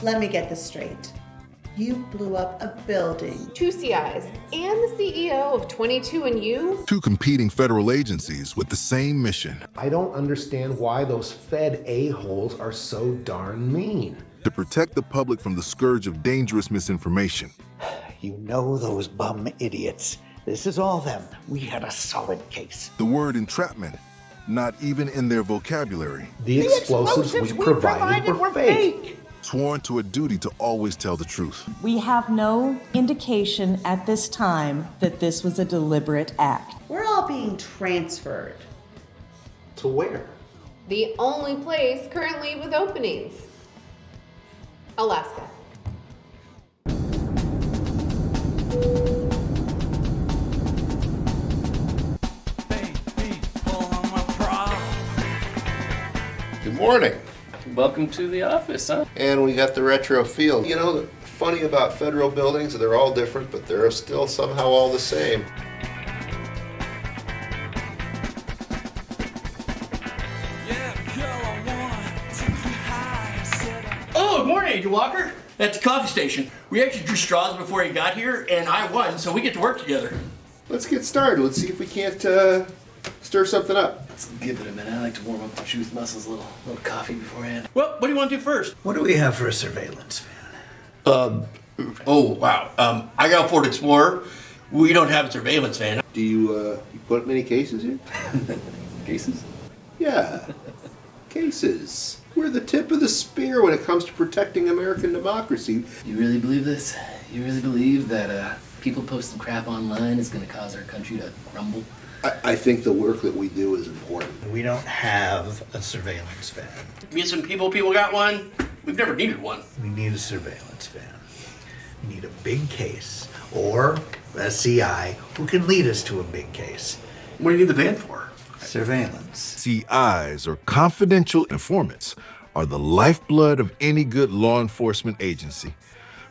Let me get this straight. You blew up a building. 2 CIs and the CEO of 22andU. 2 competing federal agencies with the same mission. I don't understand why those Fed a-holes are so darn mean. To protect the public from the scourge of dangerous misinformation. You know those bum idiots. This is all them. We had a solid case. The word entrapment, not even in their vocabulary. The explosives we provided were fake. Sworn to a duty to always tell the truth. We have no indication at this time that this was a deliberate act. We're all being transferred. To where? The only place currently with openings. Alaska. Good morning. Welcome to the office, huh? And we got the retro feel. You know, the funny about federal buildings, they're all different, but they're still somehow all the same. Oh, good morning, Agent Walker. At the coffee station. We actually drew straws before he got here, and I won, so we get to work together. Let's get started. Let's see if we can't stir something up. Let's give it a minute. I like to warm up the truth muscles a little coffee beforehand. Well, what do you want to do first? What do we have for a surveillance van? Oh, wow. I got a Ford Explorer. We don't have a surveillance van. Do you put up many cases here? Cases? Yeah, cases. We're the tip of the spear when it comes to protecting American democracy. You really believe this? You really believe that people posting crap online is going to cause our country to crumble? I think the work that we do is important. We don't have a surveillance van. Me and some people got one. We've never needed one. We need a surveillance van. We need a big case or a CI who can lead us to a big case. What do you need the van for? Surveillance. CIs, or confidential informants, are the lifeblood of any good law enforcement agency.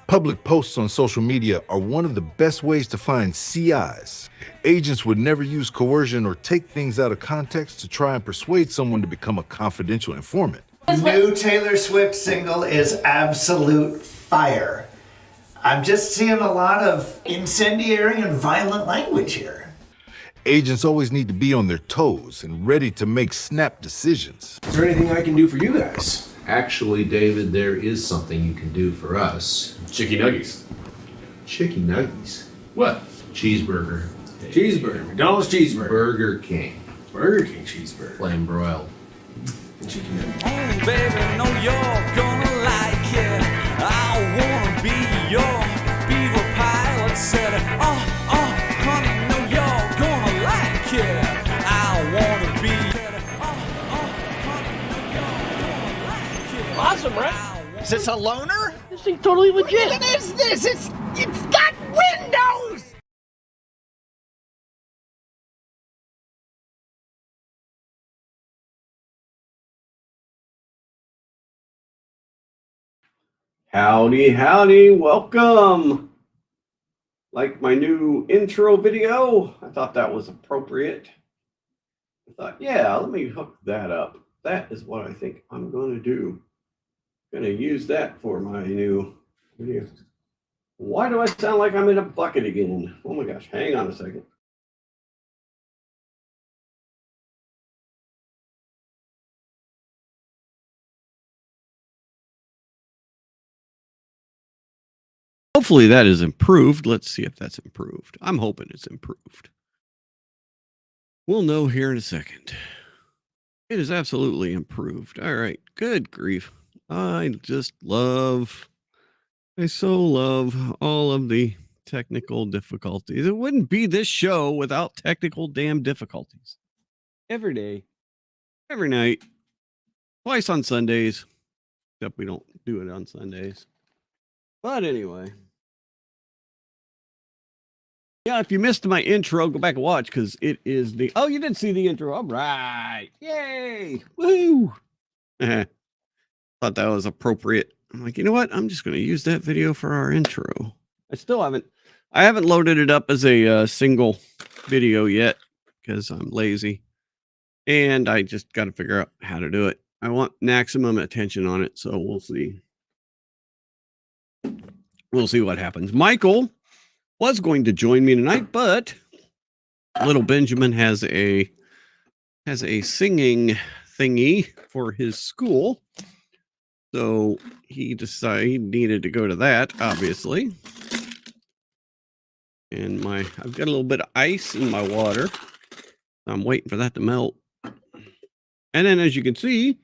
Public posts on social media are one of the best ways to find CIs. Agents would never use coercion or take things out of context to try and persuade someone to become a confidential informant. The new Taylor Swift single is absolute fire. I'm just seeing a lot of incendiary and violent language here. Agents always need to be on their toes and ready to make snap decisions. Is there anything I can do for you guys? Actually, David, there is something you can do for us. Chicken nuggies. Chicken nuggies. What? Cheeseburger. Cheeseburger. McDonald's cheeseburger. Burger King. Burger King cheeseburger. Flame broiled. And chicken nuggies. Oh, baby, know you're gonna like it. I wanna be your beaver pilot. Said, honey, know you're gonna like it. I wanna be. Awesome, right? Is this a loner? This thing's totally legit. What is this? It's got windows! Howdy, howdy, welcome. Like my new intro video? I thought that was appropriate. I thought, yeah, let me hook that up. That is what I think I'm going to do. Going to use that for my new video. Why do I sound like I'm in a bucket again? Oh my gosh, hang on a second. Hopefully that is improved. Let's see if that's improved. I'm hoping it's improved. We'll know here in a second. It is absolutely improved. All right. Good grief. I so love all of the technical difficulties. It wouldn't be this show without technical damn difficulties. Every day, every night, twice on Sundays, except we don't do it on Sundays. But anyway. Yeah, if you missed my intro, go back and watch because it is the... Oh, you did see the intro. All right. Yay. Woo. Thought that was appropriate. I'm like, you know what? I'm just going to use that video for our intro. I haven't loaded it up as a single video yet because I'm lazy. And I just got to figure out how to do it. I want maximum attention on it, so we'll see. we'll see what happens. Michael was going to join me tonight, but little Benjamin has a singing thingy for his school. So he decided he needed to go to that, obviously. And I've got a little bit of ice in my water. I'm waiting for that to melt. And then, as you can see,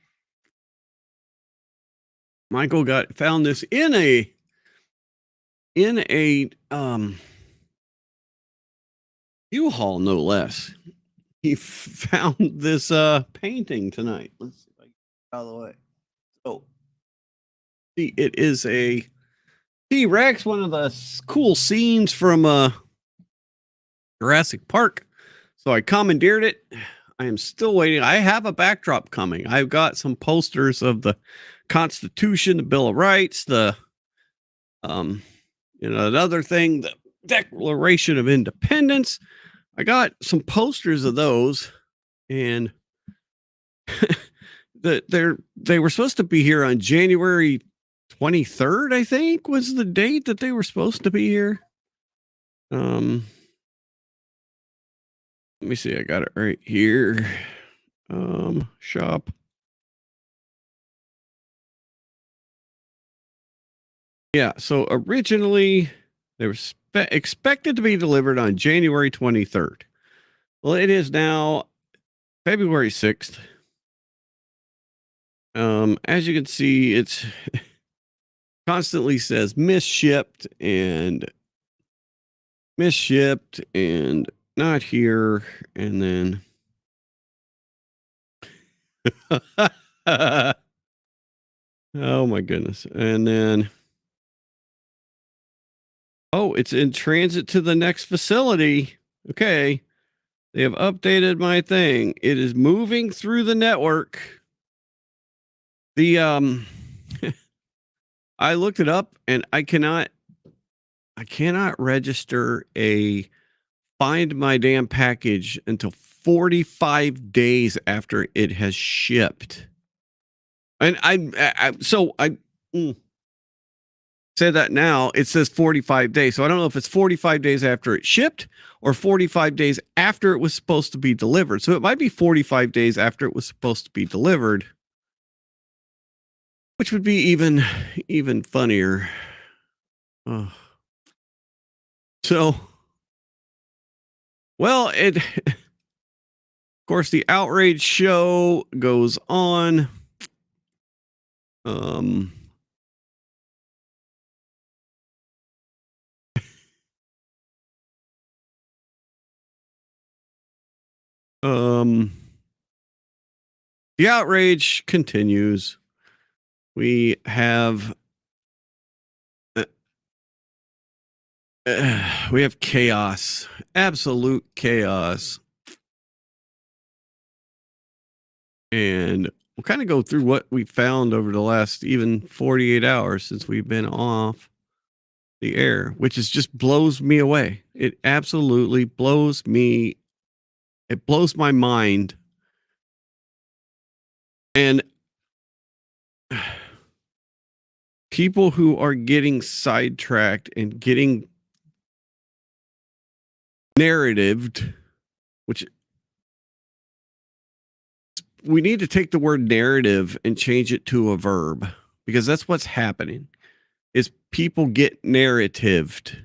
Michael found this in a U-Haul, no less. He found this painting tonight. Let's see if I can get it out of the way. So, see, it is a T-Rex, one of the cool scenes from Jurassic Park. So I commandeered it. I am still waiting. I have a backdrop coming. I've got some posters of the Constitution, the Bill of Rights, the another thing, the Declaration of Independence. I got some posters of those, and they were supposed to be here on January 23rd, I think, was the date that they were supposed to be here. Let me see. I got it right here. Shop. Yeah. So originally they were expected to be delivered on January 23rd. Well, it is now February 6th. As you can see, it's constantly says misshipped and not here. And then oh my goodness. And then it's in transit to the next facility. Okay. They have updated my thing. It is moving through the network. I looked it up and I cannot register a Find My Damn Package until 45 days after it has shipped. And I say that now, it says 45 days. So I don't know if it's 45 days after it shipped or 45 days after it was supposed to be delivered. So it might be 45 days after it was supposed to be delivered, which would be even funnier. Oh. So, well, of course, the outrage show goes on. The outrage continues. We have chaos, absolute chaos. And we'll kind of go through what we found over the last even 48 hours since we've been off the air, which just blows me away. It absolutely blows me. It blows my mind. And people who are getting sidetracked and getting narratived, which we need to take the word narrative and change it to a verb, because that's what's happening is people get narratived.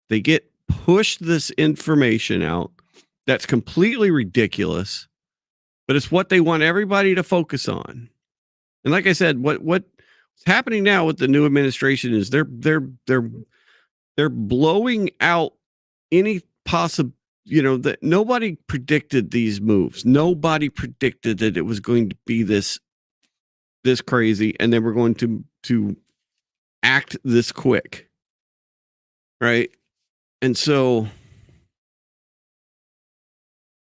They get pushed this information out that's completely ridiculous, but it's what they want everybody to focus on. And like I said, what's happening now with the new administration is they're blowing out any possible, that nobody predicted these moves. Nobody predicted that it was going to be this crazy and they were going to act this quick. Right? And so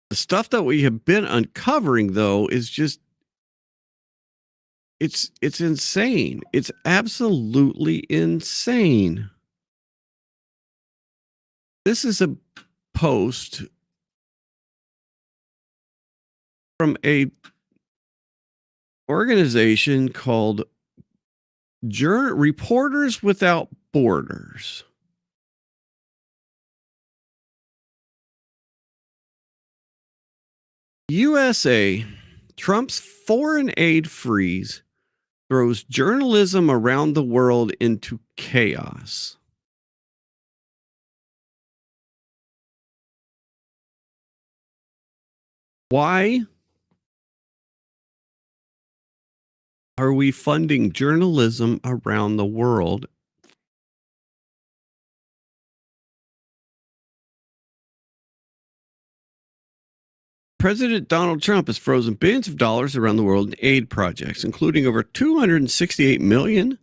the stuff that we have been uncovering, though, is just it's insane. It's absolutely insane. This is a post from a organization called Reporters Without borders. USA, Trump's foreign aid freeze throws journalism around the world into chaos. Why are we funding journalism around the world? President Donald Trump has frozen billions of dollars around the world in aid projects, including over $268 million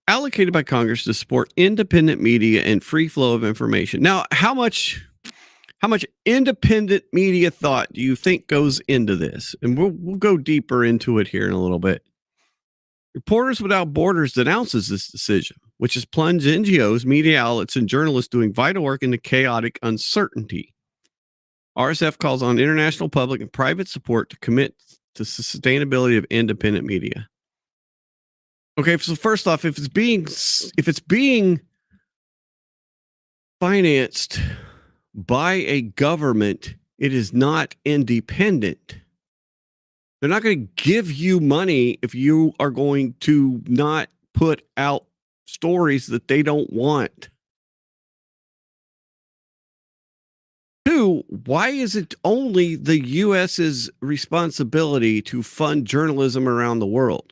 allocated by Congress to support independent media and free flow of information. Now, how much independent media thought do you think goes into this? And we'll go deeper into it here in a little bit. Reporters Without Borders denounces this decision, which has plunged NGOs, media outlets, and journalists doing vital work into chaotic uncertainty. RSF calls on international public and private support to commit to sustainability of independent media. Okay, so first off, if it's being financed by a government, it is not independent. They're not going to give you money if you are going to not put out stories that they don't want. Two, why is it only the U.S.'s responsibility to fund journalism around the world?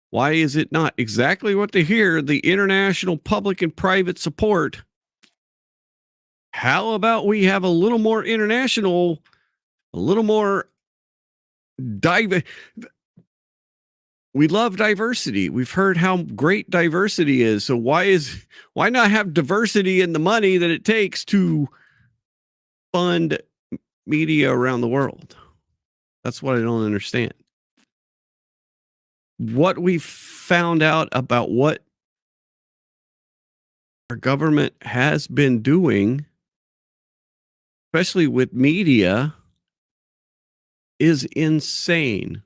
Why is it not exactly what they hear, the international public and private support? How about we have a little more international, a little more we love diversity. We've heard how great diversity is. So why not have diversity in the money that it takes to fund media around the world? That's what I don't understand. What we found out about what our government has been doing, especially with media, is insane.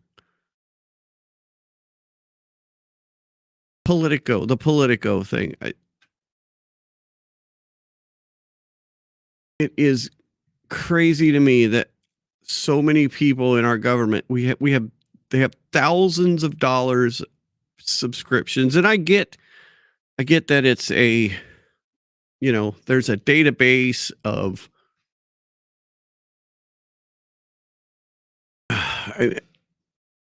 The Politico thing. It is crazy to me that so many people in our government, they have thousands of dollars subscriptions, and I get that it's there's a database of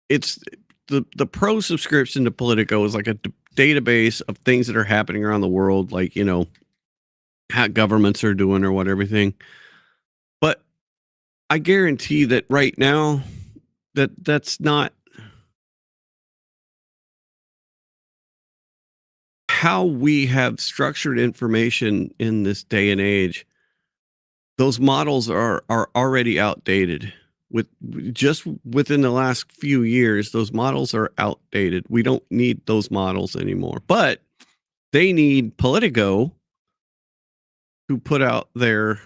it's the pro subscription to Politico is like a database of things that are happening around the world, like how governments are doing or what everything. But I guarantee that right now that's not how we have structured information in this day and age. Those models are already outdated. Within the last few years, those models are outdated. We don't need those models anymore. But they need Politico to put out their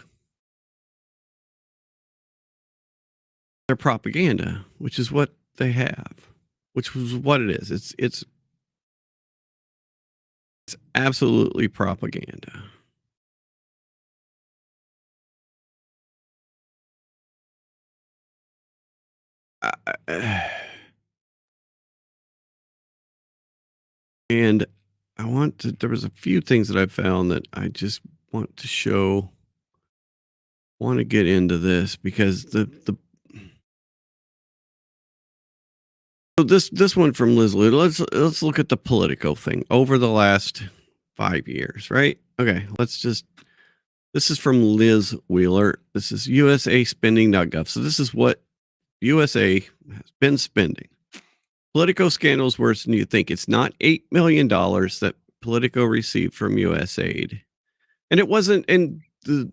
propaganda, which is what they have, which was what it is. It's absolutely propaganda. And there was a few things that I found that I just want to show, want to get into this because so this one from Liz Lou. Let's look at the Politico thing over the last 5 years, right? Okay, this is from Liz Wheeler. This is usaspending.gov. So this is what USA has been spending. Politico scandals worse than you think. It's not $8 million that Politico received from USAID. And it wasn't the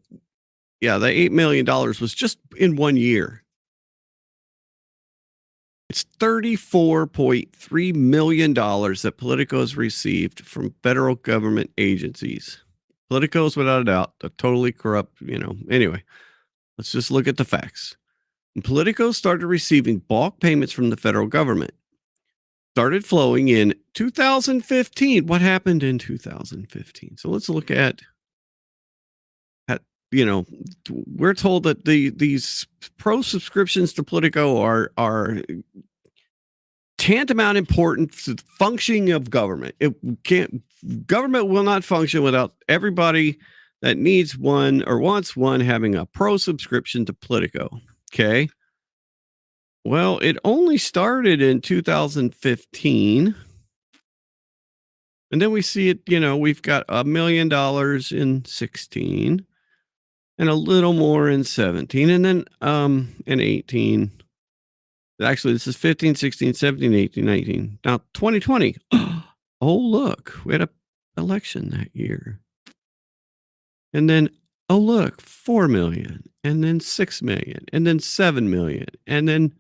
$8 million was just in 1 year. It's $34.3 million that Politico has received from federal government agencies. Politico is without a doubt a totally corrupt, Anyway, let's just look at the facts. When Politico started receiving bulk payments from the federal government, started flowing in 2015. What happened in 2015? So let's look at we're told that these pro subscriptions to Politico are tantamount important to the functioning of government. Government will not function without everybody that needs one or wants one having a pro subscription to Politico. Okay. Well, it only started in 2015. And then we see it, we've got $1 million in 16 and a little more in 17 and then in 18. Actually, this is 15, 16, 17, 18, 19. Now, 2020. Oh, look, we had an election that year. And then, oh, look, 4 million, and then 6 million, and then 7 million. And then,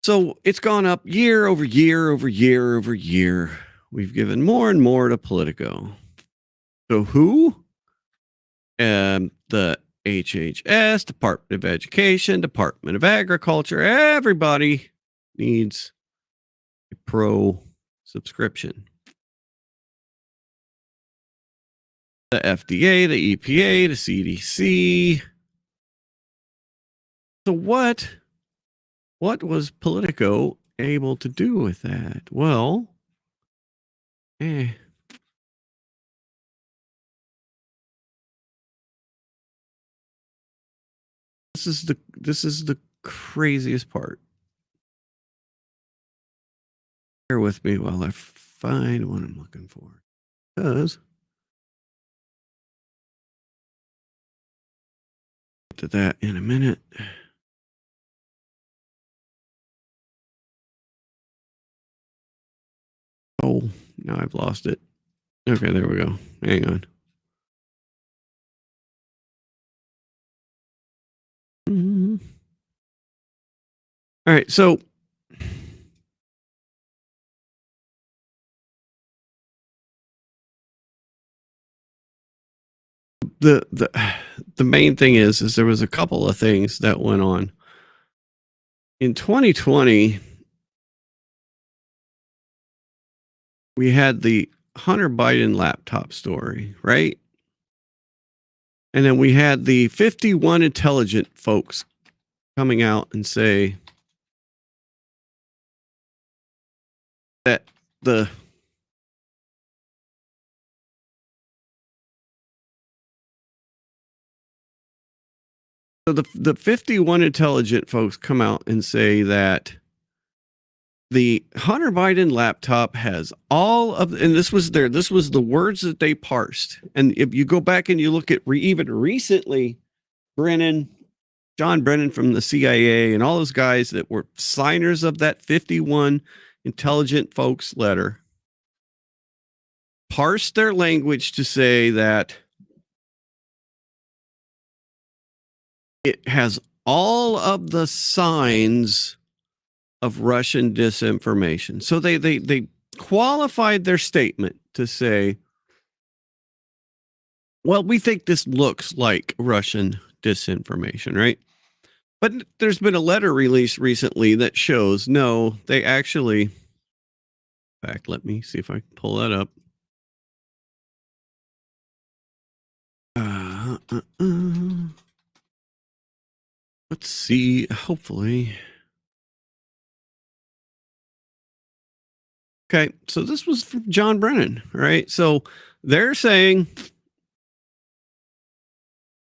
so it's gone up year over year over year over year. We've given more and more to Politico. So who? The HHS, Department of Education, Department of Agriculture, everybody needs a pro subscription. The FDA, the EPA, the CDC. So what was Politico able to do with that? Well, This is the craziest part. Bear with me while I find what I'm looking for. Because to that in a minute. Oh, now I've lost it. Okay, there we go. Hang on. All right, so the main thing is there was a couple of things that went on in 2020. We had the Hunter Biden laptop story, right? And then we had the 51 intelligent folks coming out and say that the So the 51 intelligent folks come out and say that the Hunter Biden laptop has all of, and this was the words that they parsed. And if you go back and you look at even recently, John Brennan from the CIA and all those guys that were signers of that 51 intelligent folks letter parsed their language to say that it has all of the signs of Russian disinformation. So they qualified their statement to say, well, we think this looks like Russian disinformation, right? But there's been a letter released recently that shows no, they actually, in fact, let me see if I can pull that up. Let's see, hopefully. Okay, so this was from John Brennan, right? So they're saying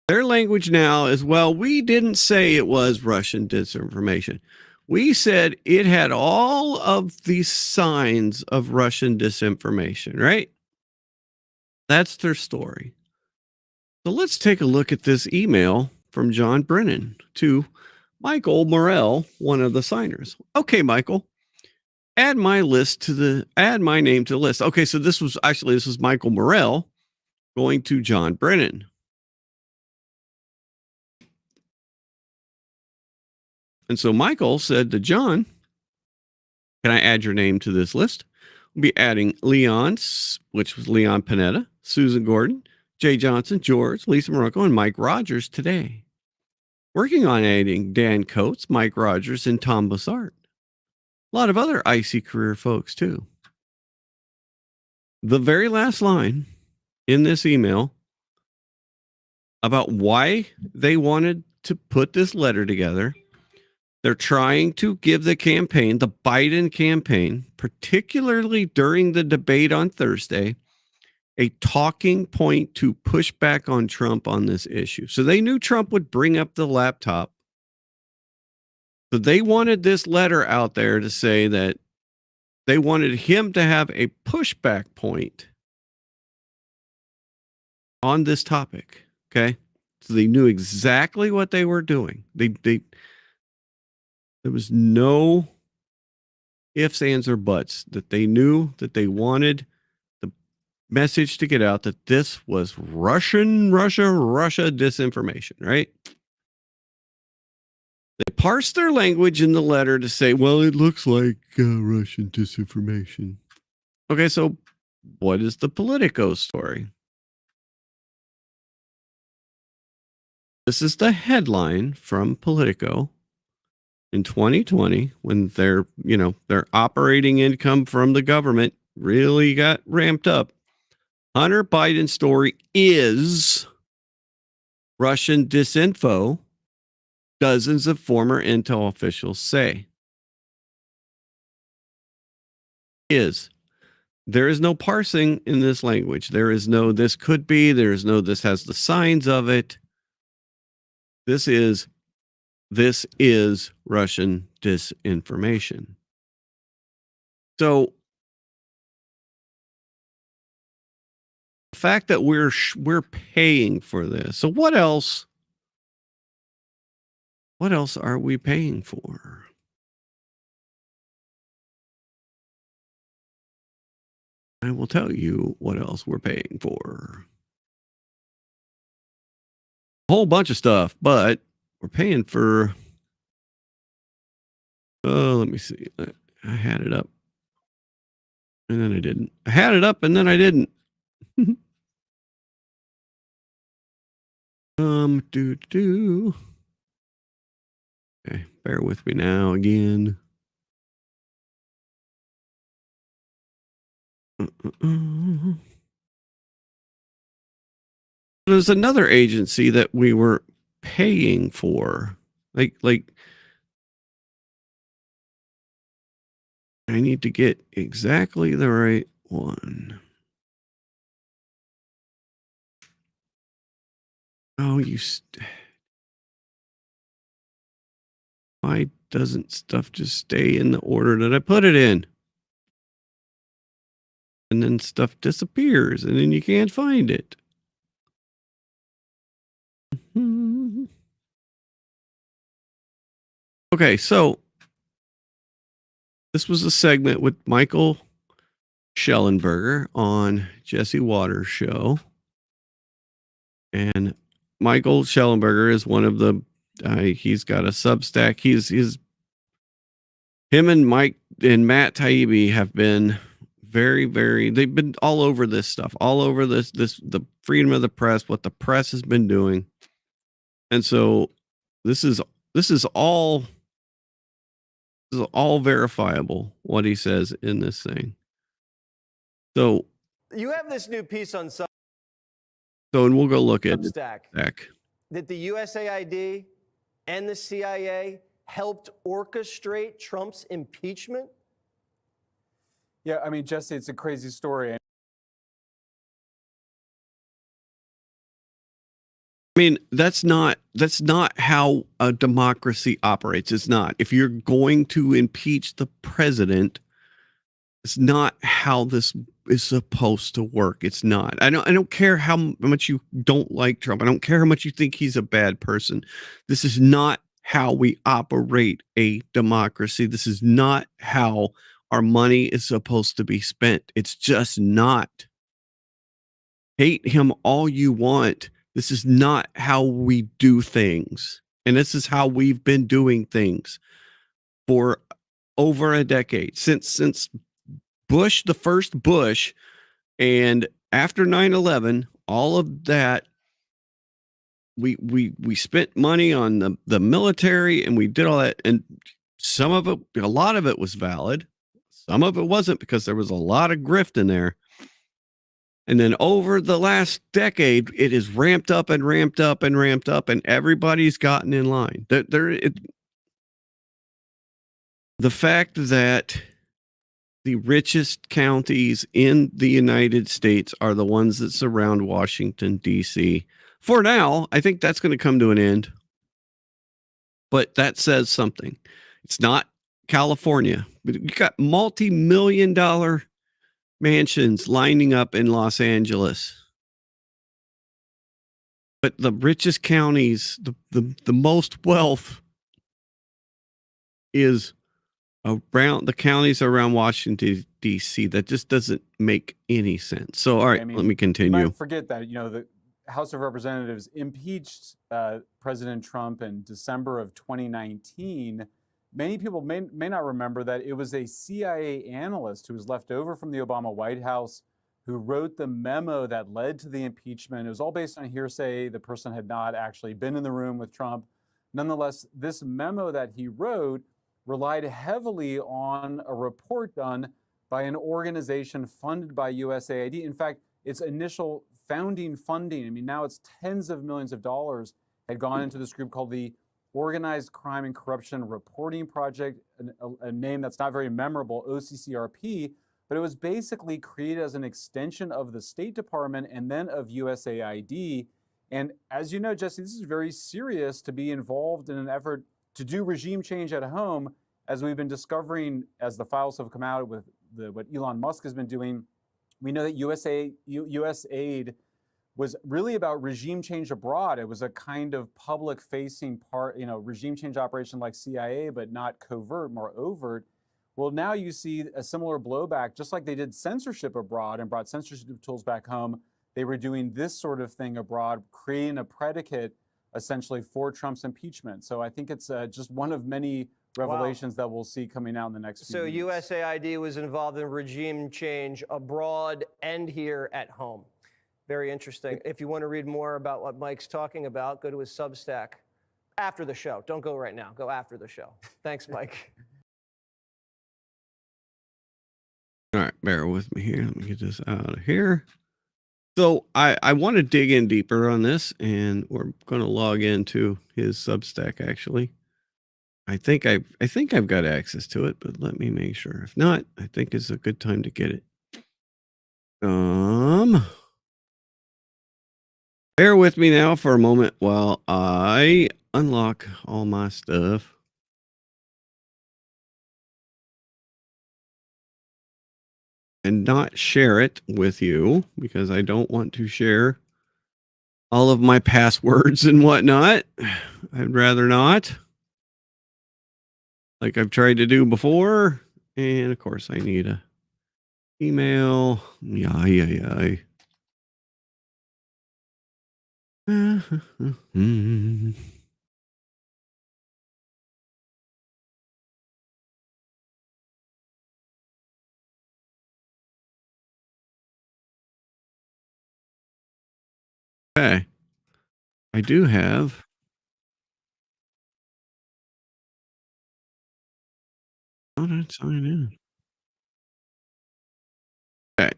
their language now is, well, we didn't say it was Russian disinformation. We said it had all of these signs of Russian disinformation, right? That's their story. So let's take a look at this email from John Brennan to Michael Morrell, one of the signers. Okay, Michael, add my name to the list. Okay, so this was Michael Morrell going to John Brennan. And so Michael said to John, can I add your name to this list? We'll be adding Leon, which was Leon Panetta, Susan Gordon, Jay Johnson, George, Lisa Morocco, and Mike Rogers today. Working on adding Dan Coates, Mike Rogers, and Tom Bussard. a lot of other icy career folks too. The very last line in this email about why they wanted to put this letter together. They're trying to give the campaign, the Biden campaign, particularly during the debate on Thursday, a talking point to push back on Trump on this issue. So they knew Trump would bring up the laptop. So they wanted this letter out there to say that they wanted him to have a pushback point on this topic. Okay. So they knew exactly what they were doing. There was no ifs, ands, or buts, that they knew that they wanted the message to get out that this was Russia disinformation, right? They parsed their language in the letter to say, well, it looks like Russian disinformation. Okay, so what is the Politico story? This is the headline from Politico in 2020, when their operating income from the government really got ramped up. Hunter Biden's story is Russian disinfo, dozens of former intel officials say. There is no parsing in this language. There is no this could be. There is no this has the signs of it. This is Russian disinformation. So the fact that we're paying for this. So what else are we paying for? I will tell you what else we're paying for. A whole bunch of stuff, but we're paying for, let me see. I had it up and then I didn't. I had it up and then I didn't. Okay, bear with me now again. There's another agency that we were paying for. Like I need to get exactly the right one. Oh, why doesn't stuff just stay in the order that I put it in? And then stuff disappears and then you can't find it. Okay, so this was a segment with Michael Schellenberger on Jesse Waters' show. And Michael Schellenberger is one of the, he's got a Substack. Him and Mike and Matt Taibbi have been they've been all over this stuff, all over the freedom of the press, what the press has been doing. And so this is all verifiable, what he says in this thing. So you have this new piece on and we'll go look at Substack that the USAID and the CIA helped orchestrate Trump's impeachment. Yeah, I mean, Jesse, it's a crazy story. I mean, that's not how a democracy operates. It's not. If you're going to impeach the president, it's not how this is supposed to work. It's not. I don't care how much you don't like Trump. I don't care how much you think he's a bad person. This is not how we operate a democracy. This is not how our money is supposed to be spent. It's just not. Hate him all you want. This is not how we do things. And this is how we've been doing things for over a decade. Since Bush, the first Bush, and after 9/11, all of that, we spent money on the military and we did all that. And some of it, a lot of it was valid. Some of it wasn't because there was a lot of grift in there. And then over the last decade, it has ramped up and ramped up and ramped up, and everybody's gotten in line. The fact that the richest counties in the United States are the ones that surround Washington, D.C. For now, I think that's going to come to an end. But that says something. It's not California. But you got multi-million-dollar mansions lining up in Los Angeles. But the richest counties, the most wealth is around the counties around Washington, D.C. That just doesn't make any sense. So, all right, let me continue. You might forget that, the House of Representatives impeached President Trump in December of 2019. Many people may not remember that it was a CIA analyst who was left over from the Obama White House who wrote the memo that led to the impeachment. It was all based on hearsay. The person had not actually been in the room with Trump. Nonetheless, this memo that he wrote relied heavily on a report done by an organization funded by USAID. In fact, its initial founding funding, now it's tens of millions of dollars, had gone into this group called the Organized Crime and Corruption Reporting Project, a name that's not very memorable, OCCRP, but it was basically created as an extension of the State Department and then of USAID. And as you know, Jesse, this is very serious to be involved in an effort to do regime change at home, as we've been discovering as the files have come out with what Elon Musk has been doing. We know that USAID was really about regime change abroad. It was a kind of public-facing part, regime change operation like CIA, but not covert, more overt. Well, now you see a similar blowback, just like they did censorship abroad and brought censorship tools back home. They were doing this sort of thing abroad, creating a predicate essentially for Trump's impeachment. So I think it's just one of many revelations that we'll see coming out in the next few weeks. So USAID was involved in regime change abroad and here at home. Very interesting. If you want to read more about what Mike's talking about, go to his Substack after the show. Don't go right now. Go after the show. Thanks, Mike. All right, bear with me here. Let me get this out of here. So I want to dig in deeper on this, and we're going to log into his Substack. Actually, I think I've got access to it, but let me make sure. If not, I think it's a good time to get it. Bear with me now for a moment while I unlock all my stuff. And not share it with you because I don't want to share all of my passwords and whatnot. I'd rather not. Like I've tried to do before. And of course I need a email. Yeah. Okay. I do have. How did I sign in? Okay.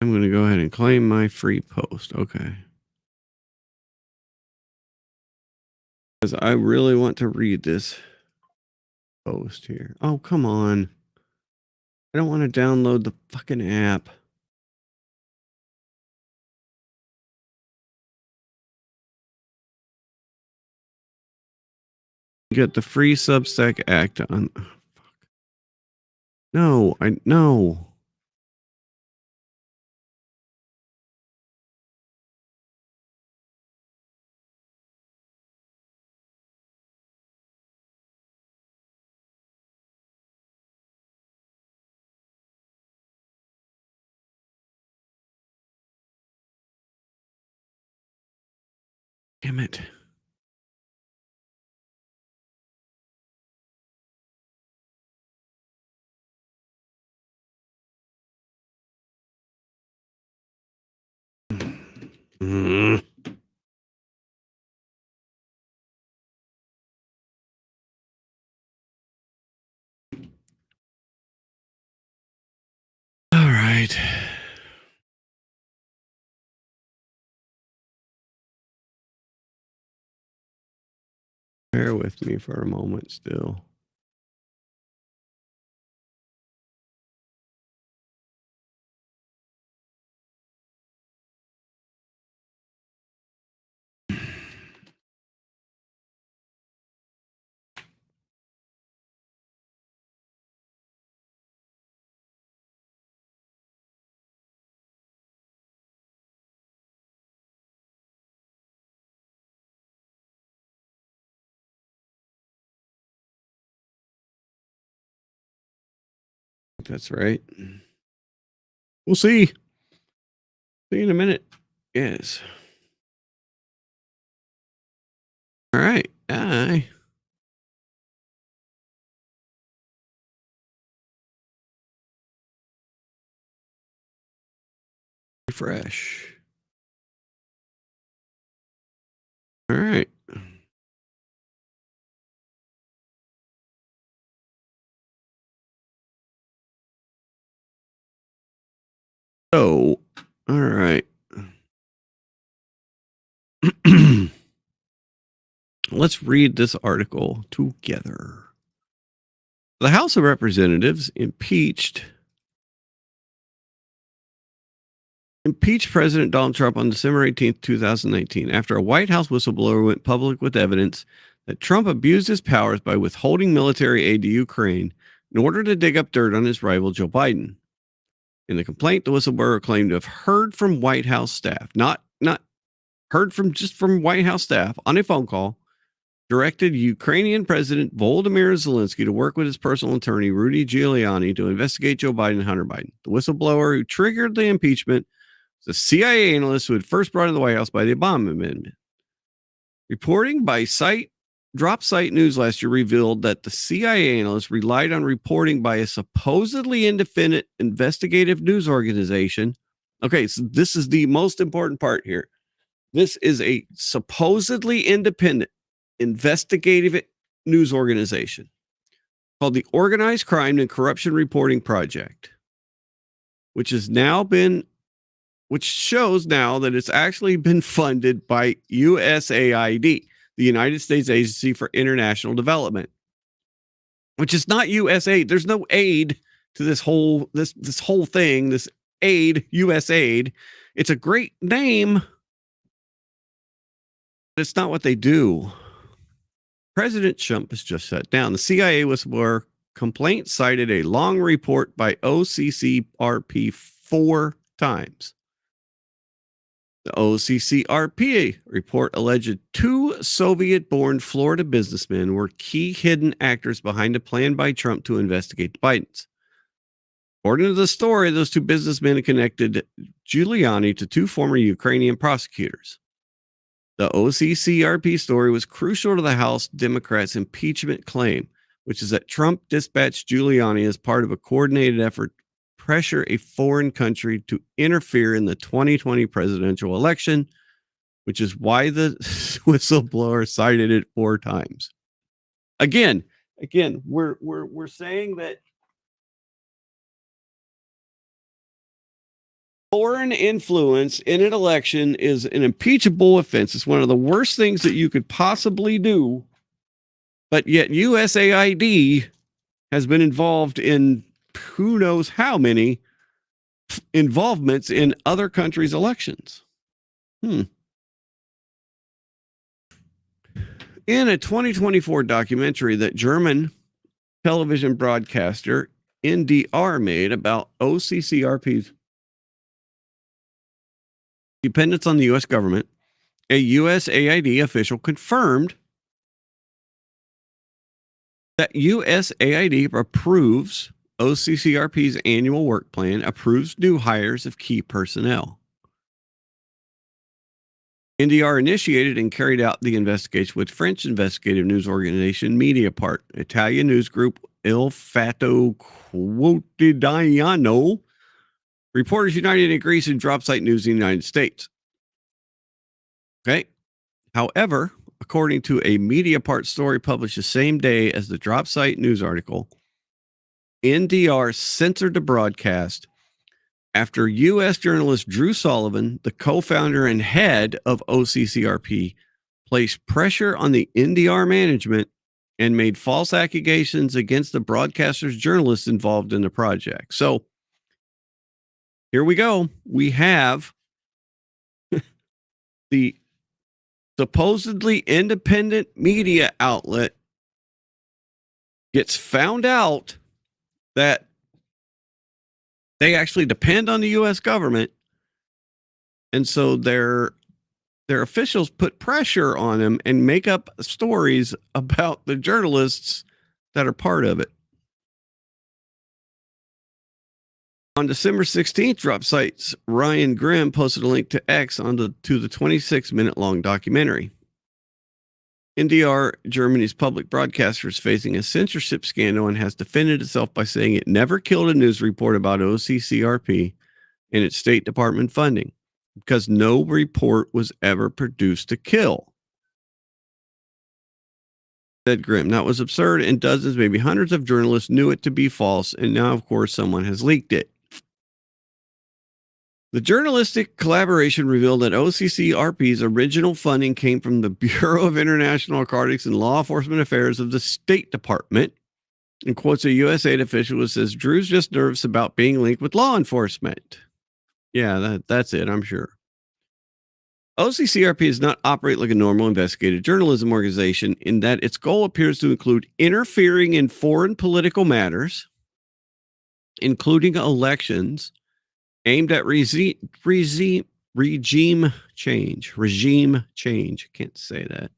I'm going to go ahead and claim my free post. Okay. Because I really want to read this post here. Oh, come on. I don't want to download the fucking app. Get the free Substack act on. Oh, fuck. No, no. Damn it. Mm. All right. Bear with me for a moment still. That's right. We'll see. See you in a minute. Yes. All right. Aye. Refresh. All right. So, all right. Let's read this article together. The House of Representatives impeached President Donald Trump on December 18th, 2019, after a White House whistleblower went public with evidence that Trump abused his powers by withholding military aid to Ukraine in order to dig up dirt on his rival Joe Biden. In the complaint, the whistleblower claimed to have heard from White House staff, not heard from White House staff on a phone call, directed Ukrainian President Volodymyr Zelensky to work with his personal attorney, Rudy Giuliani, to investigate Joe Biden and Hunter Biden. The whistleblower who triggered the impeachment was a CIA analyst who had first brought in the White House by the Obama administration. Reporting by Drop Site News last year revealed that the CIA analyst relied on reporting by a supposedly independent investigative news organization. Okay, so this is the most important part here. This is a supposedly independent investigative news organization called the Organized Crime and Corruption Reporting Project, which shows now that it's actually been funded by USAID, the United States Agency for International Development, which is not USAID. There's no aid to this whole thing, this aid, USAID. It's a great name, but it's not what they do. President Trump has just shut down. The CIA whistleblower complaint cited a long report by OCCRP 4 times. The OCCRP report alleged 2 Soviet-born Florida businessmen were key hidden actors behind a plan by Trump to investigate the Bidens. According to the story, those 2 businessmen connected Giuliani to 2 former Ukrainian prosecutors. The OCCRP story was crucial to the House Democrats' impeachment claim, which is that Trump dispatched Giuliani as part of a coordinated effort to pressure a foreign country to interfere in the 2020 presidential election, which is why the whistleblower cited it 4 times. Again, we're saying that foreign influence in an election is an impeachable offense. It's one of the worst things that you could possibly do. But yet USAID has been involved in who knows how many involvements in other countries' elections. In a 2024 documentary that German television broadcaster NDR made about OCCRP's dependence on the U.S. government, a USAID official confirmed that USAID approves OCCRP's annual work plan, approves new hires of key personnel. NDR initiated and carried out the investigation with French investigative news organization Mediapart, Italian news group Il Fatto Quotidiano, Reporters United in Greece, and Drop Site News in the United States. Okay. However, according to a Mediapart story published the same day as the drop site news article, NDR censored the broadcast after U.S. journalist Drew Sullivan, the co-founder and head of OCCRP, placed pressure on the NDR management and made false accusations against the broadcaster's journalists involved in the project. So here we go. We have the supposedly independent media outlet gets found out that they actually depend on the U.S. government. And so their officials put pressure on them and make up stories about the journalists that are part of it. On December 16th, drop site's Ryan Grimm posted a link to X to the 26-minute long documentary. NDR, Germany's public broadcaster, is facing a censorship scandal and has defended itself by saying it never killed a news report about OCCRP and its State Department funding because no report was ever produced to kill. Said Grimm. That was absurd, and dozens, maybe hundreds of journalists knew it to be false, and now, of course, someone has leaked it. The journalistic collaboration revealed that OCCRP's original funding came from the Bureau of International Narcotics and Law Enforcement Affairs of the State Department, and quotes a USAID official who says, Drew's just nervous about being linked with law enforcement. Yeah, that's it, I'm sure. OCCRP does not operate like a normal investigative journalism organization in that its goal appears to include interfering in foreign political matters, including elections, aimed at regime change. Regime change. Can't say that.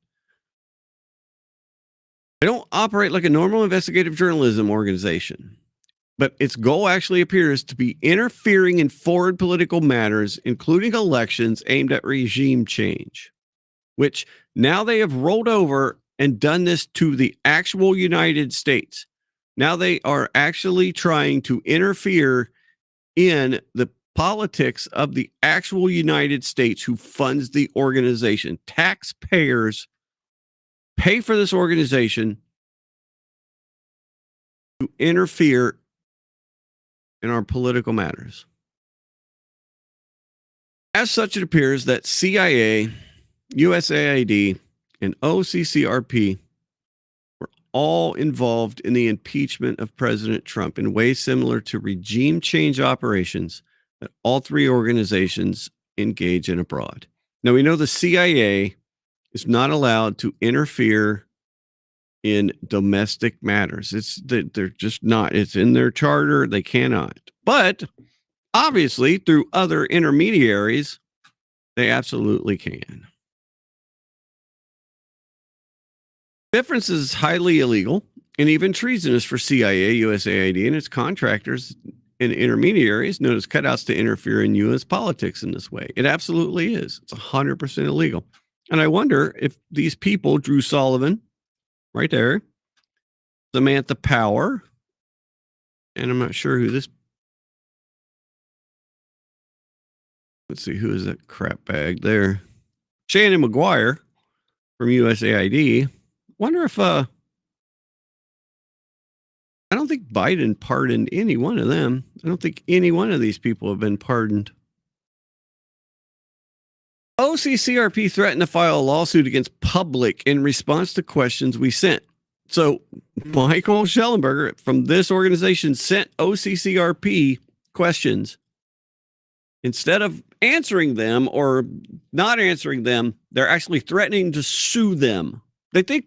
They don't operate like a normal investigative journalism organization, but its goal actually appears to be interfering in foreign political matters, including elections aimed at regime change, which now they have rolled over and done this to the actual United States. Now they are actually trying to interfere in the politics of the actual United States who funds the organization. Taxpayers pay for this organization to interfere in our political matters. As such, it appears that CIA, USAID, and OCCRP were all involved in the impeachment of President Trump in ways similar to regime change operations that all three organizations engage in abroad. Now, we know the CIA is not allowed to interfere in domestic matters. They're just not. It's in their charter. They cannot. But obviously, through other intermediaries, they absolutely can. Difference is highly illegal and even treasonous for CIA, USAID, and its contractors and intermediaries known as cutouts to interfere in U.S. politics in this way. It absolutely is. It's 100% illegal. And I wonder if these people, Drew Sullivan, right there, Samantha Power, and I'm not sure who this. Let's see, who is that crap bag there? Shannon McGuire from USAID. Wonder if I don't think Biden pardoned any one of them. I don't think any one of these people have been pardoned. OCCRP threatened to file a lawsuit against Public in response to questions we sent. So Michael Schellenberger from this organization sent OCCRP questions. Instead of answering them or not answering them, they're actually threatening to sue them. They think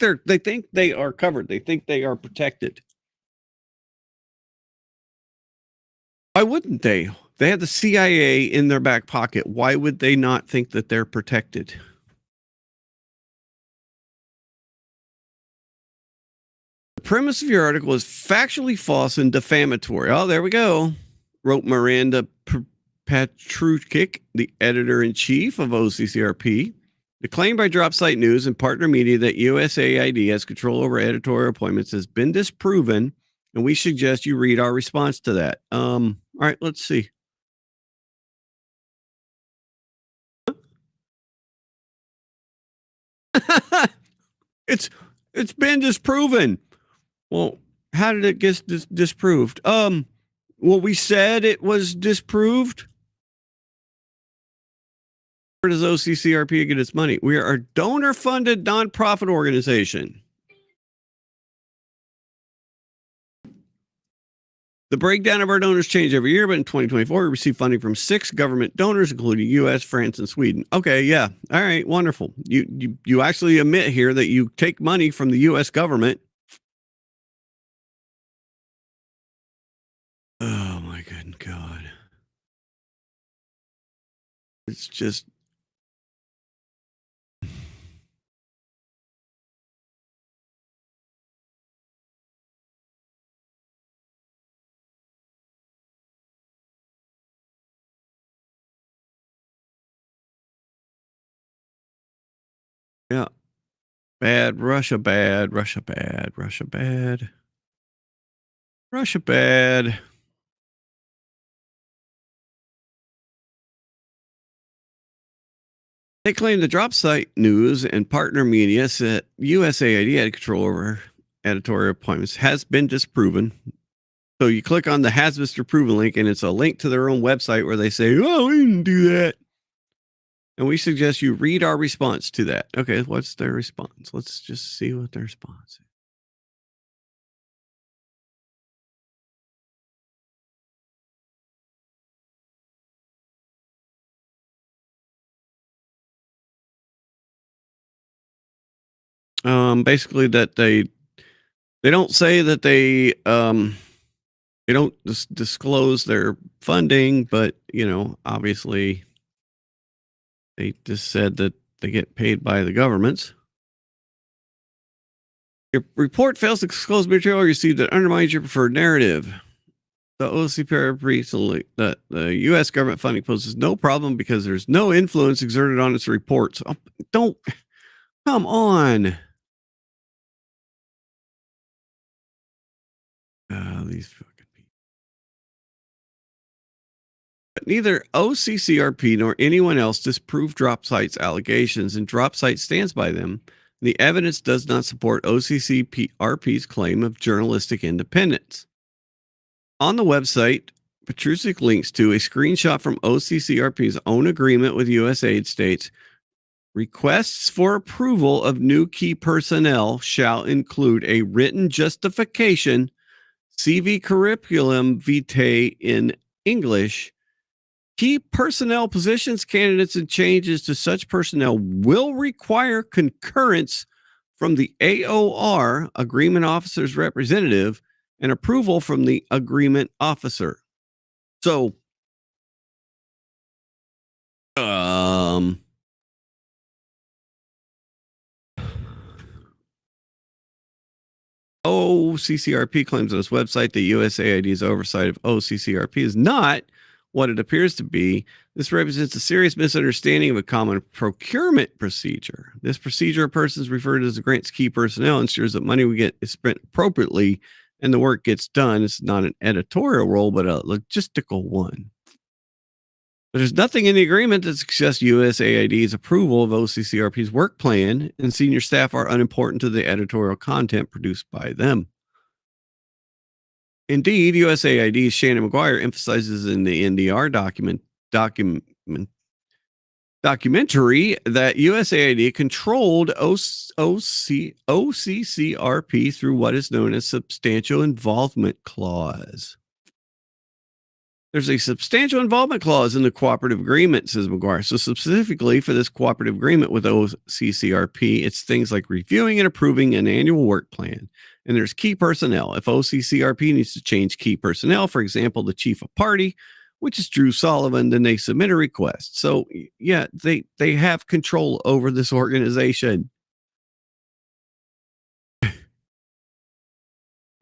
they are covered. They think they are protected. Why wouldn't they? They have the CIA in their back pocket. Why would they not think that they're protected? The premise of your article is factually false and defamatory. Oh, there we go. Wrote Miranda Patruchik, the editor-in-chief of OCCRP. The claim by Drop Site News and Partner Media that USAID has control over editorial appointments has been disproven, and we suggest you read our response to that. All right, let's see. It's been disproven. Well, how did it get disproved? Well, we said it was disproved. Where does OCCRP get its money? We are a donor-funded nonprofit organization. The breakdown of our donors change every year, but in 2024, we received funding from 6 government donors, including U.S., France, and Sweden. Okay, yeah. All right, wonderful. You actually admit here that you take money from the U.S. government. Oh, my good God. It's just... Yeah. Bad, Russia bad, Russia bad, Russia bad. Russia bad. They claim the drop site news and partner media said USAID had control over editorial appointments has been disproven. So you click on the has been disproven link and it's a link to their own website where they say, oh, we didn't do that. And we suggest you read our response to that. Okay, what's their response? Let's just see what their response is. Basically that they don't say that they don't disclose their funding, but obviously they just said that they get paid by the governments. Your report fails to disclose material received that undermines your preferred narrative. The OCPR recently that the U.S. government funding poses no problem because there's no influence exerted on its reports. Oh, don't come on. These fucking people. But neither OCCRP nor anyone else disproved DropSite's allegations, and DropSite stands by them. The evidence does not support OCCRP's claim of journalistic independence. On the website, Petrusik links to a screenshot from OCCRP's own agreement with USAID states. Requests for approval of new key personnel shall include a written justification, CV curriculum vitae in English. Key personnel positions, candidates, and changes to such personnel will require concurrence from the AOR, Agreement Officer's Representative, and approval from the Agreement Officer. So, OCCRP claims on its website that USAID's oversight of OCCRP is not what it appears to be. This represents a serious misunderstanding of a common procurement procedure. This procedure of persons referred to as the grant's key personnel ensures that money we get is spent appropriately and the work gets done. It's not an editorial role, but a logistical one. But there's nothing in the agreement that suggests USAID's approval of OCCRP's work plan, and senior staff are unimportant to the editorial content produced by them. Indeed, USAID's Shannon McGuire emphasizes in the NDR documentary that USAID controlled OCCRP through what is known as substantial involvement clause. There's a substantial involvement clause in the cooperative agreement, says McGuire. So specifically for this cooperative agreement with OCCRP, it's things like reviewing and approving an annual work plan. And there's key personnel. If OCCRP needs to change key personnel, for example, the chief of party, which is Drew Sullivan, then they submit a request. So yeah, they have control over this organization.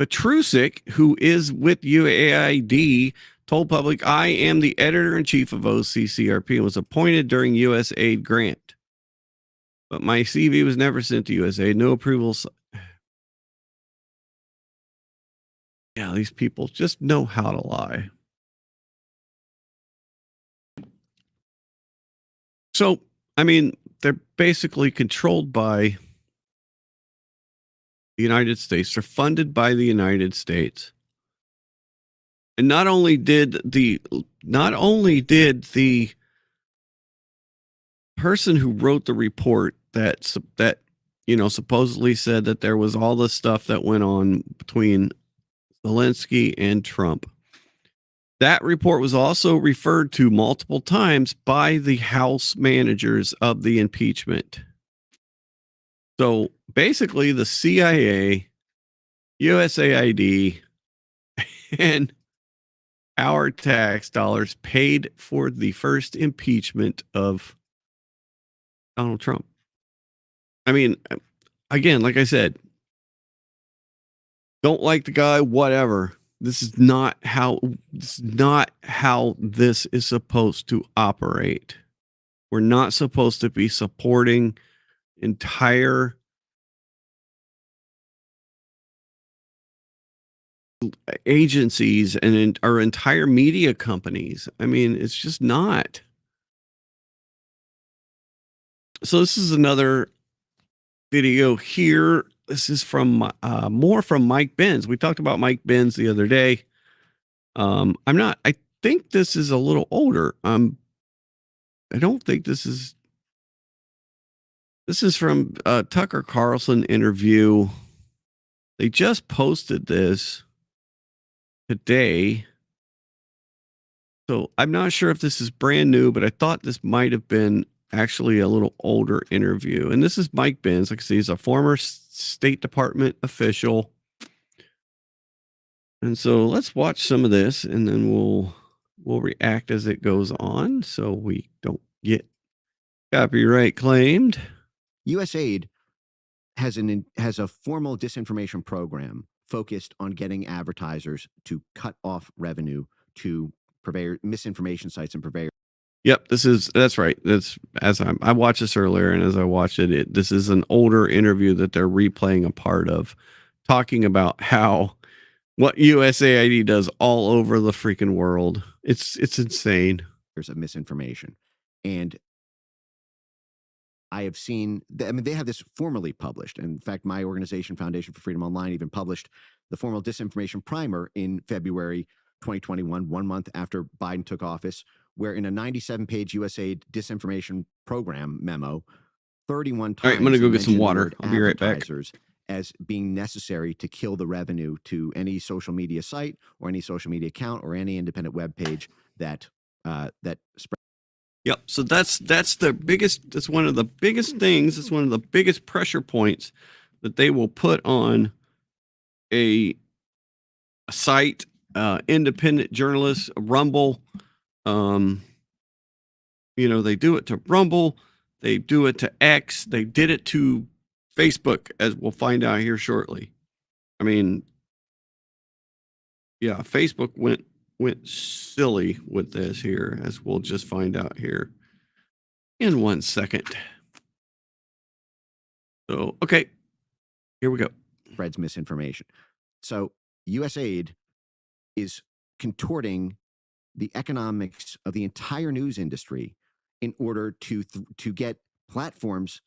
Petrusik, who is with UAID, told public, I am the editor-in-chief of OCCRP and was appointed during USAID grant. But my CV was never sent to USAID. No approvals. Yeah, these people just know how to lie. So, I mean, they're basically controlled by the United States. They're funded by the United States. And not only did the person who wrote the report that supposedly said that there was all this stuff that went on between Zelensky and Trump. That report was also referred to multiple times by the House managers of the impeachment. So basically, the CIA, USAID, and our tax dollars paid for the first impeachment of Donald Trump. I mean, again, like I said, don't like the guy, whatever. This is not how this is supposed to operate. We're not supposed to be supporting entire agencies and our entire media companies. I mean, it's just not. So this is another video here. This is from more from Mike Benz. We talked about Mike Benz the other day. I think this is a little older. I don't think this is from Tucker Carlson interview. They just posted this today. So I'm not sure if this is brand new, but I thought this might have been actually a little older interview. And this is Mike Benz. Like I see, he's a former State Department official. And so let's watch some of this, and then we'll react as it goes on, so we don't get copyright claimed. USAID has a formal disinformation program focused on getting advertisers to cut off revenue to misinformation sites and purveyors. Yep, that's right. I watched this earlier, and as I watched it, this is an older interview that they're replaying a part of, talking about what USAID does all over the freaking world. It's insane. There's a misinformation, and I have seen. They have this formally published. In fact, my organization, Foundation for Freedom Online, even published the formal disinformation primer in February 2021, 1 month after Biden took office, where in a 97-page USAID disinformation program memo, 31 times. All right, I'm going to go get some water. I'll be right back. As being necessary to kill the revenue to any social media site or any social media account or any independent web page that spread. Yep. So that's the biggest. That's one of the biggest things. It's one of the biggest pressure points that they will put on a site, independent journalists, Rumble. They do it to Rumble. They do it to X. They did it to Facebook, as we'll find out here shortly. I mean, yeah, Facebook went silly with this here, as we'll just find out here in 1 second. So, okay, here we go. Spreads misinformation. So USAID is contorting the economics of the entire news industry in order to get platforms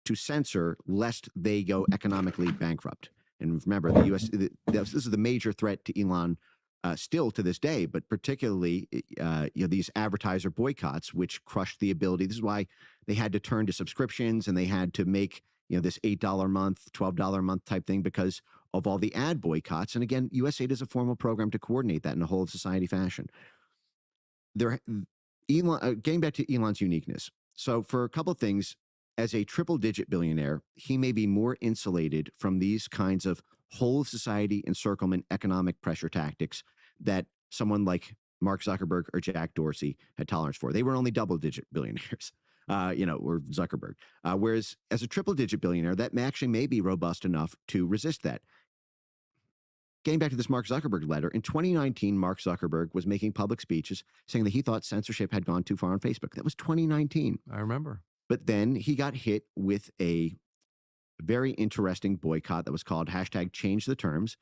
to censor lest they go economically bankrupt. And remember, this is the major threat to Elon still to this day, but particularly these advertiser boycotts, which crushed the ability. This is why they had to turn to subscriptions, and they had to make this $8 a month, $12 a month type thing because of all the ad boycotts. And again, USAID is a formal program to coordinate that in a whole of society fashion. Getting back to Elon's uniqueness. So for a couple of things, as a triple-digit billionaire, he may be more insulated from these kinds of whole of society encirclement economic pressure tactics that someone like Mark Zuckerberg or Jack Dorsey had tolerance for. They were only double-digit billionaires, or Zuckerberg. Whereas as a triple-digit billionaire, that actually may be robust enough to resist that. Getting back to this Mark Zuckerberg letter, in 2019, Mark Zuckerberg was making public speeches saying that he thought censorship had gone too far on Facebook. That was 2019. I remember. But then he got hit with a very interesting boycott that was called #ChangeTheTerms.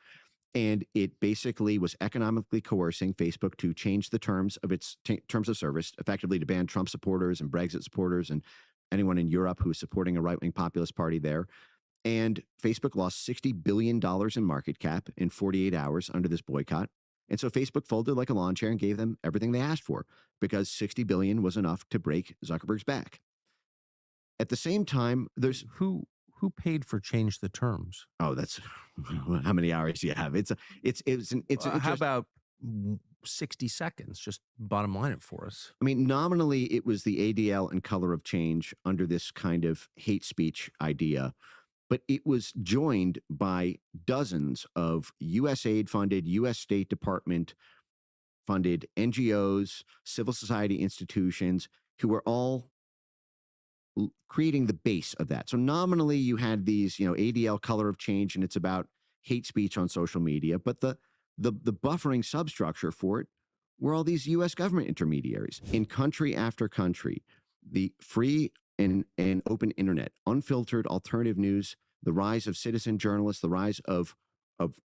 And it basically was economically coercing Facebook to change the terms of its terms of service, effectively to ban Trump supporters and Brexit supporters and anyone in Europe who is supporting a right-wing populist party there. And Facebook lost $60 billion in market cap in 48 hours under this boycott. And so Facebook folded like a lawn chair and gave them everything they asked for because 60 billion was enough to break Zuckerberg's back. At the same time, there's who paid for change the terms? Oh, that's how many hours do you have? How about 60 seconds? Just bottom line it for us. I mean, nominally, it was the ADL and color of change under this kind of hate speech idea, but it was joined by dozens of USAID funded, U.S. State Department funded NGOs, civil society institutions who were all creating the base of that. So nominally you had these, ADL color of change, and it's about hate speech on social media, but the buffering substructure for it were all these US government intermediaries in country after country. The free and open internet, unfiltered alternative news, the rise of citizen journalists, the rise of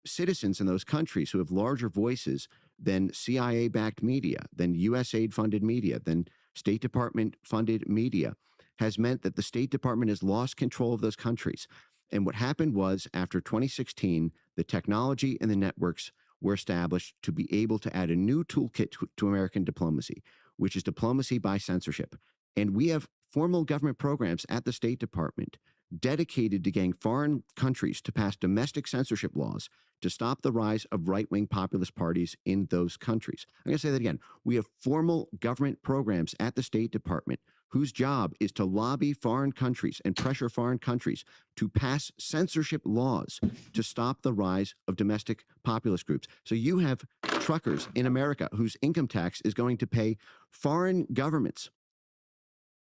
citizens in those countries who have larger voices than CIA-backed media, than USAID-funded media, than State Department-funded media, has meant that the State Department has lost control of those countries. And what happened was, after 2016, the technology and the networks were established to be able to add a new toolkit to American diplomacy, which is diplomacy by censorship. And we have formal government programs at the State Department dedicated to getting foreign countries to pass domestic censorship laws to stop the rise of right-wing populist parties in those countries. I'm going to say that again. We have formal government programs at the State Department whose job is to lobby foreign countries and pressure foreign countries to pass censorship laws to stop the rise of domestic populist groups. So you have truckers in America whose income tax is going to pay foreign governments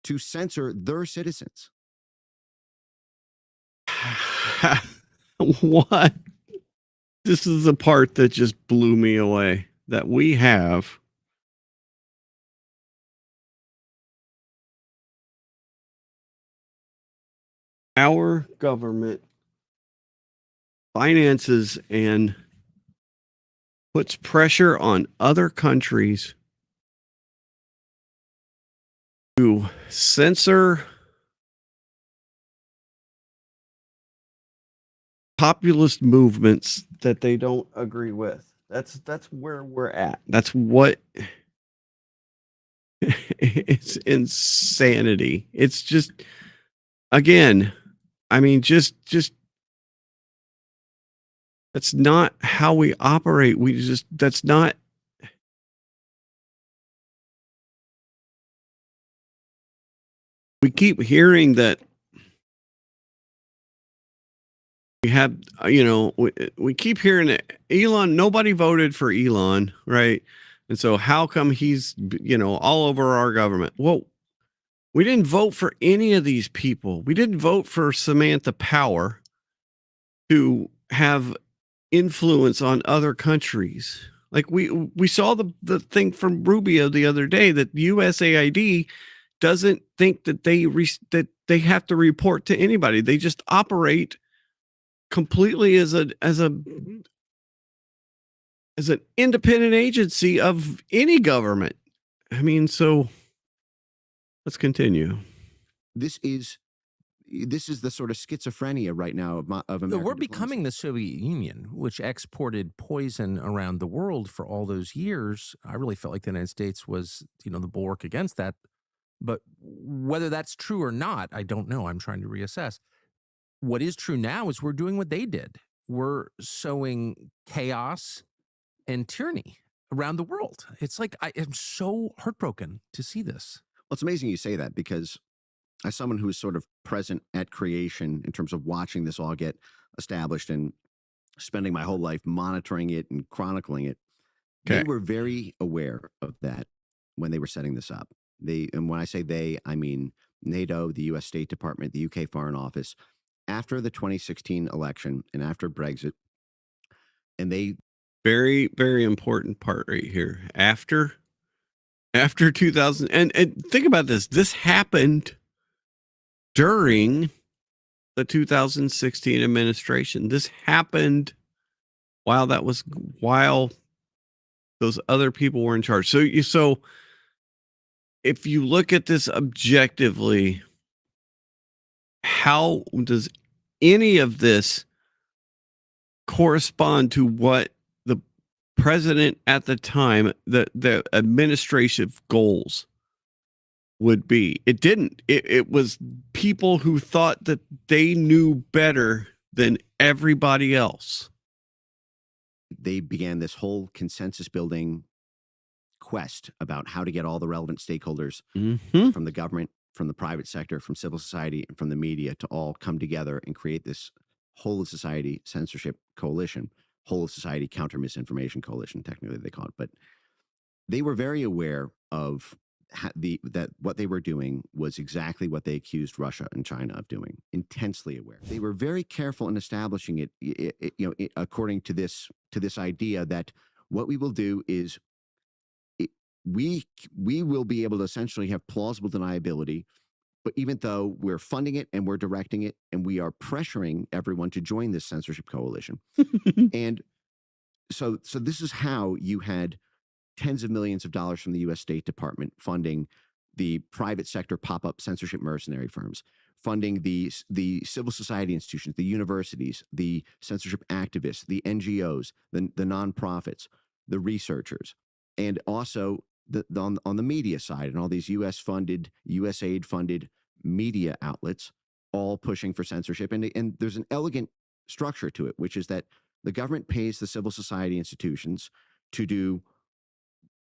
to censor their citizens. What? This is the part that just blew me away, that we have our government finances and puts pressure on other countries to censor populist movements that they don't agree with. That's where we're at. That's what it's insanity. It's just, again, I mean, just that's not how we operate. That's not. We keep hearing that we have, we keep hearing that Elon, nobody voted for Elon, right? And so how come he's, all over our government? Well, we didn't vote for any of these people. We didn't vote for Samantha Power to have influence on other countries. Like we saw the thing from Rubio the other day that USAID doesn't think that they have to report to anybody. They just operate completely as an independent agency of any government. I mean, so let's continue. This is the sort of schizophrenia right now of American We're becoming the Soviet Union, which exported poison around the world for all those years. I really felt like the United States was, the bulwark against that. But whether that's true or not, I don't know. I'm trying to reassess. What is true now is we're doing what they did. We're sowing chaos and tyranny around the world. It's like, I am so heartbroken to see this. Well, it's amazing you say that, because as someone who is sort of present at creation in terms of watching this all get established and spending my whole life monitoring it and chronicling it, They were very aware of that when they were setting this up. And when I say they, I mean NATO, the US State Department, the UK Foreign Office, after the 2016 election and after Brexit, and they very, very important part right here. After 2000, and think about this. This happened during the 2016 administration. This happened while those other people were in charge. So if you look at this objectively, how does any of this correspond to what the president at the time, the administrative goals would be? It didn't. It was people who thought that they knew better than everybody else. They began this whole consensus building quest about how to get all the relevant stakeholders from the government, from the private sector, from civil society, and from the media to all come together and create this whole of society censorship coalition, whole of society counter misinformation coalition, technically they call it. But they were very aware of that what they were doing was exactly what they accused Russia and China of doing. Intensely aware. They were very careful in establishing it, according to this idea that what we will do is we will be able to essentially have plausible deniability, but even though we're funding it and we're directing it and we are pressuring everyone to join this censorship coalition. And so this is how you had tens of millions of dollars from the U.S. State Department funding the private sector pop-up censorship mercenary firms, funding the civil society institutions, the universities, the censorship activists, the NGOs, the nonprofits, the researchers, and also on the media side, and all these USAID-funded media outlets, all pushing for censorship. And there's an elegant structure to it, which is that the government pays the civil society institutions to do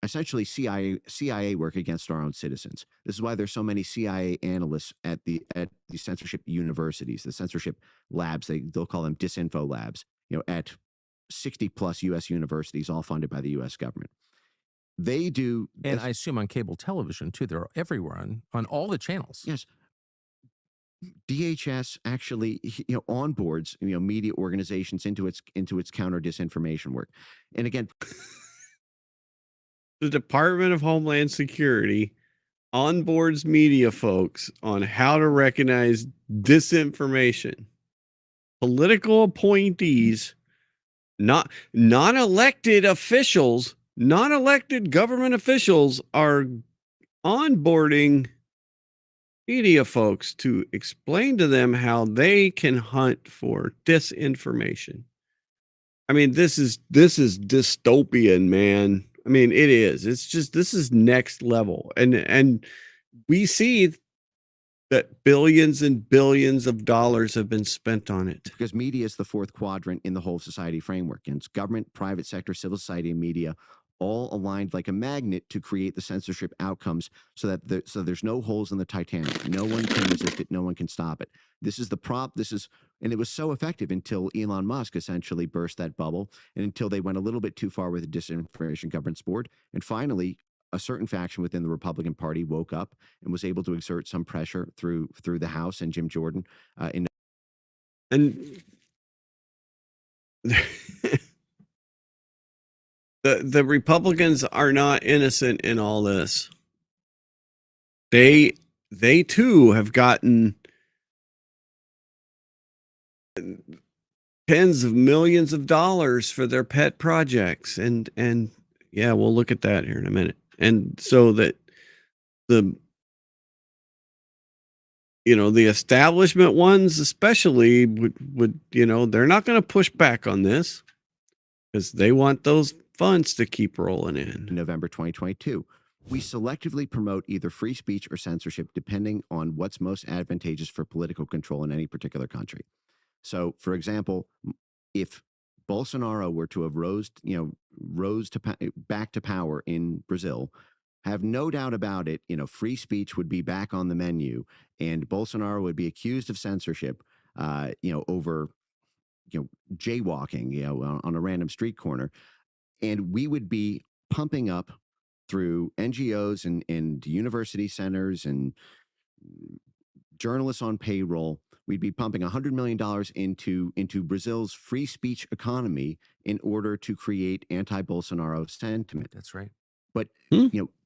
essentially CIA work against our own citizens. This is why there's so many CIA analysts at the censorship universities, the censorship labs. They'll call them disinfo labs. At 60 plus U.S. universities, all funded by the U.S. government. They do, and I assume on cable television too. They're everywhere on all the channels. Yes. DHS actually, onboards, media organizations into its counter disinformation work. And again, the Department of Homeland Security onboards media folks on how to recognize disinformation. Political appointees, not elected officials, non-elected government officials are onboarding media folks to explain to them how they can hunt for disinformation. I mean, this is dystopian, man. I mean, it is. It's just, this is next level. And we see that billions and billions of dollars have been spent on it. Because media is the fourth quadrant in the whole society framework. And it's government, private sector, civil society, and media all aligned like a magnet to create the censorship outcomes so that there's no holes in the Titanic. No one can resist it. No one can stop it. This is the prop. And it was so effective until Elon Musk essentially burst that bubble, and until they went a little bit too far with the Disinformation Governance Board. And finally, a certain faction within the Republican Party woke up and was able to exert some pressure through the House and Jim Jordan. And the Republicans are not innocent in all this. They too have gotten tens of millions of dollars for their pet projects, and yeah, we'll look at that here in a minute. And so that the establishment ones especially would they're not going to push back on this because they want those funds to keep rolling in. November 2022. We selectively promote either free speech or censorship depending on what's most advantageous for political control in any particular country. So, for example, if Bolsonaro were to have rose back to power in Brazil, have no doubt about it, free speech would be back on the menu, and Bolsonaro would be accused of censorship, over, jaywalking, on a random street corner. And we would be pumping up through NGOs and university centers and journalists on payroll. We'd be pumping $100 million into Brazil's free speech economy in order to create anti-Bolsonaro sentiment. That's right. But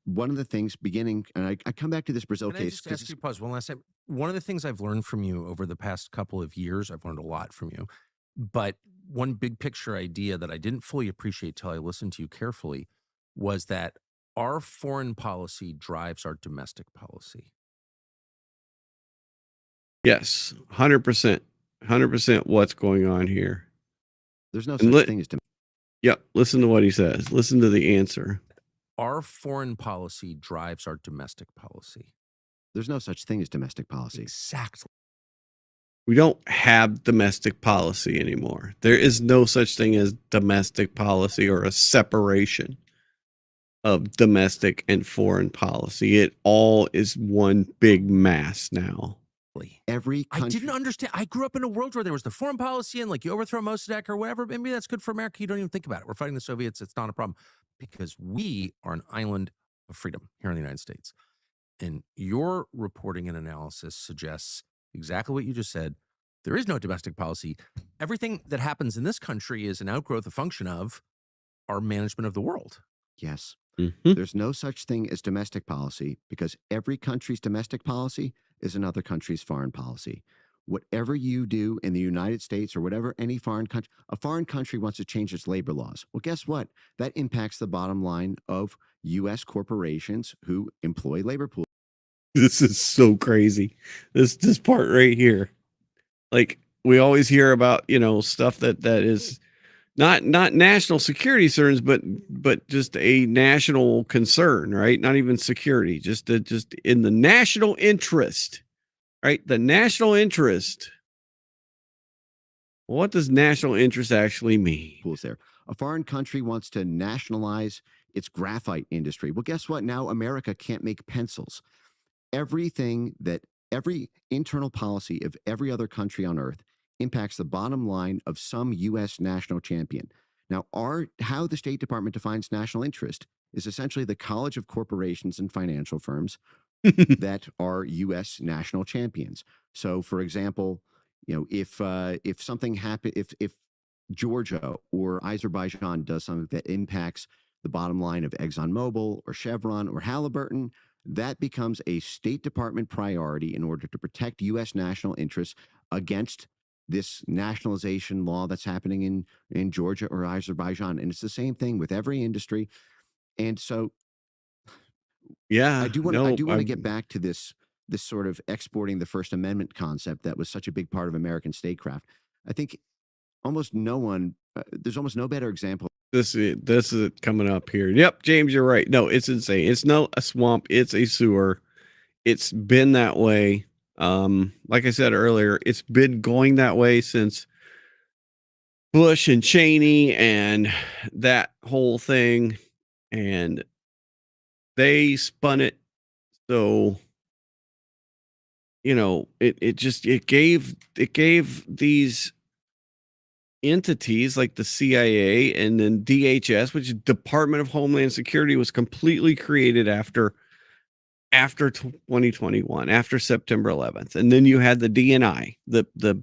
one of the things beginning, and I come back to this Brazil Can case. I just ask you to pause one last time? One of the things I've learned from you over the past couple of years, I've learned a lot from you, but one big picture idea that I didn't fully appreciate till I listened to you carefully was that our foreign policy drives our domestic policy. Yes, 100%. 100% what's going on here. There's no And such thing as Yep, listen to what he says. Listen to the answer. Our foreign policy drives our domestic policy. There's no such thing as domestic policy. Exactly. We don't have domestic policy anymore. There is no such thing as domestic policy or a separation of domestic and foreign policy. It all is one big mass now. Every country. I didn't understand. I grew up in a world where there was the foreign policy and like you overthrow Mossadegh or whatever. Maybe that's good for America. You don't even think about it. We're fighting the Soviets. It's not a problem because we are an island of freedom here in the United States. And your reporting and analysis suggests exactly what you just said. There is no domestic policy. Everything that happens in this country is an outgrowth, a function of our management of the world. Yes. Mm-hmm. There's no such thing as domestic policy because every country's domestic policy is another country's foreign policy. Whatever you do in the United States or whatever any foreign country, a foreign country wants to change its labor laws. Well, guess what? That impacts the bottom line of U.S. corporations who employ labor pools. This is so crazy. This part right here. Like we always hear about, stuff that is not national security concerns, but just a national concern, right? Not even security, just in the national interest, right? The national interest. What does national interest actually mean? Pools there. A foreign country wants to nationalize its graphite industry. Well, guess what? Now America can't make pencils. Every internal policy of every other country on earth impacts the bottom line of some U.S. national champion. Now, how the State Department defines national interest is essentially the college of corporations and financial firms that are U.S. national champions. So, for example, if something happens, if Georgia or Azerbaijan does something that impacts the bottom line of ExxonMobil or Chevron or Halliburton, that becomes a State Department priority in order to protect U.S. national interests against this nationalization law that's happening in Georgia or Azerbaijan. And it's the same thing with every industry. And so, yeah, I do want to get back to this sort of exporting the First Amendment concept that was such a big part of American statecraft. I think almost no one, there's almost no better example. This is coming up here. Yep, James, you're right. No, it's insane. It's not a swamp. It's a sewer. It's been that way. Like I said earlier, it's been going that way since Bush and Cheney and that whole thing. And they spun it. So, it gave these entities like the CIA and then DHS, which is Department of Homeland Security, was completely created after 2021, after September 11th. And then you had the DNI, the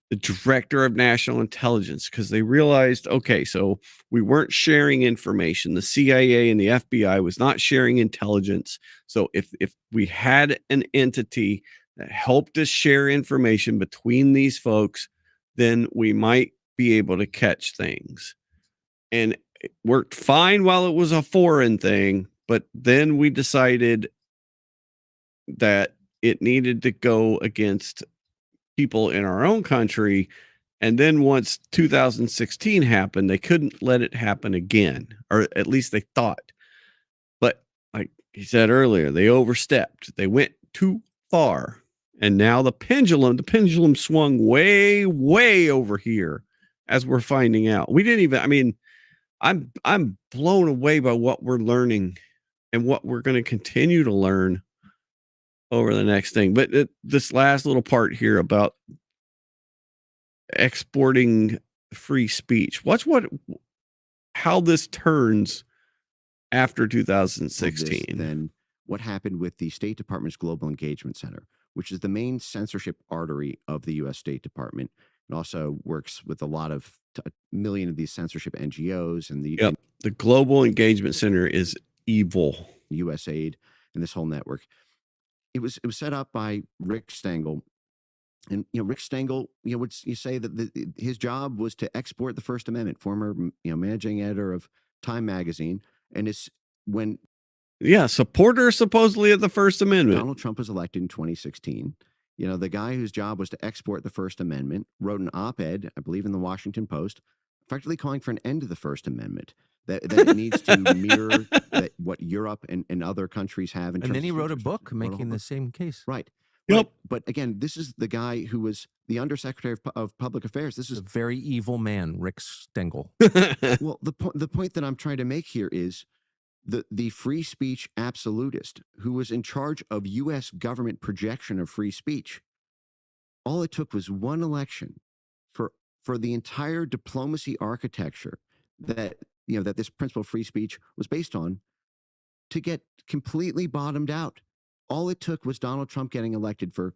Director of National Intelligence, because they realized, okay, so we weren't sharing information. The CIA and the FBI was not sharing intelligence. So if we had an entity that helped us share information between these folks, then we might be able to catch things. And it worked fine while it was a foreign thing, but then we decided that it needed to go against people in our own country. And then once 2016 happened, they couldn't let it happen again, or at least they thought. But like he said earlier, they overstepped. They went too far. And now the pendulum swung way, way over here, as we're finding out. We didn't even, I mean, I'm blown away by what we're learning and what we're going to continue to learn over the next thing. But this last little part here about exporting free speech. Watch how this turns after 2016. Then what happened with the State Department's Global Engagement Center, which is the main censorship artery of the U.S. State Department. It also works with a million of these censorship NGOs and the Global Engagement Center is evil. USAID and this whole network. It was set up by Rick Stengel. And Rick Stengel, would you say that his job was to export the First Amendment, former managing editor of Time magazine, and supporter supposedly of the First Amendment. Donald Trump was elected in 2016. The guy whose job was to export the First Amendment wrote an op-ed, I believe in the Washington Post, effectively calling for an end to the First Amendment, that it needs to mirror what Europe and other countries have. And then he wrote a book making the same case. Right. Yep. But again, this is the guy who was the Undersecretary of Public Affairs. This is a very evil man, Rick Stengel. Well, the point that I'm trying to make here is the free speech absolutist who was in charge of U.S. government projection of free speech. All it took was one election for the entire diplomacy architecture that this principle of free speech was based on to get completely bottomed out. All it took was Donald Trump getting elected for,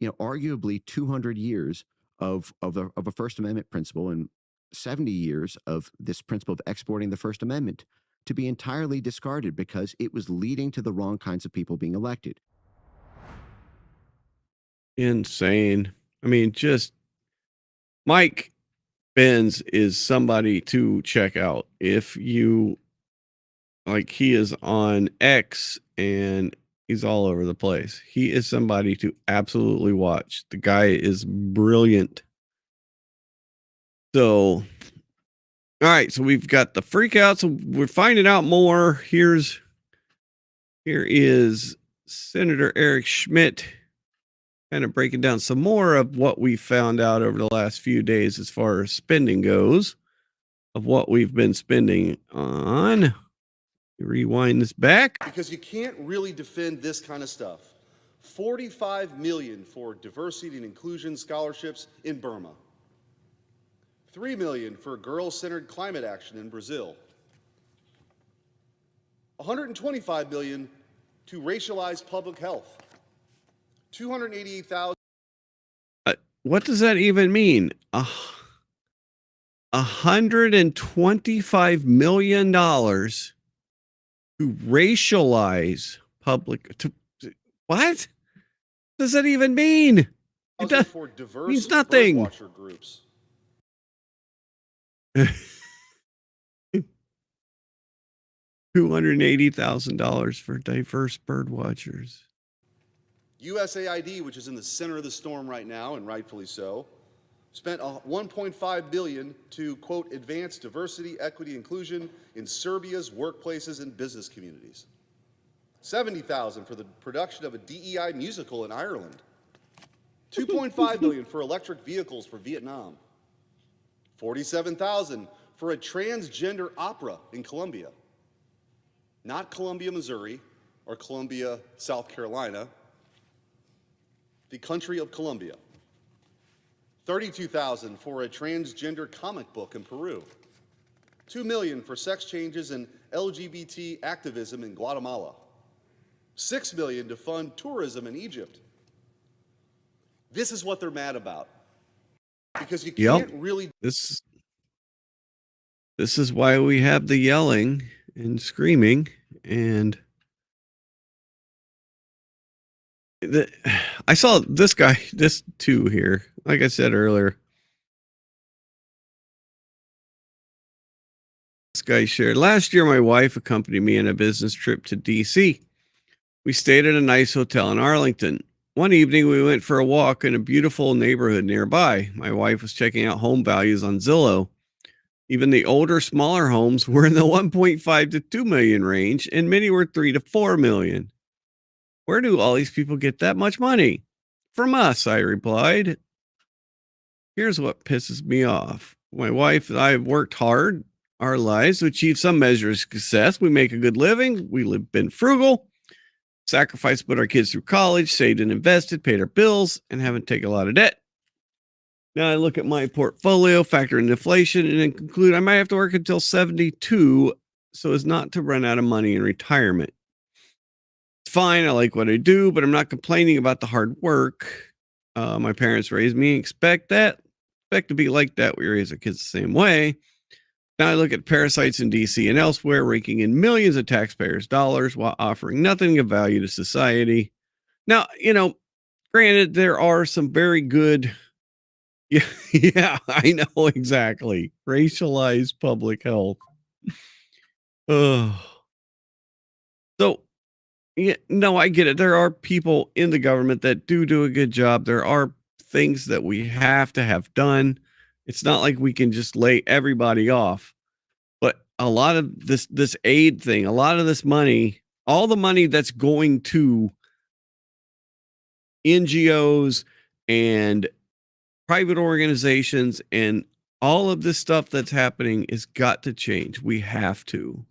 arguably 200 years of a First Amendment principle and 70 years of this principle of exporting the First Amendment to be entirely discarded because it was leading to the wrong kinds of people being elected. Insane. I mean, just Mike Benz is somebody to check out. If you he is on X and he's all over the place. He is somebody to absolutely watch. The guy is brilliant. So, all right. So we've got the freakouts. So we're finding out more. Here is Senator Eric Schmidt kind of breaking down some more of what we found out over the last few days as far as spending goes, of what we've been spending on. Rewind this back. Because you can't really defend this kind of stuff. 45 million for diversity and inclusion scholarships in Burma. 3 million for girl-centered climate action in Brazil. 125 million to racialize public health. 288,000. What does that even mean? $125 million to racialize public. What does that even mean? It for diverse means nothing. birdwatcher groups. $280,000 for diverse bird watchers. USAID, which is in the center of the storm right now, and rightfully so, spent $1.5 billion to, quote, advance diversity, equity, inclusion in Serbia's workplaces and business communities. $70,000 for the production of a DEI musical in Ireland. $2.5 billion for electric vehicles for Vietnam. $47,000 for a transgender opera in Colombia. Not Columbia, Missouri, or Columbia, South Carolina, the country of Colombia. $32,000 for a transgender comic book in Peru. $2 million for sex changes and LGBT activism in Guatemala. $6 million to fund tourism in Egypt. This is what they're mad about. Because you can't really. This is why we have the yelling and screaming and I saw this guy, this too here. Like I said earlier, this guy shared, last year my wife accompanied me on a business trip to DC. We stayed at a nice hotel in Arlington. One evening we went for a walk in a beautiful neighborhood nearby. My wife was checking out home values on Zillow. Even the older, smaller homes were in the 1.5 to 2 million range, and many were 3 to 4 million. Where do all these people get that much money? From us, I replied. Here's what pisses me off. My wife and I have worked hard our lives to achieve some measure of success. We make a good living. We've been frugal, sacrificed, put our kids through college, saved and invested, paid our bills, and haven't taken a lot of debt. Now I look at my portfolio, factor in inflation, and then conclude I might have to work until 72 so as not to run out of money in retirement. It's fine. I like what I do, but I'm not complaining about the hard work. My parents raised me and expect to be like that. We raise our kids the same way. Now I look at parasites in DC and elsewhere, raking in millions of taxpayers' dollars while offering nothing of value to society. Now, granted, there are some very good. Yeah, I know exactly. Racialized public health. So, Yeah, no, I get it. There are people in the government that do a good job. There are things that we have to have done. It's not like we can just lay everybody off. But a lot of this aid thing, a lot of this money, all the money that's going to NGOs and private organizations and all of this stuff that's happening has got to change. We have to.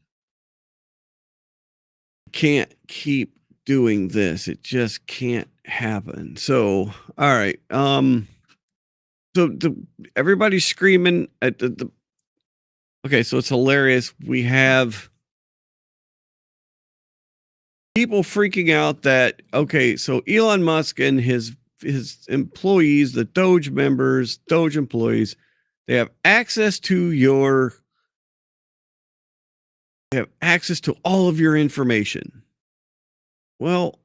Can't keep doing this. It just can't happen. So, all right. Everybody's screaming at the okay, so it's hilarious. We have people freaking out that okay, so Elon Musk and his employees, the Doge members, Doge employees, they have access to all of your information. Well,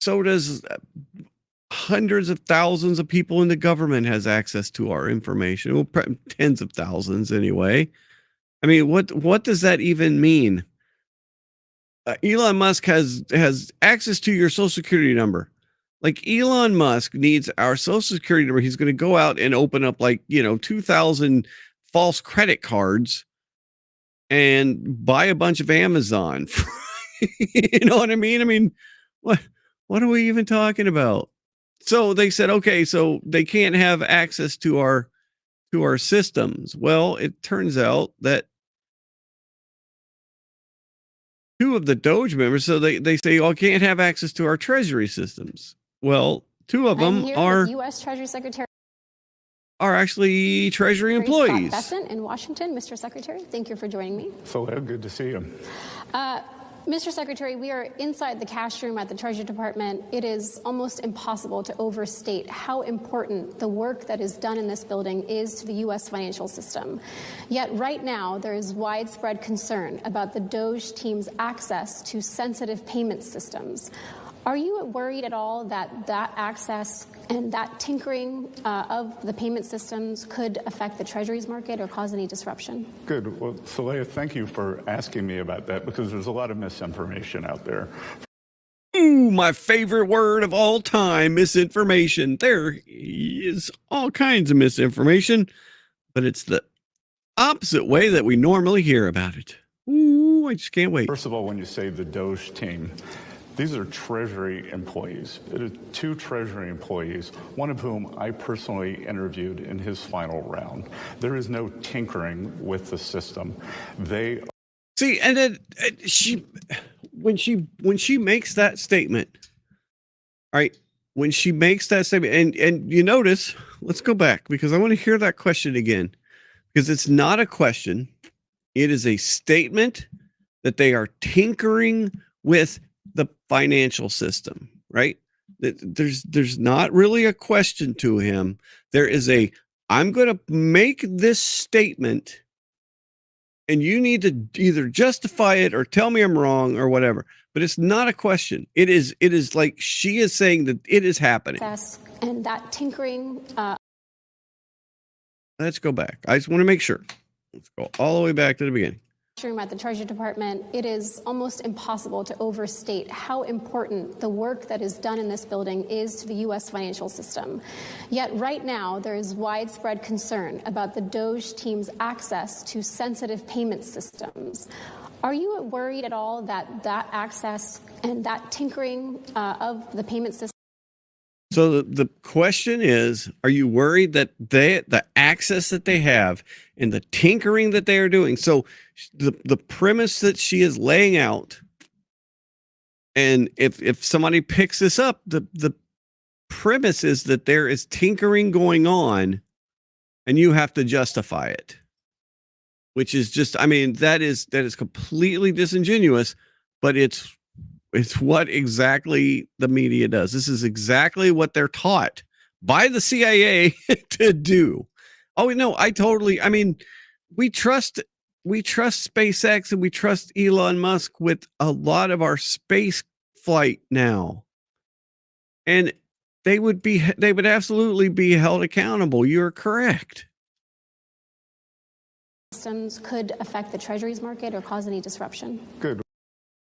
so does hundreds of thousands of people in the government has access to our information. Well, tens of thousands anyway. I mean, what does that even mean? Elon Musk has access to your social security number. Like Elon Musk needs our social security number. He's going to go out and open up 2,000 false credit cards and buy a bunch of Amazon. You know what I mean? I mean, what are we even talking about? So they said, okay, so they can't have access to our systems. Well, it turns out that two of the Doge members, so they say, oh, can't have access to our treasury systems. Well, two of them are U.S. Treasury Secretary are actually Treasury employees. Scott Bessent in Washington. Mr. Secretary, thank you for joining me. Philip, good to see you. Mr. Secretary, we are inside the cash room at the Treasury Department. It is almost impossible to overstate how important the work that is done in this building is to the U.S. financial system. Yet right now, there is widespread concern about the Doge team's access to sensitive payment systems. Are you worried at all that that access and that tinkering of the payment systems could affect the Treasuries market or cause any disruption? Good. Well, Saleha, thank you for asking me about that because there's a lot of misinformation out there. Ooh, my favorite word of all time, misinformation. There is all kinds of misinformation, but it's the opposite way that we normally hear about it. Ooh, I just can't wait. First of all, when you say the Doge team, these are Treasury employees. It is two Treasury employees, one of whom I personally interviewed in his final round. There is no tinkering with the system. They see, and then when she makes that statement, all right, when she makes that statement, and you notice, let's go back because I want to hear that question again, because it's not a question. It is a statement that they are tinkering with the financial system, right? There's not really a question to him. There is I'm going to make this statement and you need to either justify it or tell me I'm wrong or whatever. But it's not a question. It is like she is saying that it is happening. And that tinkering. Let's go back. I just want to make sure. Let's go all the way back to the beginning. Room at the Treasury Department, it is almost impossible to overstate how important the work that is done in this building is to the U.S. financial system. Yet right now, there is widespread concern about the Doge team's access to sensitive payment systems. Are you worried at all that that access and that tinkering of the payment system? So the question is, are you worried that the access that they have and the tinkering that they are doing? So the premise that she is laying out, and if somebody picks this up, the premise is that there is tinkering going on and you have to justify it, which is just, I mean, that is completely disingenuous, but it's what exactly the media does. This is exactly what they're taught by the CIA to do. Oh, no, I mean, we trust SpaceX and we trust Elon Musk with a lot of our space flight now. And they would absolutely be held accountable. You're correct. Systems could affect the Treasuries market or cause any disruption. Good.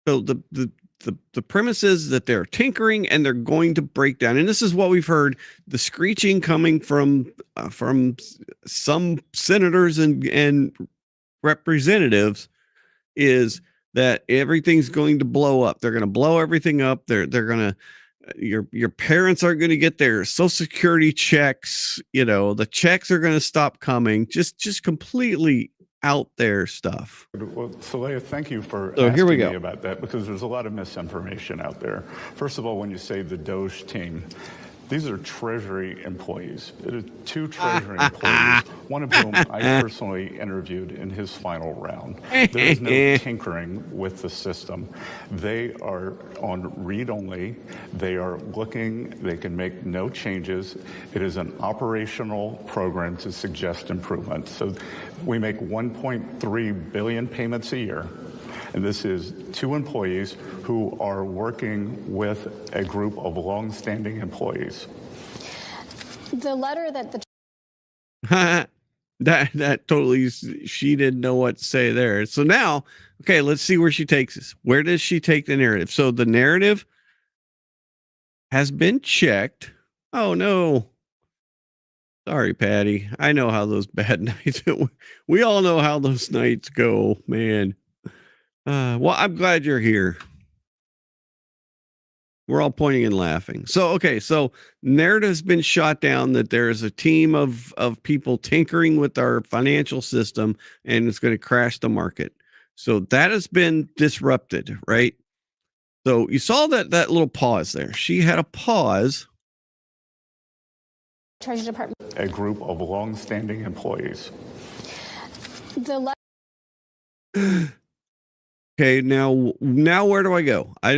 So the premise is that they're tinkering and they're going to break down. And this is what we've heard, the screeching coming from some senators and representatives is that everything's going to blow up. They're going to blow everything up. They're going to, your parents aren't going to get their Social Security checks. You know, the checks are going to stop coming. Just completely out there stuff. Well, Saleha, thank you for So here we asking go. me about that, because there's a lot of misinformation out there. First of all, when you say the Doge team, these are Treasury employees. It is 2 Treasury employees, one of whom I personally interviewed in his final round. There is no tinkering with the system. They are on read-only. They are looking. They can make no changes. It is an operational program to suggest improvement. So we make 1.3 billion payments a year. And this is 2 employees who are working with a group of long-standing employees. The letter that the that totally, she didn't know what to say there. So now, okay, let's see where she takes us. Where does she take the narrative? So the narrative has been checked. Oh no. Sorry, Patty. I know how those bad nights, we all know how those nights go, man. Well, I'm glad you're here. We're all pointing and laughing. So, okay. So narrative's been shot down that there is a team of people tinkering with our financial system and it's going to crash the market. So that has been disrupted, right? So you saw that little pause there. She had a pause. Treasury Department. A group of long-standing employees. The letter. Okay, now where do I go? I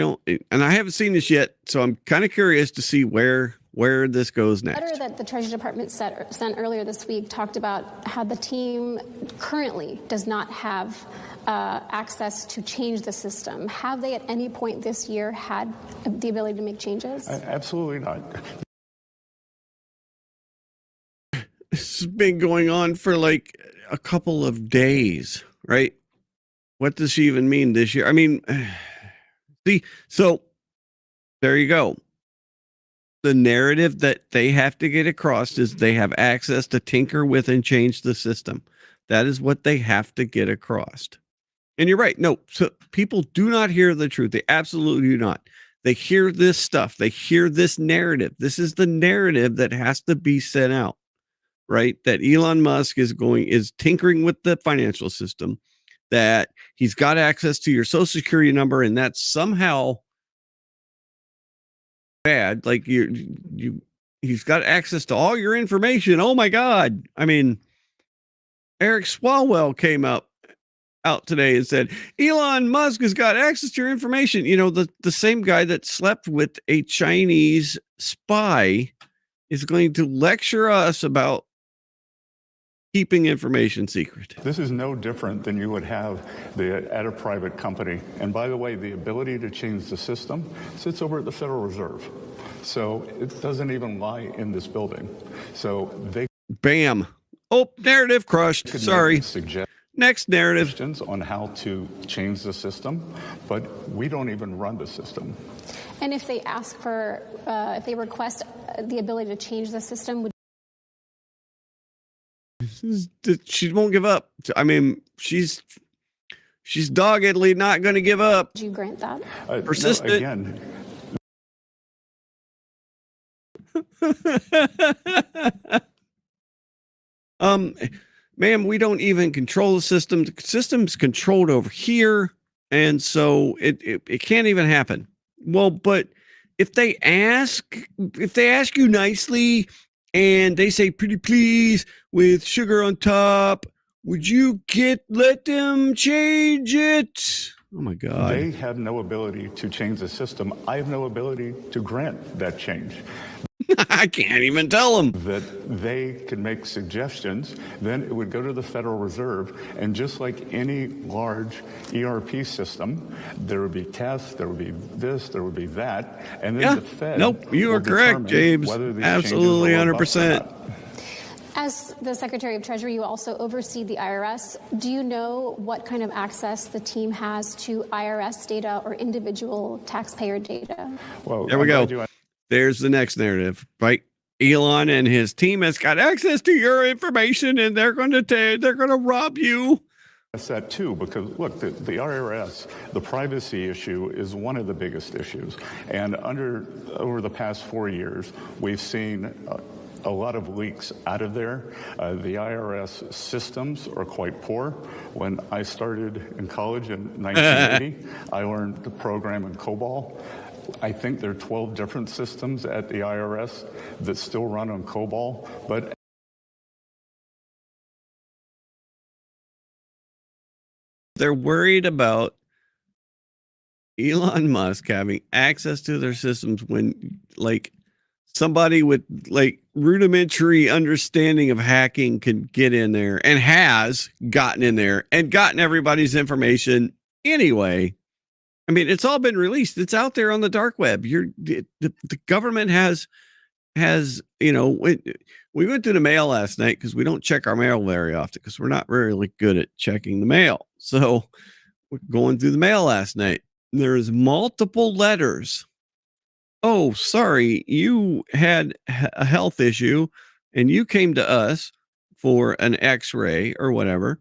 haven't seen this yet, so I'm kind of curious to see where this goes next. The letter that the Treasury Department sent earlier this week talked about how the team currently does not have access to change the system. Have they at any point this year had the ability to make changes? Absolutely not. This has been going on for like a couple of days, right? What does she even mean this year? I mean, see, so there you go. The narrative that they have to get across is they have access to tinker with and change the system. That is what they have to get across. And you're right. No, so people do not hear the truth. They absolutely do not. They hear this stuff. They hear this narrative. This is the narrative that has to be sent out, right? That Elon Musk is tinkering with the financial system, that he's got access to your Social Security number, and that's somehow bad. Like he's got access to all your information. Oh my God. I mean, Eric Swalwell came out today and said, Elon Musk has got access to your information. You know, the same guy that slept with a Chinese spy is going to lecture us about keeping information secret. This is no different than you would have at a private company. And by the way, the ability to change the system sits over at the Federal Reserve. So it doesn't even lie in this building. So they... Bam. Oh, narrative crushed. Sorry. Next narrative. Questions on how to change the system, but we don't even run the system. And if they ask for, if they request the ability to change the system, would she won't give up. I mean, she's doggedly not going to give up. you grant that? Persistent. No, again. Ma'am, we don't even control the system. The system's controlled over here, and so it can't even happen. Well, but if they ask you nicely and they say pretty please with sugar on top, would you let them change it? Oh my God. They have no ability to change the system. I have no ability to grant that change. I can't even tell them. That they can make suggestions, then it would go to the Federal Reserve, and just like any large ERP system, there would be tests, there would be this, there would be that, and then the Fed you are correct, James. whether these absolutely changes are 100%. As the Secretary of Treasury, you also oversee the IRS. Do you know what kind of access the team has to IRS data or individual taxpayer data? Well, There we go. There's the next narrative, right? Elon and his team has got access to your information, and they're going to rob you. That's that too, because look, the IRS, the privacy issue is one of the biggest issues. And over the past 4 years, we've seen a lot of leaks out of there. The IRS systems are quite poor. When I started in college in 1980, I learned to program in COBOL. I think there are 12 different systems at the IRS that still run on COBOL, but they're worried about Elon Musk having access to their systems when, like, somebody with like rudimentary understanding of hacking can get in there and has gotten in there and gotten everybody's information anyway. I mean, it's all been released. It's out there on the dark web. The government has, we went through the mail last night because we don't check our mail very often because we're not really good at checking the mail. So we're going through the mail last night. There's multiple letters. Oh, sorry, you had a health issue and you came to us for an x-ray or whatever.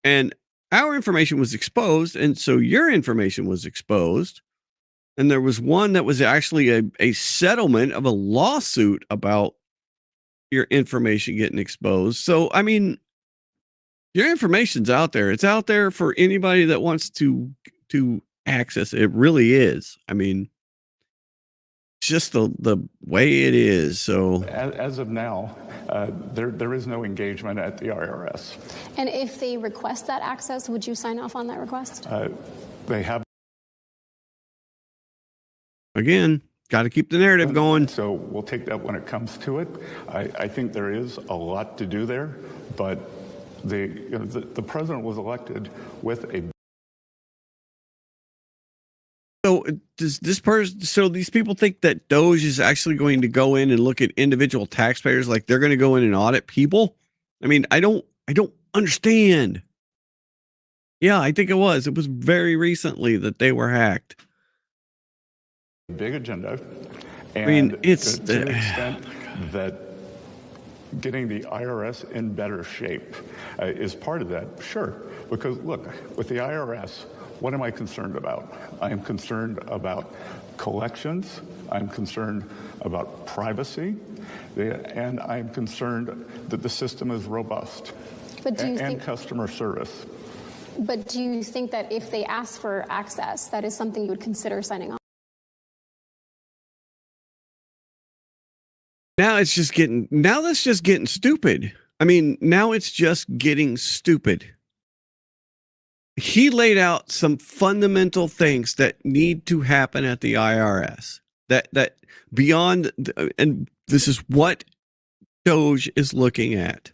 And our information was exposed. And so your information was exposed. And there was one that was actually a settlement of a lawsuit about your information getting exposed. So, I mean, your information's out there. It's out there for anybody that wants to access it. It really is. I mean, it's just the way it is. So as of now, there is no engagement at the IRS. And if they request that access, would you sign off on that request? They have. Again, got to keep the narrative going. So we'll take that when it comes to it. I think there is a lot to do there, but the president was elected with a. So does this person? So these people think that Doge is actually going to go in and look at individual taxpayers, like they're going to go in and audit people? I mean, I don't understand. Yeah, I think it was. It was very recently that they were hacked. Big agenda. And I mean, it's to the extent that getting the IRS in better shape is part of that. Sure, because look, with the IRS, what am I concerned about? I am concerned about collections. I'm concerned about privacy, and I'm concerned that the system is robust. But do you and customer service. But do you think that if they ask for access, that is something you would consider signing on? Now that's just getting stupid. I mean, now it's just getting stupid. He laid out some fundamental things that need to happen at the IRS that beyond, and this is what Doge is looking at.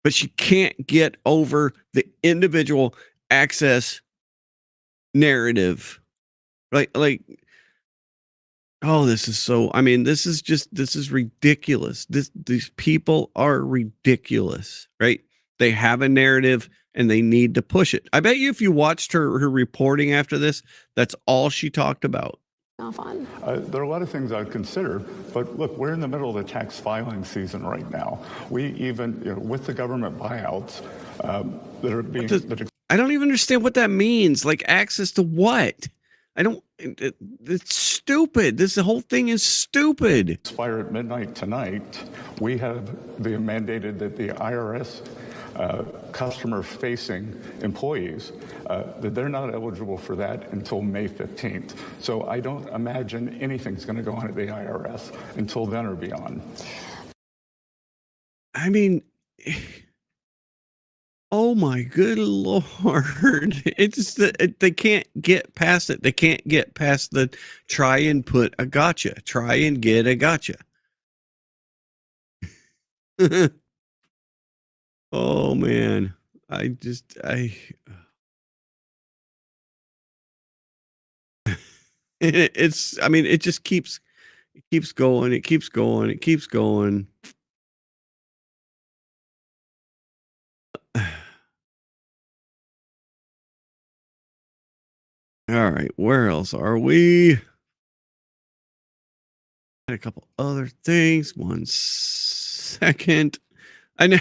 But she can't get over the individual access narrative. Like, oh, this is ridiculous. These people are ridiculous, right? They have a narrative and they need to push it. I bet you if you watched her reporting after this, that's all she talked about. There are a lot of things I'd consider, but look, we're in the middle of the tax filing season right now. We even, with the government buyouts that are being... I don't even understand what that means. Like, access to what? It's stupid. The whole thing is stupid. Expire at midnight tonight. We have mandated that the IRS customer-facing employees, that they're not eligible for that until May 15th. So I don't imagine anything's going to go on at the IRS until then or beyond. I mean, oh my good Lord. It's they can't get past it. They can't get past the try and put a gotcha. Try and get a gotcha. Oh man. It just keeps going. It keeps going. All right, where else are we? A couple other things. 1 second. I know.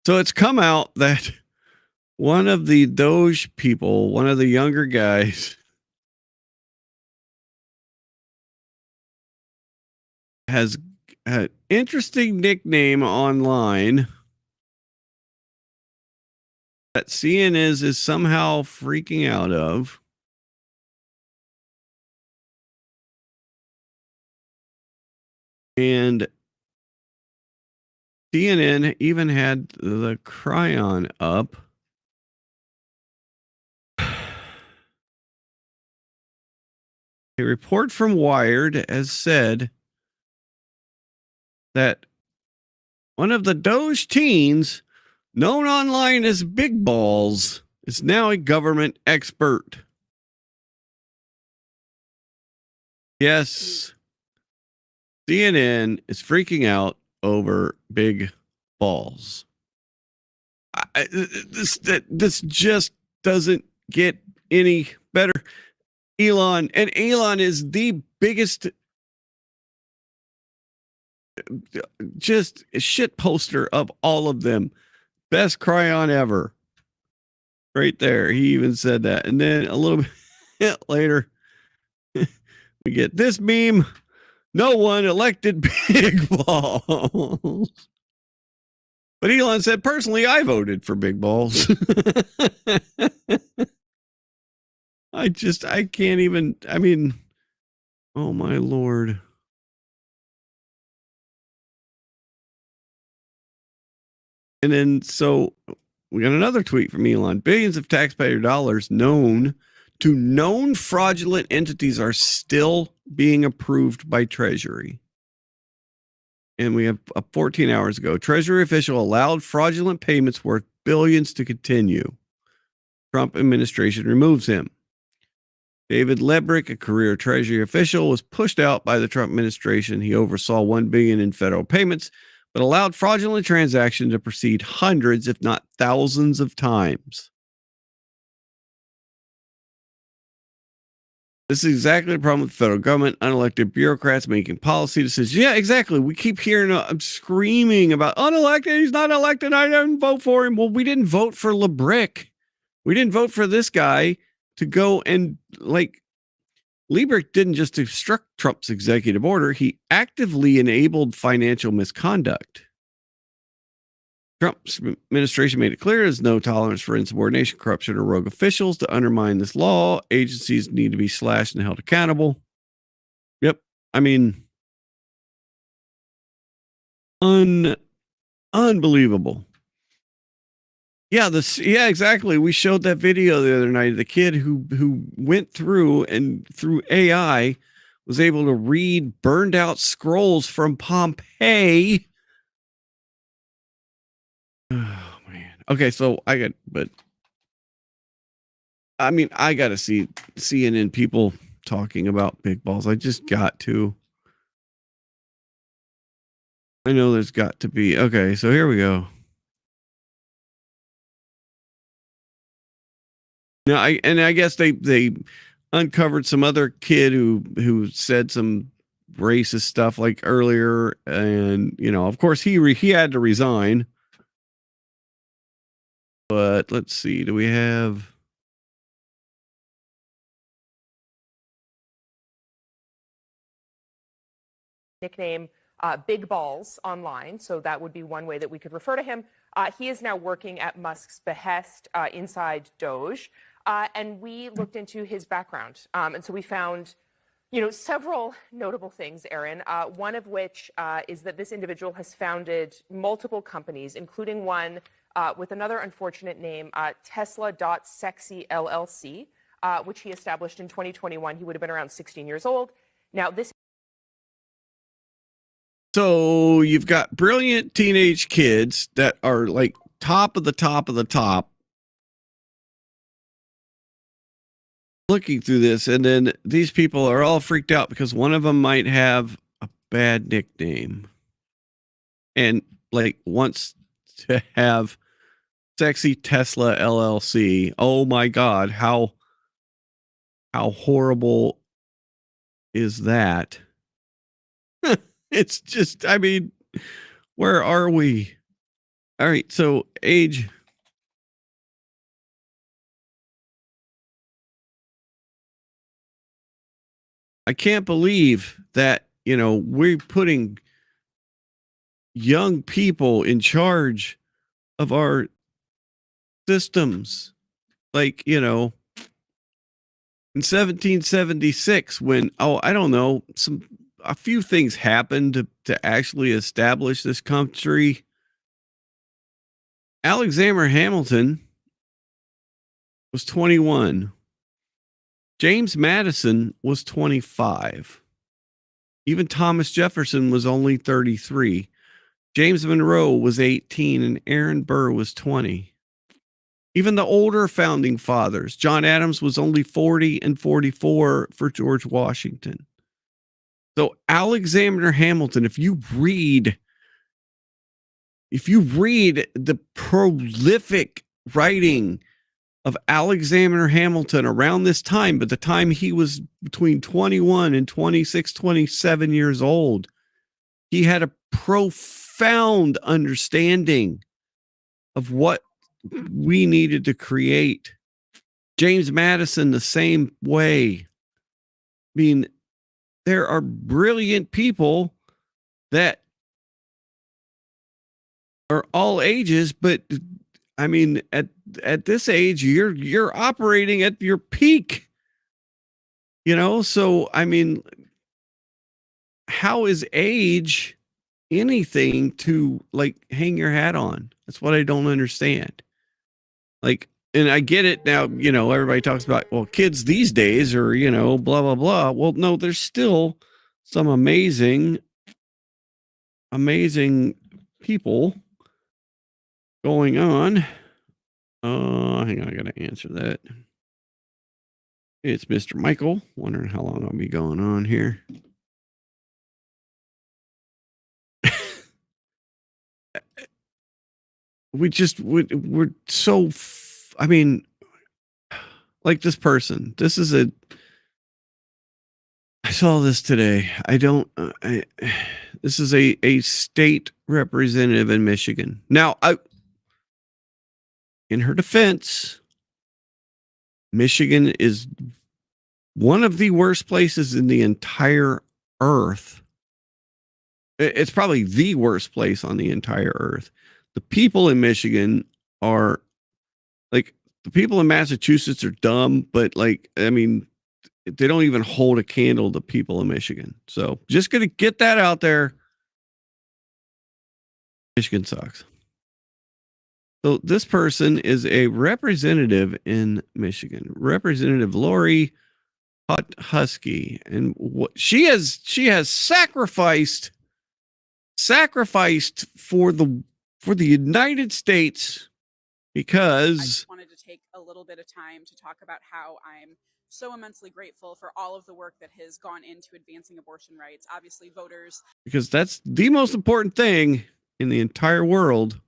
So it's come out that one of the Doge people, one of the younger guys, has an interesting nickname online that CNN is somehow freaking out of. And CNN even had the cryon up. A report from Wired has said that one of the Doge teens, known online as Big Balls, is now a government expert. Yes, CNN is freaking out over big balls. This just doesn't get any better. Elon is the biggest just shit poster of all of them. Best cryon ever. Right there. He even said that. And then a little bit later, we get this meme. No one elected Big Balls. But Elon said, personally, I voted for Big Balls. I can't even, I mean, oh my Lord. And then, so we got another tweet from Elon. Billions of taxpayer dollars known to known fraudulent entities are still being approved by Treasury. And we have 14 hours ago. Treasury official allowed fraudulent payments worth billions to continue. Trump administration removes him. David Lebrick, a career Treasury official, was pushed out by the Trump administration. He oversaw $1 billion in federal payments, but allowed fraudulent transactions to proceed hundreds, if not thousands of times. This is exactly the problem with the federal government, unelected bureaucrats making policy decisions. Yeah, exactly. We keep hearing, I'm screaming about unelected. He's not elected. I didn't vote for him. Well, we didn't vote for Lebrick. We didn't vote for this guy to go and Lebrick didn't just obstruct Trump's executive order. He actively enabled financial misconduct. Trump's administration made it clear there's no tolerance for insubordination, corruption, or rogue officials. To undermine this law, agencies need to be slashed and held accountable. Yep. I mean, unbelievable. Yeah, exactly. We showed that video the other night. The kid who went through and through AI was able to read burned out scrolls from Pompeii. Oh man. Okay, so I got to see CNN people talking about big balls. I just got to. I know there's got to be. Okay, so here we go. No, I guess they uncovered some other kid who said some racist stuff like earlier, and of course he had to resign. But let's see, do we have nickname Big Balls online, so that would be one way that we could refer to him. He is now working at Musk's behest inside Doge. And we looked into his background. And so we found, several notable things, Aaron, one of which is that this individual has founded multiple companies, including one with another unfortunate name, Tesla.Sexy LLC, which he established in 2021. He would have been around 16 years old. Now, So you've got brilliant teenage kids that are like top of the top of the top, looking through this, and then these people are all freaked out because one of them might have a bad nickname and wants to have Sexy Tesla LLC. Oh my God. How horrible is that? It's just, I mean, where are we? All right. So age. I can't believe that, we're putting young people in charge of our systems. Like, in 1776, when, I don't know, a few things happened to actually establish this country. Alexander Hamilton was 21. James Madison was 25. Even Thomas Jefferson was only 33. James Monroe was 18 and Aaron Burr was 20. Even the older founding fathers, John Adams was only 40 and 44 for George Washington. So Alexander Hamilton, if you read the prolific writing of Alexander Hamilton around this time, but the time he was between 21 and 26, 27 years old, he had a profound understanding of what we needed to create. James Madison, the same way. I mean, there are brilliant people that are all ages, but I mean, at this age, you're operating at your peak. So I mean, how is age anything to like hang your hat on? That's what I don't understand. Like, and I get it now, everybody talks about, well, kids these days are, blah, blah, blah. Well, no, there's still some amazing people going on. Hang on, I gotta answer that. It's Mr. Michael. Wondering how long I'll be going on here. We're so, I mean, like this person. I saw this today. This is a state representative in Michigan. Now, in her defense, Michigan is one of the worst places in the entire earth. It's probably the worst place on the entire earth. The people in Michigan are like, the people in Massachusetts are dumb, but like, I mean, they don't even hold a candle to people in Michigan. So just going to get that out there. Michigan sucks. So this person is a representative in Michigan, Representative Lori Husky, and what she has sacrificed for the United States because I just wanted to take a little bit of time to talk about how I'm so immensely grateful for all of the work that has gone into advancing abortion rights. Obviously, voters, because that's the most important thing in the entire world.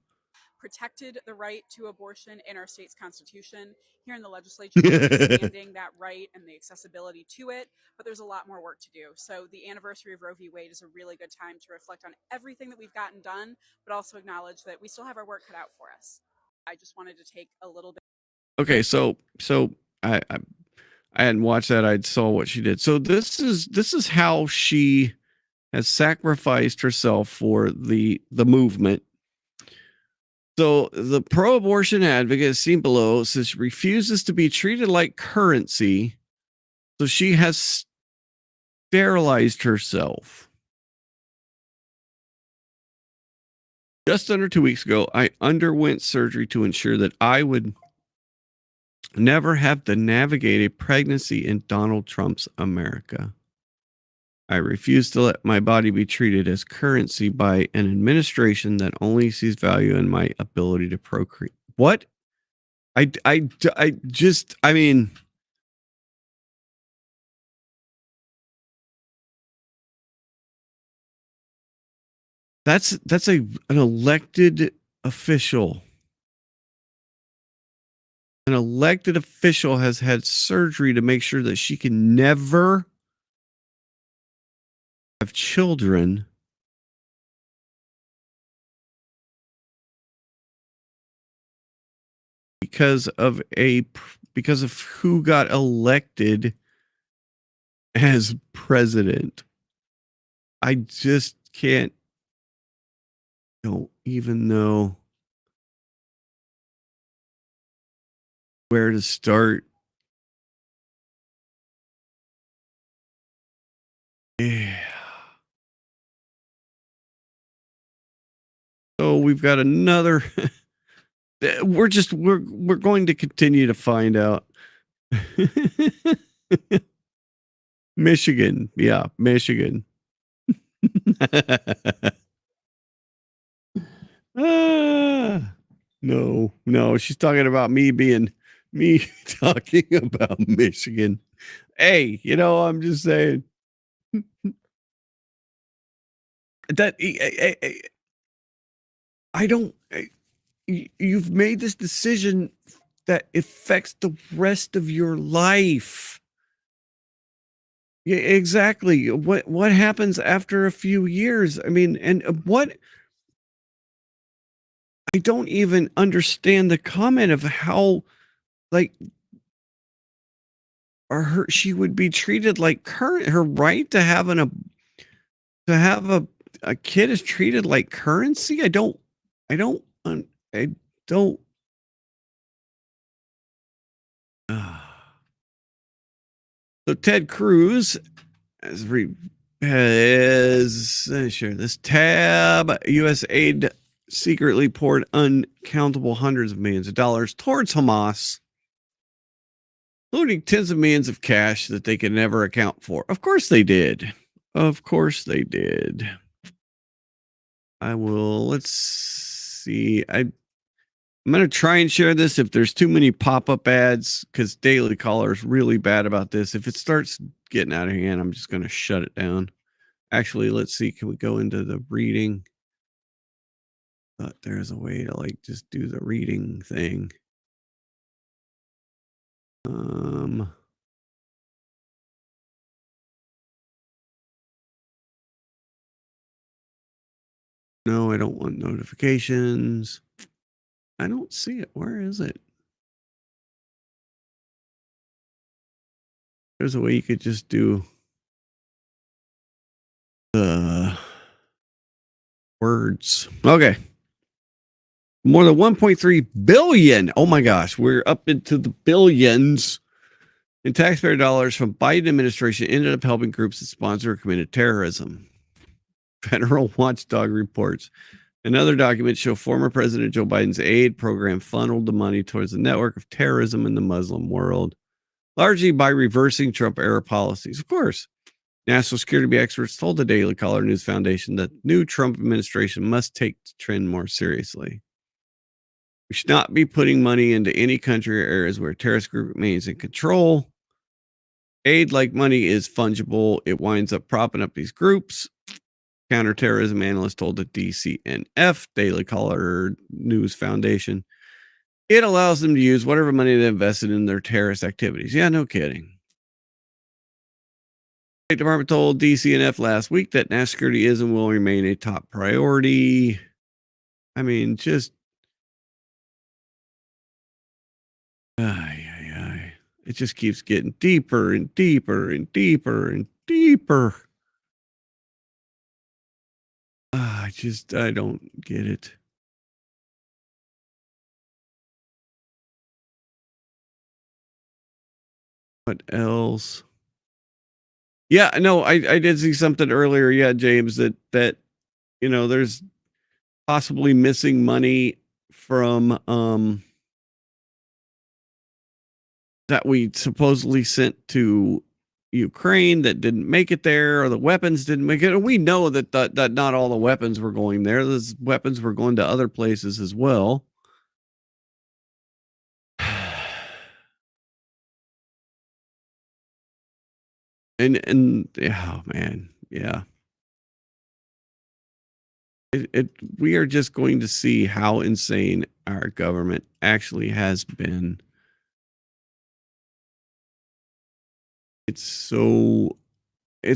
Protected the right to abortion in our state's constitution. Here in the legislature, we're expanding that right and the accessibility to it, but there's a lot more work to do. So the anniversary of Roe v. Wade is a really good time to reflect on everything that we've gotten done, but also acknowledge that we still have our work cut out for us. I just wanted to take a little bit. Okay, so I hadn't watched that. I saw what she did. So this is how she has sacrificed herself for the movement. So the pro-abortion advocate seen below says she refuses to be treated like currency. So she has sterilized herself. Just under 2 weeks ago, I underwent surgery to ensure that I would never have to navigate a pregnancy in Donald Trump's America. I refuse to let my body be treated as currency by an administration that only sees value in my ability to procreate. What? I mean, that's an elected official An elected official has had surgery to make sure that she can never have children. Because of who got elected as president. I just don't even know where to start. Yeah. So we've got another. We're going to continue to find out. Michigan. Yeah, Michigan. No, she's talking about me talking about Michigan. Hey, I'm just saying that I don't. You've made this decision that affects the rest of your life. Yeah, exactly. What happens after a few years? I mean, and what I don't even understand the comment of how, like, she would be treated like her right to have a kid is treated like currency. I don't. So Ted Cruz has share this tab. U.S. aid secretly poured uncountable hundreds of millions of dollars towards Hamas, including tens of millions of cash that they could never account for. Of course they did. Let's see. I'm going to try and share this if there's too many pop-up ads, because Daily Caller is really bad about this. If it starts getting out of hand, I'm just going to shut it down. Actually, let's see. Can we go into the reading? Thought there's a way to just do the reading thing. No, I don't want notifications. I don't see it. Where is it? There's a way you could just do the words. Okay. More than 1.3 billion. Oh my gosh, we're up into the billions in taxpayer dollars from Biden administration ended up helping groups that sponsor or committed terrorism. Federal watchdog reports. Another document show former President Joe Biden's aid program funneled the money towards the network of terrorism in the Muslim world, largely by reversing Trump-era policies. Of course, national security experts told the Daily Caller News Foundation that new Trump administration must take the trend more seriously. We should not be putting money into any country or areas where a terrorist group remains in control. Aid, like money, is fungible. It winds up propping up these groups. Counterterrorism analyst told the DCNF, Daily Caller News Foundation. It allows them to use whatever money they invested in their terrorist activities. Yeah, no kidding. The State Department told DCNF last week that national security is and will remain a top priority. I mean, just it just keeps getting deeper and deeper and deeper and deeper. I don't get it. What else? Yeah, no, I did see something earlier. Yeah, James, that there's possibly missing money from that we supposedly sent to Ukraine that didn't make it there, or the weapons didn't make it. And we know that not all the weapons were going there. Those weapons were going to other places as well. And oh man, yeah. We are just going to see how insane our government actually has been it's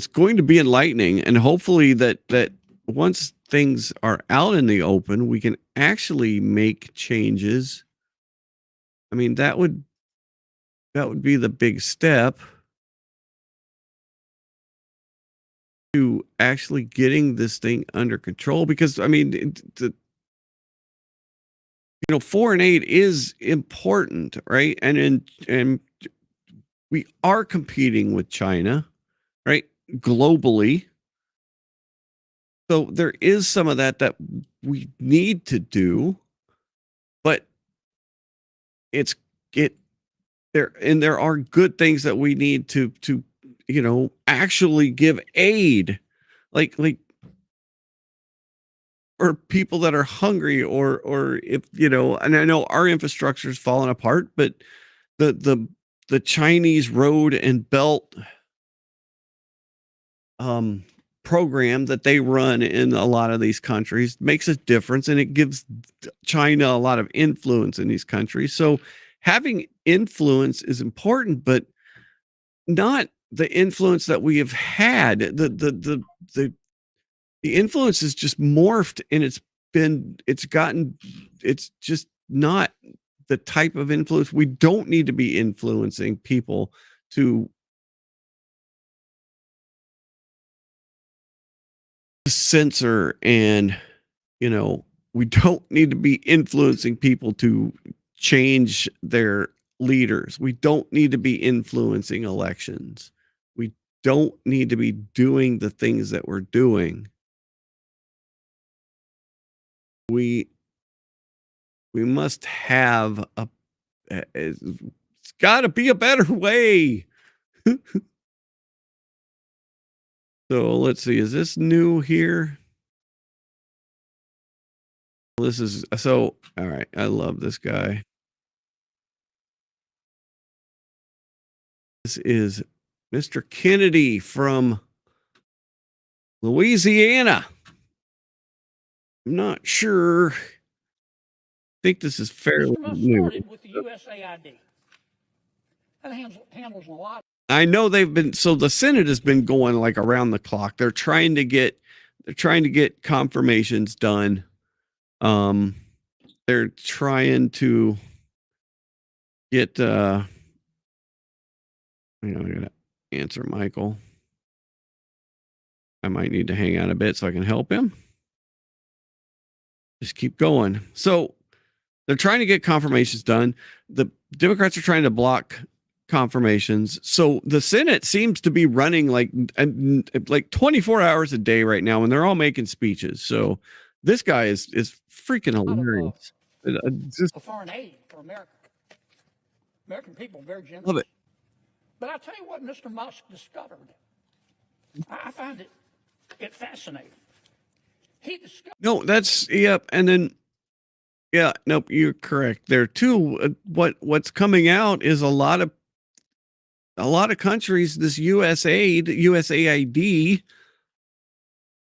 going to be enlightening, and hopefully that once things are out in the open, we can actually make changes. I mean, that would be the big step to actually getting this thing under control, because I mean, foreign aid is important, right? And we are competing with China, right? Globally. So there is some of that we need to do, but there are good things that we need to actually give aid, like or people that are hungry, or if and I know our infrastructure is falling apart, but the Chinese road and belt program that they run in a lot of these countries makes a difference, and it gives China a lot of influence in these countries. So having influence is important, but not the influence that we have had. The influence is just morphed, and it's just not the type of influence. We don't need to be influencing people to censor, and we don't need to be influencing people to change their leaders. We don't need to be influencing elections. We don't need to be doing the things that we're doing. We must have it's got to be a better way. So let's see, is this new here? This is all right. I love this guy. This is Mr. Kennedy from Louisiana. I'm not sure. I think this is fairly new. With the USAID. That handles a lot. I know the Senate has been going like around the clock. They're trying to get confirmations done. They're trying to get I gotta answer Michael. I might need to hang out a bit so I can help him. Just keep going. So they're trying to get confirmations done. The Democrats are trying to block confirmations. So the Senate seems to be running like 24 hours a day right now, and they're all making speeches. So this guy is freaking hilarious. Just foreign aid for America. American people are very generous. Love it. But I'll tell you what Mr. Musk discovered. I find it fascinating. He discovered. No, that's yep. And then nope, you're correct there too. What's coming out is a lot of countries, this USAID,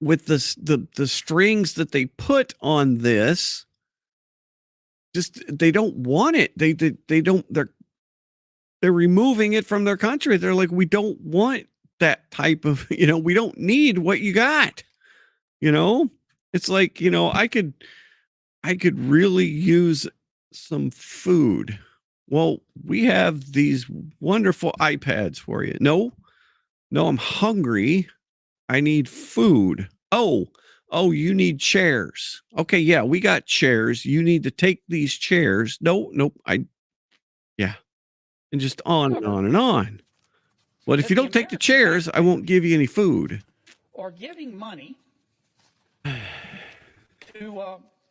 with the strings that they put on this, just they don't want it. They don't. They're removing it from their country. They're like, we don't want that type of, we don't need what you got. It's like, I could really use some food. Well, we have these wonderful iPads for you. No, I'm hungry. I need food. Oh, you need chairs. Okay, yeah, we got chairs. You need to take these chairs. Nope. Yeah. And just on and on and on. But if you don't take the chairs, I won't give you any food. Or giving money to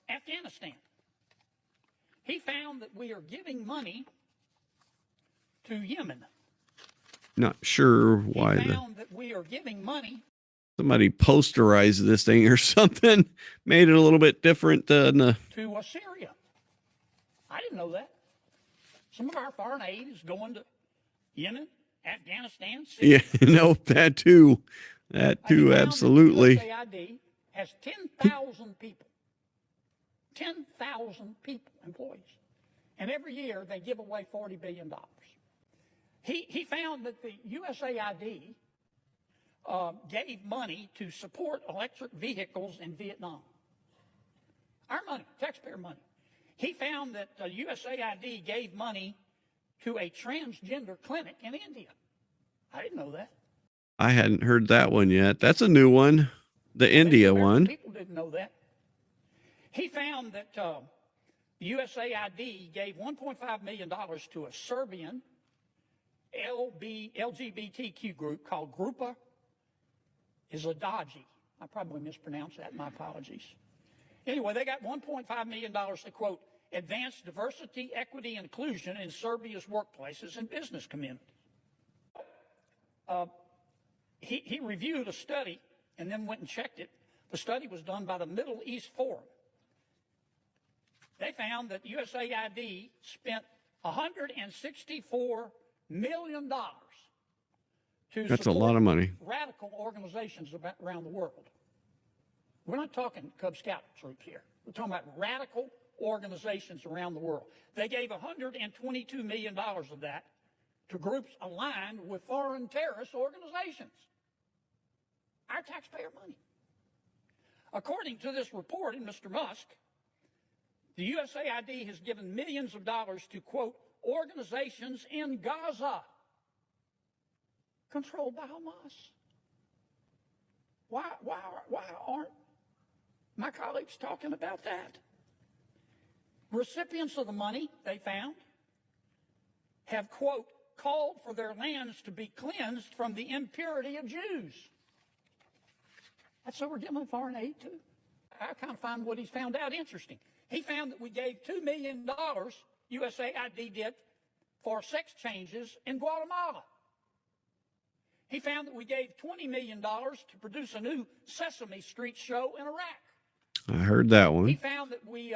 Afghanistan. He found that we are giving money to Yemen. Not sure why that we are giving money. Somebody posterized this thing or something, made it a little bit different than to Syria. I didn't know that. Some of our foreign aid is going to Yemen, Afghanistan, Syria. Yeah, no, that too, absolutely. USAID has 10,000 people. 10,000 people, employees. And every year they give away $40 billion. He found that the USAID gave money to support electric vehicles in Vietnam. Our money, taxpayer money. He found that USAID gave money to a transgender clinic in India. I didn't know that. I hadn't heard that one yet. That's a new one. The India one. People didn't know that. He found that the USAID gave $1.5 million to a Serbian LGBTQ group called Grupa Izadaji. I probably mispronounced that. My apologies. Anyway, they got $1.5 million to, quote, advance diversity, equity, and inclusion in Serbia's workplaces and business community. He reviewed a study and then went and checked it. The study was done by the Middle East Forum. They found that USAID spent $164 million to That's a support lot of money. radical organizations around the world. We're not talking Cub Scout troops here. We're talking about radical organizations around the world. They gave $122 million of that to groups aligned with foreign terrorist organizations. Our taxpayer money. According to this report and Mr. Musk, the USAID has given millions of dollars to, quote, organizations in Gaza controlled by Hamas. Why aren't my colleagues talking about that? Recipients of the money, they found, have, quote, called for their lands to be cleansed from the impurity of Jews. That's what we're giving foreign aid to. I kind of find what he's found out interesting. He found that we gave $2 million, USAID did, for sex changes in Guatemala. He found that we gave $20 million to produce a new Sesame Street show in Iraq. I heard that one. He found that we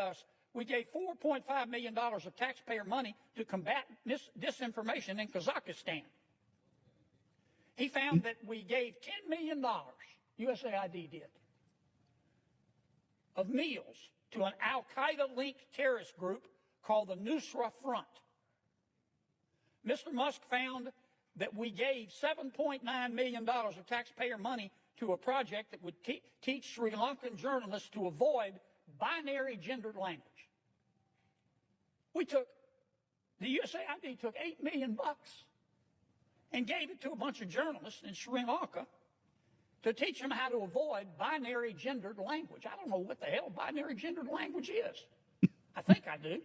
gave $4.5 million of taxpayer money to combat disinformation in Kazakhstan. He found that we gave $10 million, USAID did, of meals to an al-Qaeda-linked terrorist group called the Nusra Front. Mr. Musk found that we gave $7.9 million of taxpayer money to a project that would teach Sri Lankan journalists to avoid binary gendered language. The USAID took $8 million and gave it to a bunch of journalists in Sri Lanka to teach them how to avoid binary gendered language. I don't know what the hell binary gendered language is. I think I do.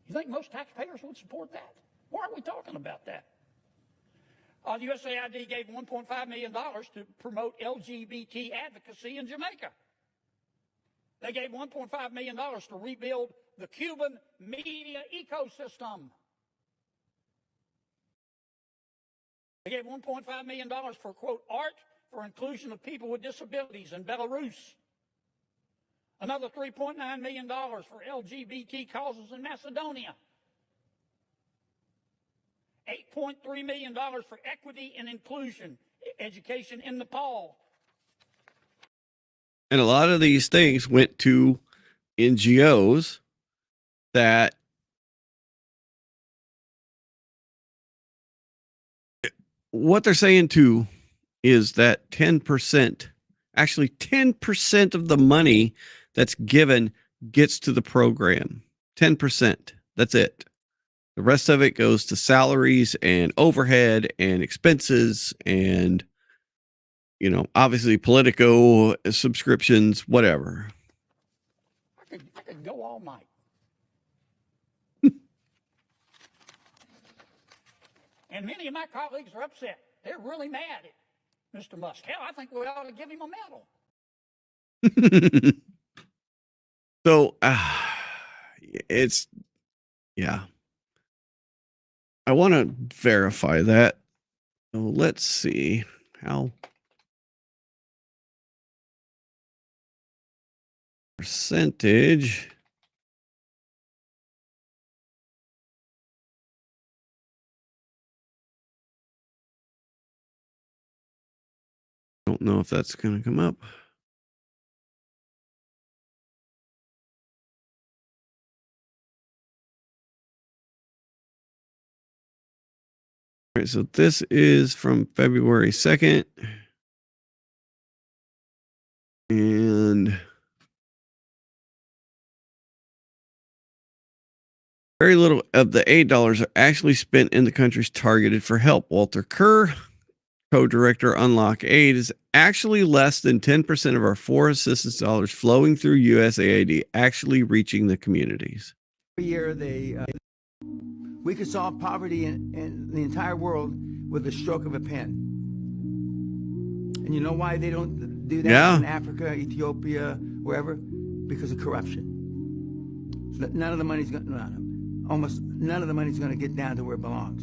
You think most taxpayers would support that? Why aren't we talking about that? The USAID gave $1.5 million to promote LGBT advocacy in Jamaica. They gave $1.5 million to rebuild the Cuban media ecosystem. They gave $1.5 million for, quote, art for inclusion of people with disabilities in Belarus. Another $3.9 million for LGBT causes in Macedonia. $8.3 million for equity and inclusion education in Nepal. And a lot of these things went to NGOs that what they're saying too is that 10%, actually 10% of the money that's given gets to the program. 10%. That's it. The rest of it goes to salaries and overhead and expenses and, you know, obviously Politico subscriptions, whatever. I could go all night. And many of my colleagues are upset. They're really mad at Mr. Musk. Hell, I think we ought to give him a medal. So, it's, yeah. I want to verify that. So let's see how percentage. Don't know if that's going to come up. All right, so this is from February 2nd. And very little of the $8 are actually spent in the countries targeted for help. Walter Kerr, co-director Unlock Aid, is actually less than 10% of our foreign assistance dollars flowing through USAID actually reaching the communities. Every year, we could solve poverty in the entire world with the stroke of a pen. And you know why they don't do that in Africa, Ethiopia, wherever? Because of corruption. None of the money's almost none of the money's going to get down to where it belongs.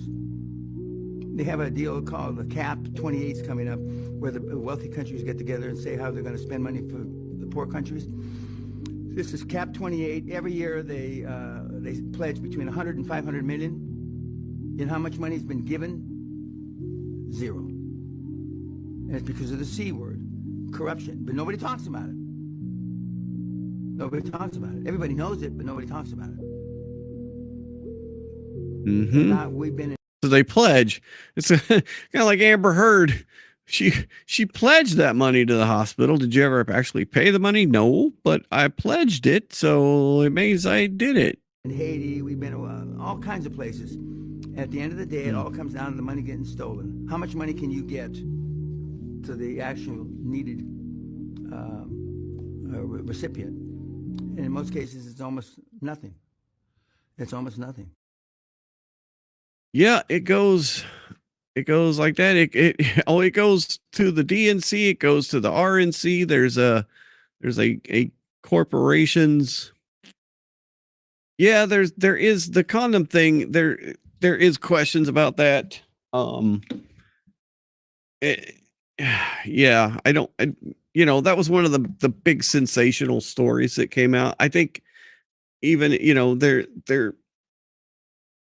They have a deal called the CAP 28 coming up, where the wealthy countries get together and say how they're going to spend money for the poor countries. This is CAP 28. Every year they pledge between 100 and 500 million. You know how much money's been given? Zero. And it's because of the C word, corruption. But nobody talks about it. Nobody talks about it. Everybody knows it, but nobody talks about it. Mm-hmm. We've been. So they pledge. It's kind of like Amber Heard. She pledged that money to the hospital. Did you ever actually pay the money? No, but I pledged it, so it means I did it. In Haiti, we've been all kinds of places. At the end of the day, it all comes down to the money getting stolen. How much money can you get to the actual needed recipient? And in most cases, it's almost nothing. It's almost nothing. Yeah, it goes like that. It goes to the DNC, it goes to the RNC. There's a corporations. Yeah, there is the condom thing. There is questions about that. Yeah, that was one of the big sensational stories that came out. I think even,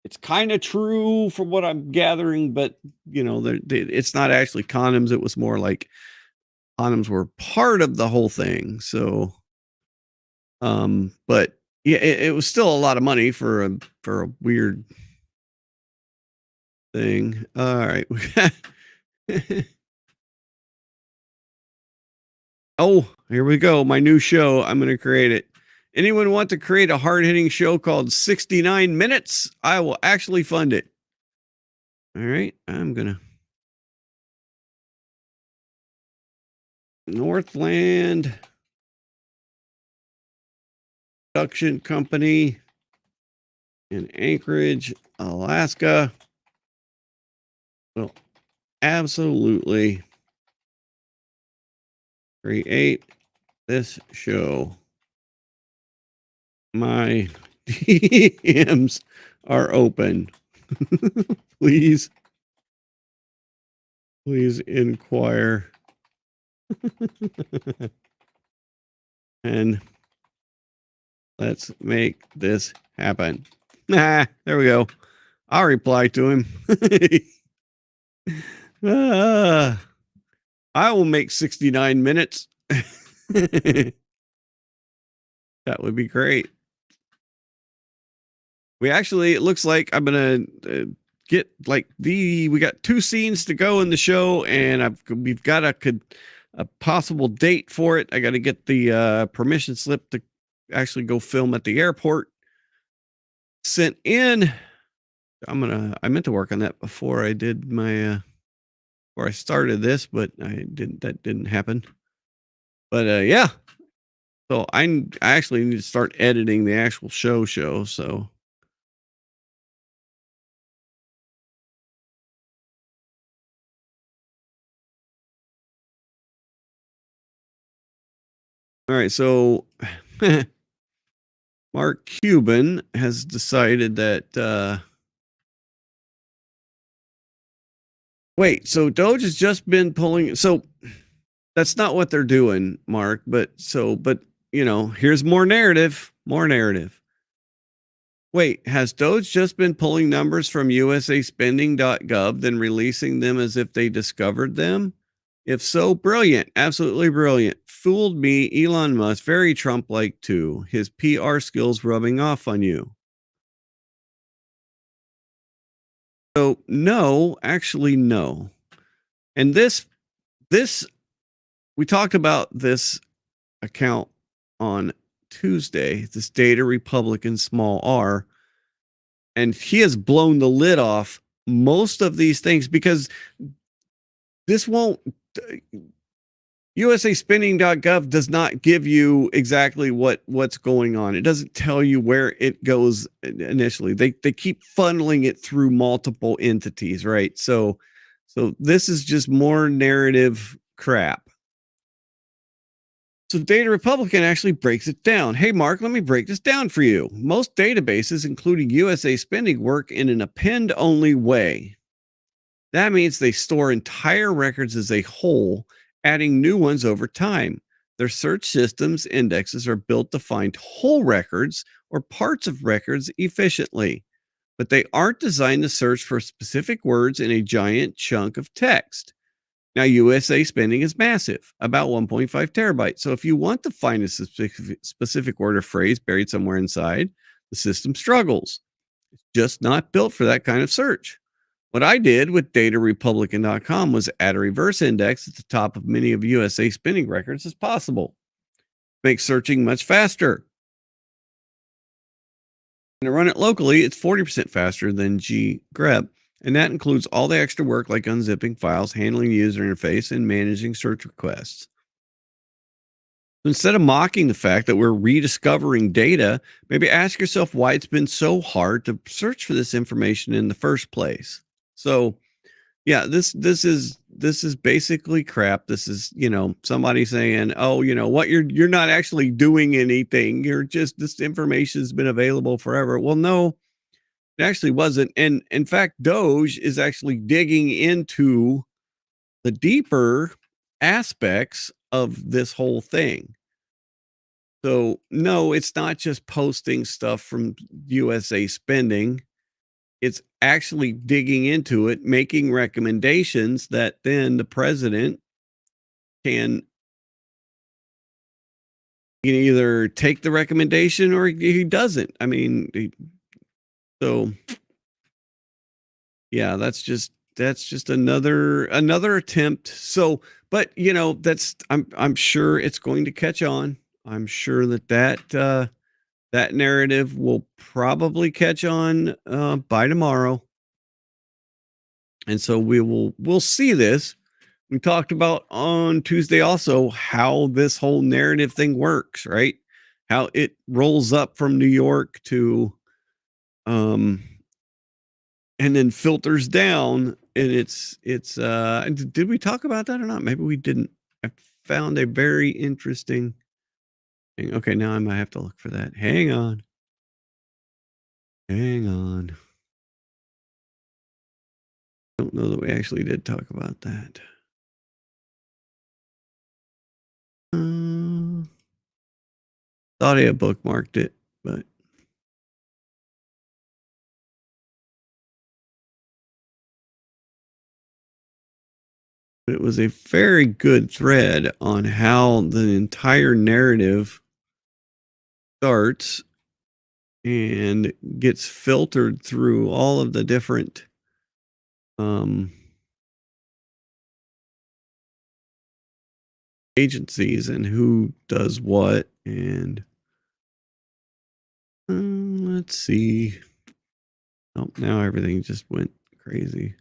it's kind of true from what I'm gathering, but it's not actually condoms. It was more like condoms were part of the whole thing. So, but yeah, it was still a lot of money for a weird thing. All right. Oh, here we go. My new show. I'm going to create it. Anyone want to create a hard-hitting show called 69 Minutes? I will actually fund it. All right. I'm going to. Northland Production Company in Anchorage, Alaska. Will absolutely create this show. My DMs are open. Please inquire. And let's make this happen. There we go. I'll reply to him. I will make 69 minutes. That would be great. It looks like I'm going to get we got 2 scenes to go in the show, and we've got a possible date for it. I got to get the permission slip to actually go film at the airport sent in. I meant to work on that before I did my before I started this, but that didn't happen. But yeah. So I actually need to start editing the actual show. So all right, so Mark Cuban has decided that wait, so Doge has just been pulling, so that's not what they're doing, Mark, but here's more narrative. Wait, has Doge just been pulling numbers from usaspending.gov, then releasing them as if they discovered them? If so, brilliant. Absolutely brilliant. Fooled me, Elon Musk. Very Trump-like too. His PR skills rubbing off on you. So no, actually no. And this we talked about this account on Tuesday, this Data Republican small r, and he has blown the lid off most of these things because this won't USAspending.gov does not give you exactly what's going on. It doesn't tell you where it goes initially. They keep funneling it through multiple entities, right? So this is just more narrative crap. So Data Republican actually breaks it down. Hey, Mark, let me break this down for you. Most databases, including USA Spending, work in an append-only way. That means they store entire records as a whole, adding new ones over time. Their search systems indexes are built to find whole records or parts of records efficiently, but they aren't designed to search for specific words in a giant chunk of text. Now, USA Spending is massive, about 1.5 terabytes. So if you want to find a specific word or phrase buried somewhere inside, the system struggles. It's just not built for that kind of search. What I did with DataRepublican.com was add a reverse index at the top of many of USA Spending records as possible. Make searching much faster. And to run it locally, it's 40% faster than grep. And that includes all the extra work like unzipping files, handling the user interface, and managing search requests. Instead of mocking the fact that we're rediscovering data, maybe ask yourself why it's been so hard to search for this information in the first place. So, yeah, this is basically crap. This is, somebody saying, "Oh, what you're not actually doing anything. You're just this information has been available forever." Well, no. It actually wasn't. And in fact, Doge is actually digging into the deeper aspects of this whole thing. So, no, it's not just posting stuff from USA Spending. It's actually digging into it, making recommendations that then the president can either take the recommendation or he doesn't. I mean, so yeah, that's just another attempt. So, but I'm sure it's going to catch on. I'm sure that narrative will probably catch on by tomorrow. And so we'll see this. We talked about on Tuesday also how this whole narrative thing works, right? How it rolls up from New York to and then filters down, and it's did we talk about that or not? Maybe we didn't. I found a very interesting thing. Okay, now I might have to look for that. Hang on. I don't know that we actually did talk about that. Thought I had bookmarked it, but it was a very good thread on how the entire narrative starts and gets filtered through all of the different agencies and who does what. And let's see. Oh, now everything just went crazy.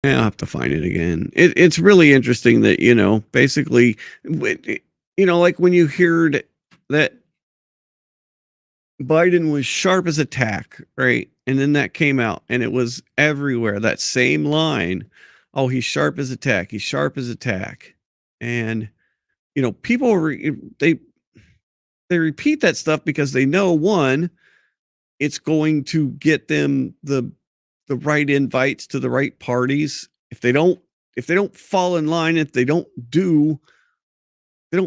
I'll have to find it again. It's really interesting that, basically, like when you heard that Biden was sharp as a tack, right? And then that came out and it was everywhere. That same line. Oh, he's sharp as a tack. He's sharp as a tack. And, people, they repeat that stuff because they know, one, it's going to get them the right invites to the right parties. If they don't fall in line, if they don't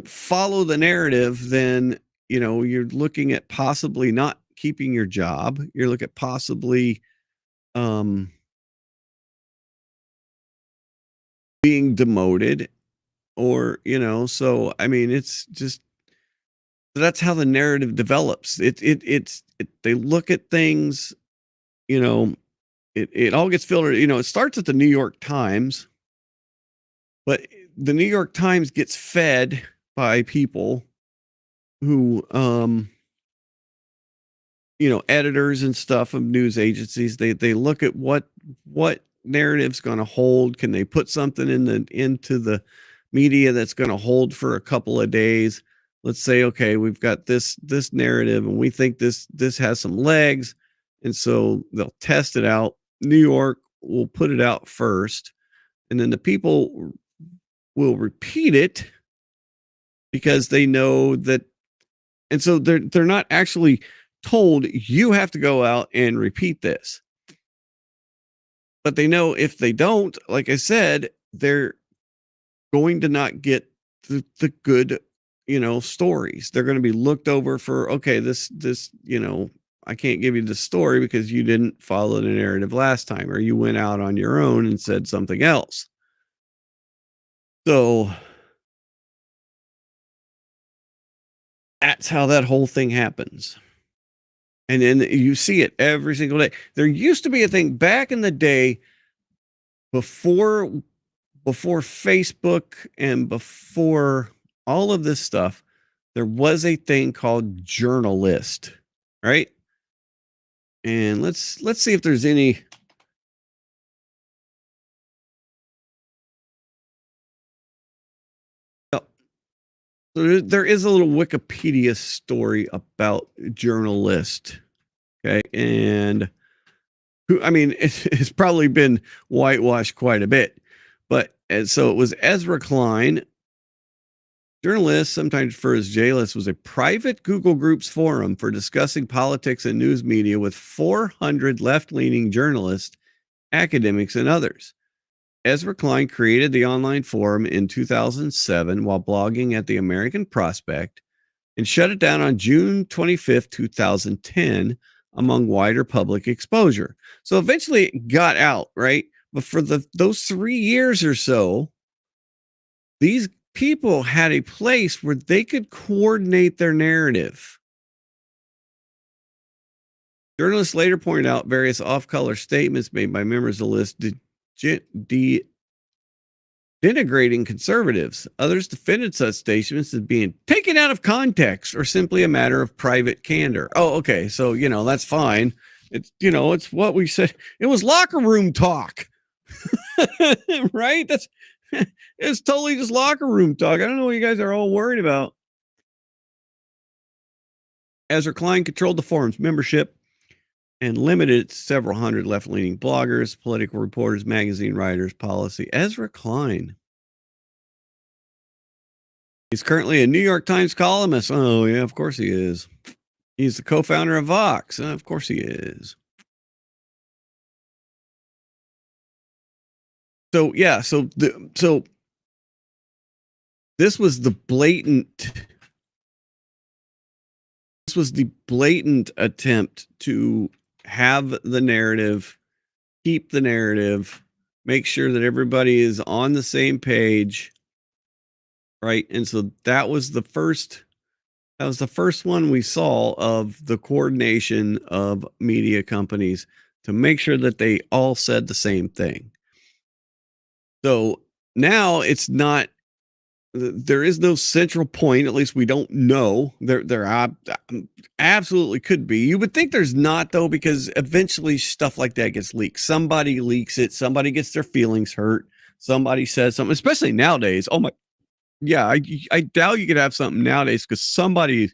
follow the narrative, then you're looking at possibly not keeping your job. You're looking at possibly being demoted, or so I mean, it's just that's how the narrative develops. They look at things, it all gets filtered. It starts at the New York Times, but the New York Times gets fed by people who editors and stuff of news agencies. They look at what narrative's going to hold. Can they put something into the media that's going to hold for a couple of days? Let's say, okay, we've got this narrative and we think this has some legs, and so they'll test it out. New York will put it out first, and then the people will repeat it because they know that. And so they're not actually told you have to go out and repeat this. But they know if they don't, like I said, they're going to not get the good, stories. They're going to be looked over for, okay, this, I can't give you the story because you didn't follow the narrative last time, or you went out on your own and said something else. So that's how that whole thing happens. And then you see it every single day. There used to be a thing back in the day before Facebook and before all of this stuff. There was a thing called journalist, right? And let's see if there's any. So there is a little Wikipedia story about journalist. Okay. And who, I mean, it's probably been whitewashed quite a bit, but so it was Ezra Klein. Journalist, sometimes referred as J-List, was a private Google Groups forum for discussing politics and news media with 400 left-leaning journalists, academics, and others. Ezra Klein created the online forum in 2007 while blogging at the American Prospect and shut it down on June 25th, 2010, among wider public exposure. So eventually it got out, right? But for those 3 years or so, these people had a place where they could coordinate their narrative. Journalists later pointed out various off-color statements made by members of the list denigrating conservatives. Others defended such statements as being taken out of context or simply a matter of private candor. Oh, okay. So, that's fine. It's, it's what we said. It was locker room talk, right? It's totally just locker room talk. I don't know what you guys are all worried about. Ezra Klein controlled the forum's membership and limited it to several hundred left-leaning bloggers, political reporters, magazine writers, policy. Ezra Klein. He's currently a New York Times columnist. Oh, yeah, of course he is. He's the co-founder of Vox. Of course he is. So, yeah, so this was the blatant attempt to have the narrative, keep the narrative, make sure that everybody is on the same page, right? And so that was the first one we saw of the coordination of media companies to make sure that they all said the same thing. So now it's not, there is no central point. At least we don't know. There absolutely could be. You would think there's not, though, because eventually stuff like that gets leaked. Somebody leaks it. Somebody gets their feelings hurt. Somebody says something, especially nowadays. Oh my, yeah, I doubt you could have something nowadays because somebody's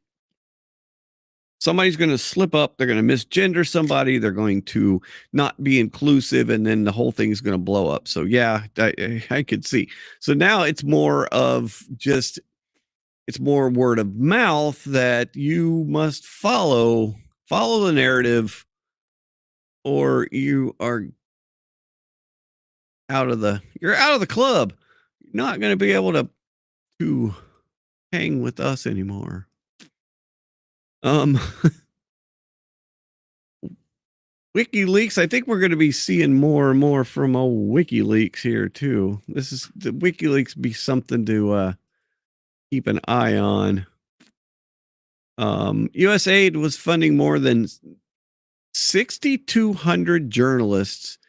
going to slip up. They're going to misgender somebody. They're going to not be inclusive, and then the whole thing is going to blow up. So yeah, I could see. So now it's more of just, it's more word of mouth that you must follow the narrative, or you are you're out of the club. You're not going to be able to hang with us anymore. WikiLeaks. I think we're going to be seeing more and more from WikiLeaks here too. This is the WikiLeaks be something to keep an eye on. USAID was funding more than 6,200 journalists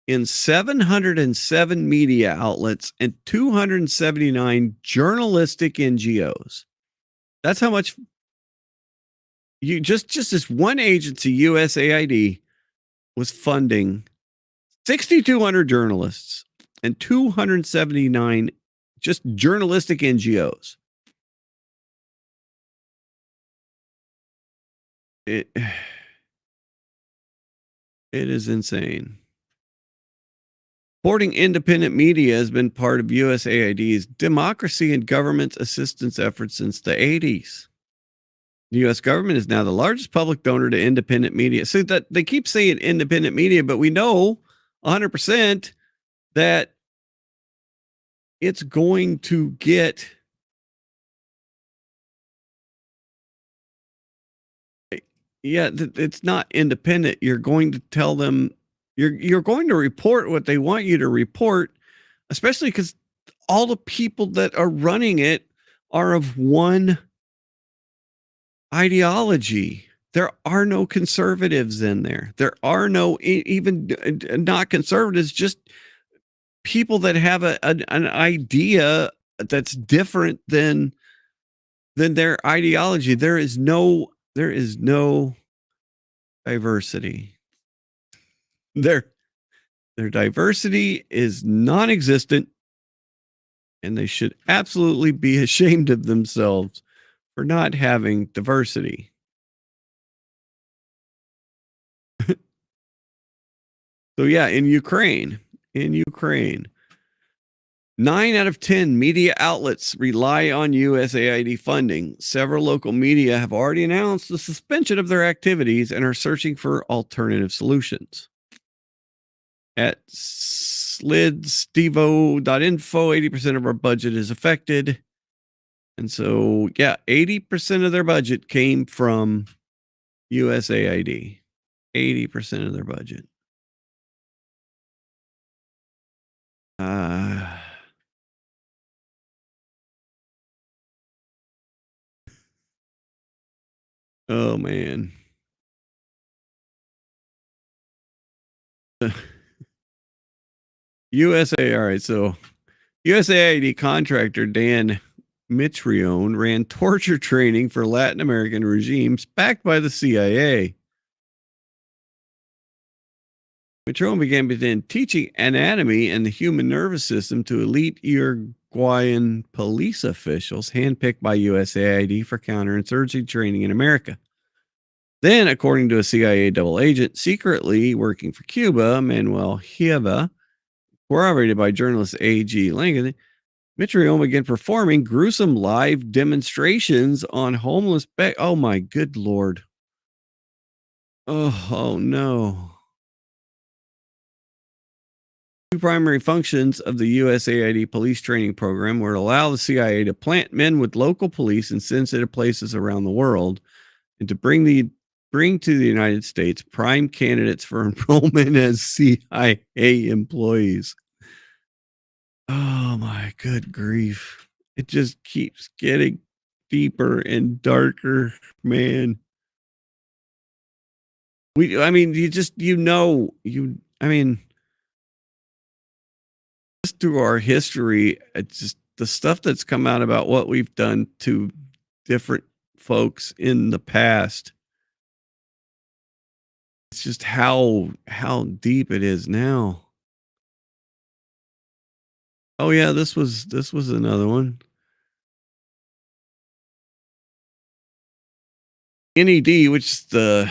in 707 media outlets and 279 journalistic NGOs. That's how much you just this one agency, USAID, was funding 6,200 journalists and 279 just journalistic NGOs. It is insane. Supporting independent media has been part of USAID's democracy and government assistance efforts since the 80s. The U.S. government is now the largest public donor to independent media. So that they keep saying independent media, but we know 100% that it's going to get it's not independent. You're going to tell them you're going to report what they want you to report, especially because all the people that are running it are of one ideology. There are no conservatives in there. There are no even not conservatives, just people that have an idea that's different than their ideology. There is no diversity. Their diversity is non-existent, and they should absolutely be ashamed of themselves for not having diversity. So yeah, in Ukraine, 9 out of 10 media outlets rely on USAID funding. Several local media have already announced the suspension of their activities and are searching for alternative solutions. At slidstevo.info, 80% of our budget is affected. And so, yeah, 80% of their budget came from USAID. 80% of their budget. Oh, man. USA, all right, so USAID contractor Dan Mitrione ran torture training for Latin American regimes backed by the CIA. Mitrione began teaching anatomy and the human nervous system to elite Uruguayan police officials handpicked by USAID for counterinsurgency training in America. Then, according to a CIA double agent secretly working for Cuba, Manuel Hieva, corroborated by journalist A.G. Langan, Mitrione began performing gruesome live demonstrations on homeless oh my good Lord. Oh no. Two primary functions of the USAID police training program were to allow the CIA to plant men with local police in sensitive places around the world and to bring to the United States prime candidates for enrollment as CIA employees. Oh my good grief. It just keeps getting deeper and darker, man. I mean, just through our history, it's just the stuff that's come out about what we've done to different folks in the past. It's just how deep it is now. Oh yeah, this was another one. NED, which is the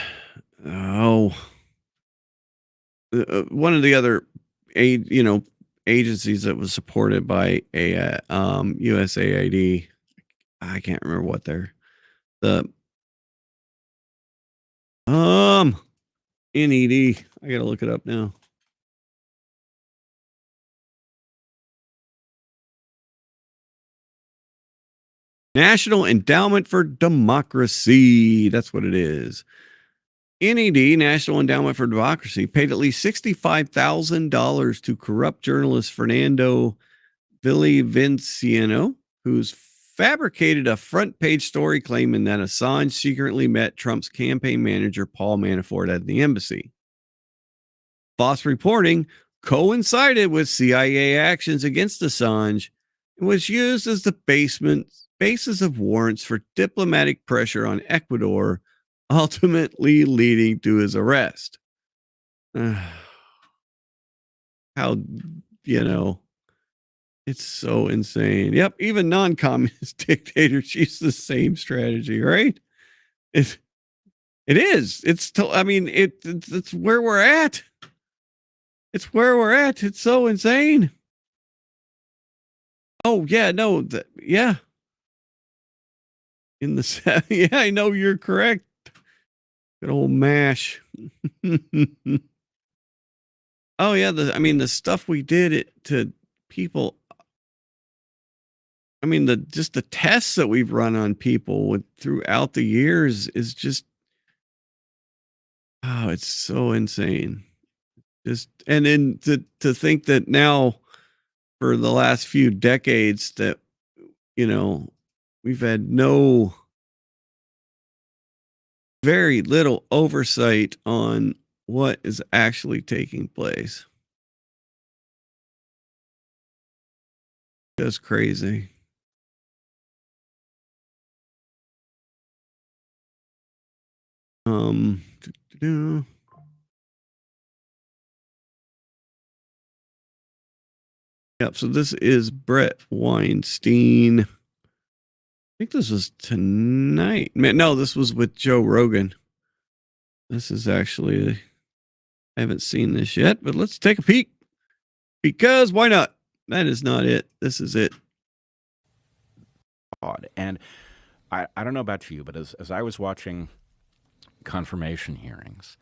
one of the other agencies that was supported by a USAID. I can't remember what they're NED. I gotta look it up now. National Endowment for Democracy. That's what it is. NED, National Endowment for Democracy, paid at least $65,000 to corrupt journalist Fernando Villavicencio, who's fabricated a front page story claiming that Assange secretly met Trump's campaign manager, Paul Manafort, at the embassy. False reporting coincided with CIA actions against Assange and was used as the basis of warrants for diplomatic pressure on Ecuador, ultimately leading to his arrest. How, it's so insane. Yep, even non-communist dictators use the same strategy, right? It is. It's where we're at. It's where we're at. It's so insane. Oh yeah, no, yeah. Yeah, I know you're correct. Good old MASH. Oh yeah, the stuff we did to people. Just the tests that we've run on people throughout the years is just, oh, it's so insane. And then to think that now for the last few decades that, we've had very little oversight on what is actually taking place. Just crazy. Yep. So this is Brett Weinstein. I think this was tonight. No, this was with Joe Rogan. This is actually, I haven't seen this yet, but let's take a peek because why not? That is not it. This is it. And I don't know about you, but as I was watching confirmation hearings,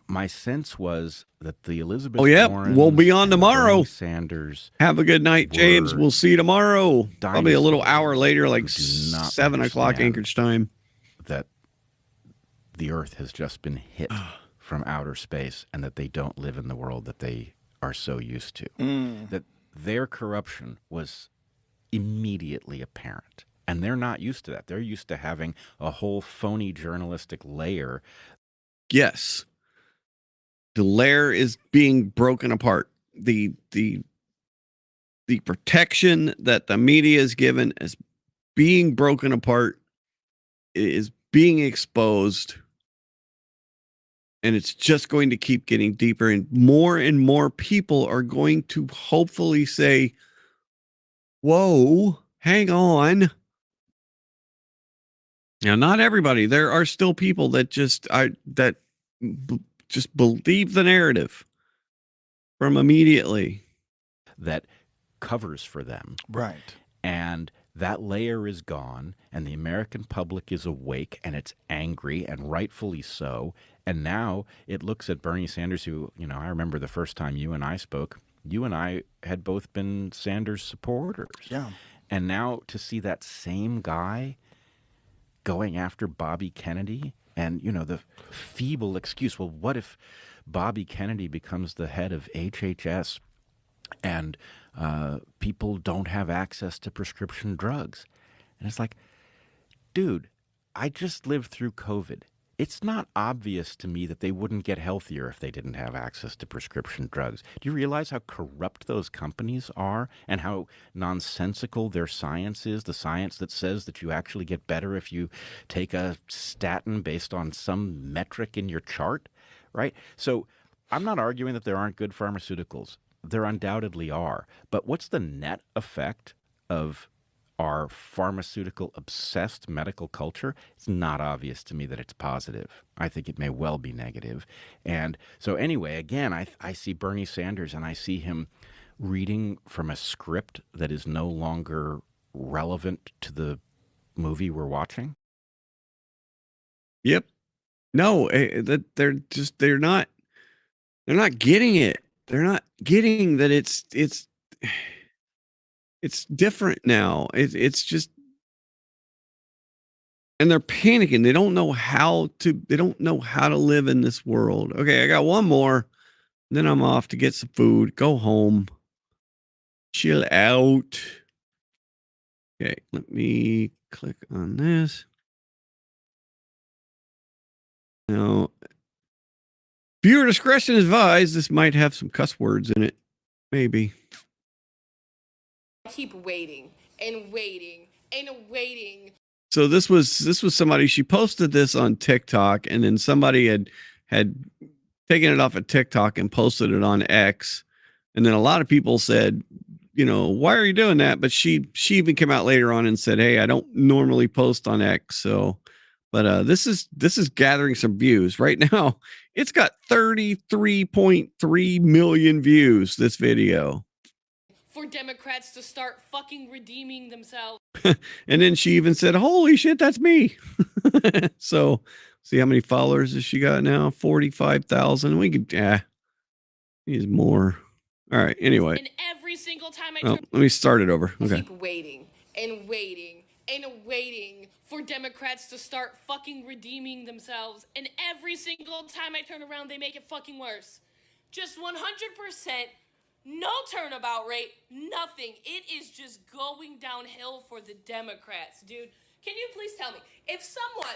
my sense was that the Elizabeth Warrens we'll be on tomorrow. Bernie Sanders. Have a good night, James. We'll see you tomorrow. Probably a little hour later, like 7 o'clock Anchorage time. That the Earth has just been hit from outer space, and that they don't live in the world that they are so used to. That their corruption was immediately apparent. And they're not used to that. They're used to having a whole phony journalistic layer. Yes. The layer is being broken apart. The protection that the media is given is being broken apart, is being exposed, and it's just going to keep getting deeper, and more people are going to hopefully say, whoa, hang on. Now, not everybody. There are still people that just believe the narrative from immediately. That covers for them. Right. And that layer is gone, and the American public is awake, and it's angry, and rightfully so. And now it looks at Bernie Sanders, who, I remember the first time you and I spoke, you and I had both been Sanders supporters. Yeah. And now to see that same guy going after Bobby Kennedy, and, the feeble excuse, well, what if Bobby Kennedy becomes the head of HHS and people don't have access to prescription drugs? And it's like, dude, I just lived through COVID. It's not obvious to me that they wouldn't get healthier if they didn't have access to prescription drugs. Do you realize how corrupt those companies are and how nonsensical their science is? The science that says that you actually get better if you take a statin based on some metric in your chart, right? So I'm not arguing that there aren't good pharmaceuticals. There undoubtedly are. But what's the net effect of our pharmaceutical obsessed medical culture? It's not obvious to me that it's positive. I think it may well be negative. And so anyway, again, I see Bernie Sanders and I see him reading from a script that is no longer relevant to the movie we're watching. Yep. No, that they're not getting it. They're not getting that it's different now. It's just and they're panicking. They don't know how to live in this world. Okay, I got one more. Then I'm off to get some food, go home, chill out. Okay, let me click on this. Now, viewer discretion is advised. This might have some cuss words in it. Maybe. Keep waiting and waiting and waiting. So this was somebody, she posted this on TikTok, and then somebody had taken it off of TikTok and posted it on X. And then a lot of people said, why are you doing that? But she even came out later on and said, hey, I don't normally post on X. So, but this is gathering some views right now. It's got 33.3 million views, this video. For Democrats to start fucking redeeming themselves. And then she even said, holy shit, that's me. So see how many followers has she got now? 45,000. We could, needs more. All right. Anyway. And every single time let me start it over. Okay. Keep waiting and waiting and waiting for Democrats to start fucking redeeming themselves. And every single time I turn around, they make it fucking worse. Just 100%. No turnabout rate, nothing. It is just going downhill for the Democrats, dude. Can you please tell me, if someone,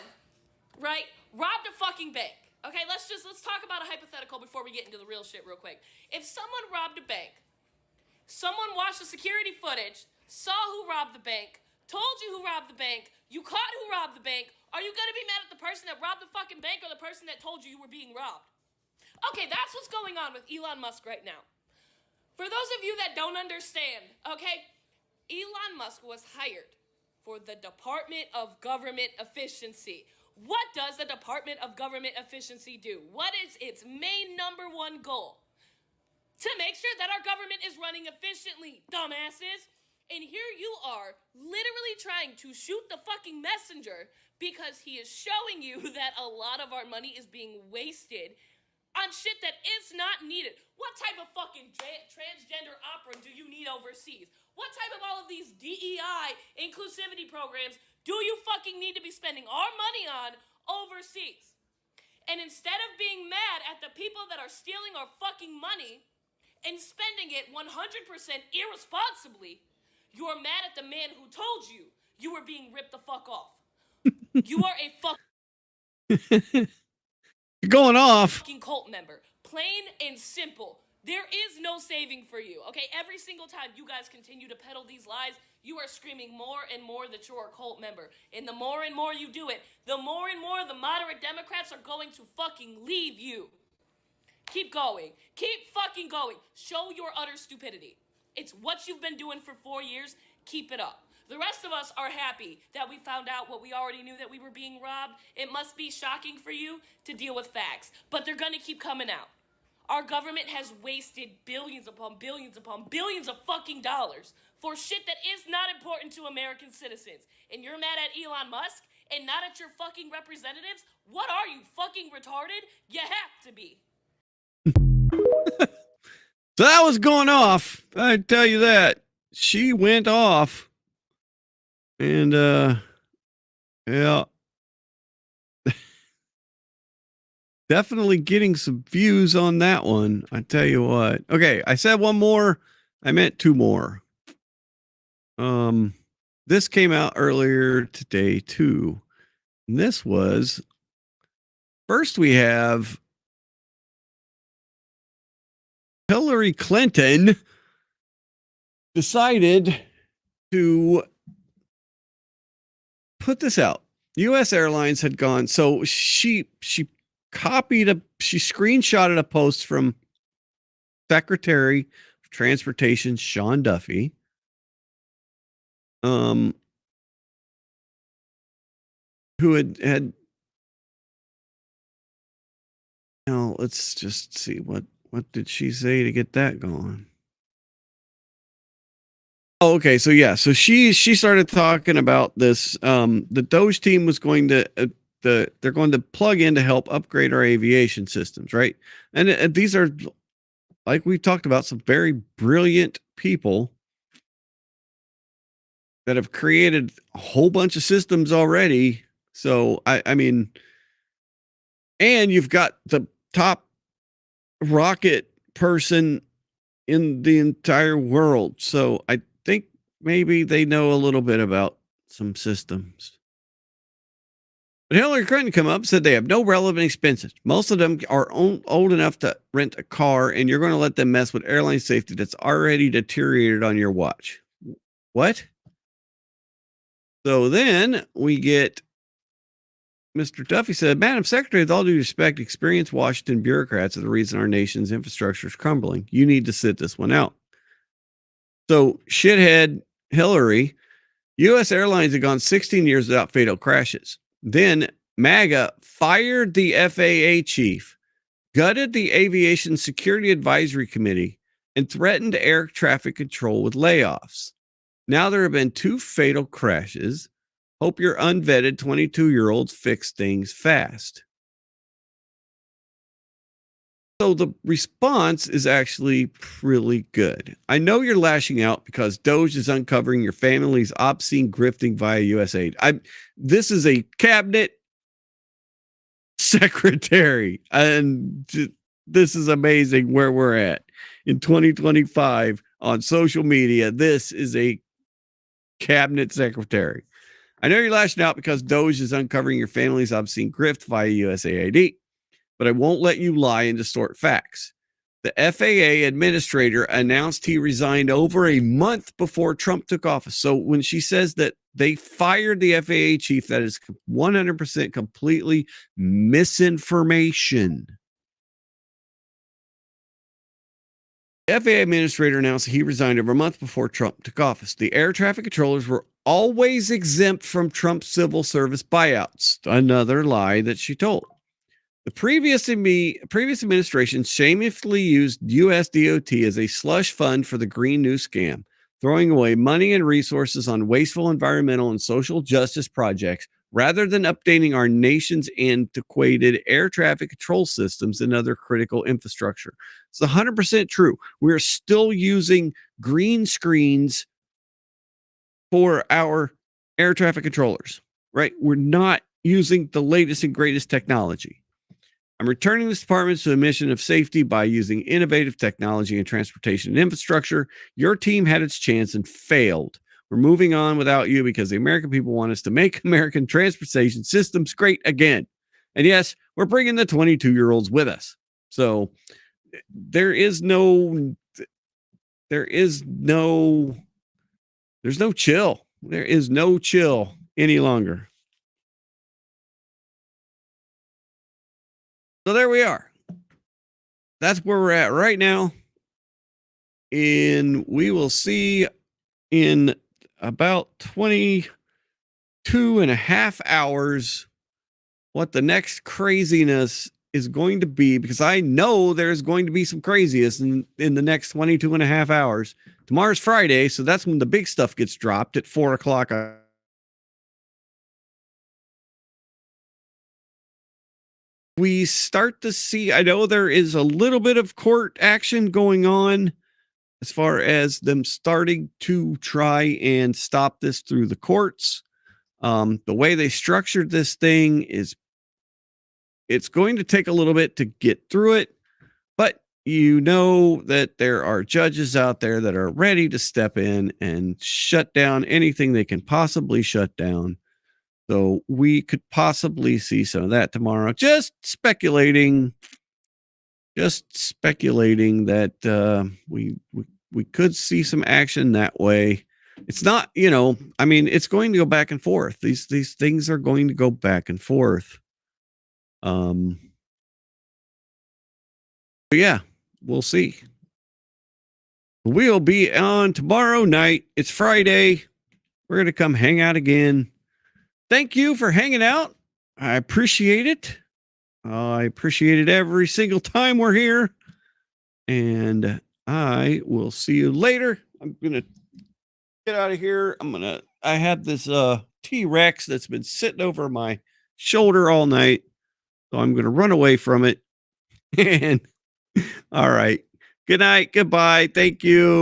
right, robbed a fucking bank, okay, let's talk about a hypothetical before we get into the real shit real quick. If someone robbed a bank, someone watched the security footage, saw who robbed the bank, told you who robbed the bank, you caught who robbed the bank, are you gonna be mad at the person that robbed the fucking bank or the person that told you were being robbed? Okay, that's what's going on with Elon Musk right now. For those of you that don't understand, okay, Elon Musk was hired for the Department of Government Efficiency. What does the Department of Government Efficiency do? What is its main number one goal? To make sure that our government is running efficiently, dumbasses. And here you are, literally trying to shoot the fucking messenger because he is showing you that a lot of our money is being wasted on shit that is not needed. What type of fucking transgender opera do you need overseas? What type of all of these DEI inclusivity programs do you fucking need to be spending our money on overseas? And instead of being mad at the people that are stealing our fucking money and spending it 100% irresponsibly, you're mad at the man who told you you were being ripped the fuck off. You are a fuck. You're going off. Fucking cult member. Plain and simple. There is no saving for you, okay? Every single time you guys continue to peddle these lies, you are screaming more and more that you're a cult member. And the more and more you do it, the more and more the moderate Democrats are going to fucking leave you. Keep going. Keep fucking going. Show your utter stupidity. It's what you've been doing for 4 years. Keep it up. The rest of us are happy that we found out what we already knew, that we were being robbed. It must be shocking for you to deal with facts, but they're going to keep coming out. Our government has wasted billions upon billions upon billions of fucking dollars for shit that is not important to American citizens. And you're mad at Elon Musk and not at your fucking representatives? What are you, fucking retarded? You have to be. So that was going off. I tell you that. She went off. And, yeah. Definitely getting some views on that one. I tell you what. Okay, I said one more. I meant two more. This came out earlier today, too. And this was, first we have Hillary Clinton decided to put this out. U.S. Airlines had gone, so she screenshotted a post from Secretary of Transportation Sean Duffy, who had now let's just see what did she say to get that going. Oh, okay. So yeah, so she started talking about this. The Doge team was going to they're going to plug in to help upgrade our aviation systems, right? And these are, like we've talked about, some very brilliant people that have created a whole bunch of systems already So I mean, and you've got the top rocket person in the entire world. So I think maybe they know a little bit about some systems. But Hillary Clinton come up and said they have no relevant expenses. Most of them are old enough to rent a car, and you're going to let them mess with airline safety that's already deteriorated on your watch. What? So then we get Mr. Duffy said, Madam Secretary, with all due respect, experienced Washington bureaucrats are the reason our nation's infrastructure is crumbling. You need to sit this one out. So shithead Hillary, U.S. airlines have gone 16 years without fatal crashes. Then MAGA fired the FAA chief, gutted the Aviation Security Advisory Committee, and threatened air traffic control with layoffs. Now there have been 2 fatal crashes. Hope your unvetted 22-year-olds fix things fast. So the response is actually really good. I know you're lashing out because Doge is uncovering your family's obscene grifting via USAID. This is a cabinet secretary, and this is amazing where we're at in 2025 on social media. This is a cabinet secretary. I know you're lashing out because Doge is uncovering your family's obscene grift via USAID, but I won't let you lie and distort facts. The FAA administrator announced he resigned over a month before Trump took office. So when she says that they fired the FAA chief, that is 100% completely misinformation. The FAA administrator announced that he resigned over a month before Trump took office. The air traffic controllers were always exempt from Trump's civil service buyouts. Another lie that she told. The previous administration shamelessly used US DOT as a slush fund for the Green New Scam, throwing away money and resources on wasteful environmental and social justice projects rather than updating our nation's antiquated air traffic control systems and other critical infrastructure. It's 100% true. We're still using green screens for our air traffic controllers, right? We're not using the latest and greatest technology. I'm returning this department to a mission of safety by using innovative technology and transportation infrastructure. Your team had its chance and failed. We're moving on without you because the American people want us to make American transportation systems great again. And yes, we're bringing the 22-year-olds with us. So there's no chill. There is no chill any longer. So there we are. That's where we're at right now. And we will see in about 22 and a half hours what the next craziness is going to be, because I know there's going to be some craziness in the next 22 and a half hours. Tomorrow's Friday, so that's when the big stuff gets dropped at 4 o'clock. We start to see, I know there is a little bit of court action going on as far as them starting to try and stop this through the courts. The way they structured this thing is it's going to take a little bit to get through it, but you know that there are judges out there that are ready to step in and shut down anything they can possibly shut down. So we could possibly see some of that tomorrow. Just speculating that we could see some action that way. It's not, I mean, it's going to go back and forth. These things are going to go back and forth. But yeah, we'll see. We'll be on tomorrow night. It's Friday. We're going to come hang out again. Thank you for hanging out. I appreciate it. I appreciate it every single time we're here. And I will see you later. I'm going to get out of here. I have this T-Rex that's been sitting over my shoulder all night. So I'm going to run away from it. And all right. Good night. Goodbye. Thank you.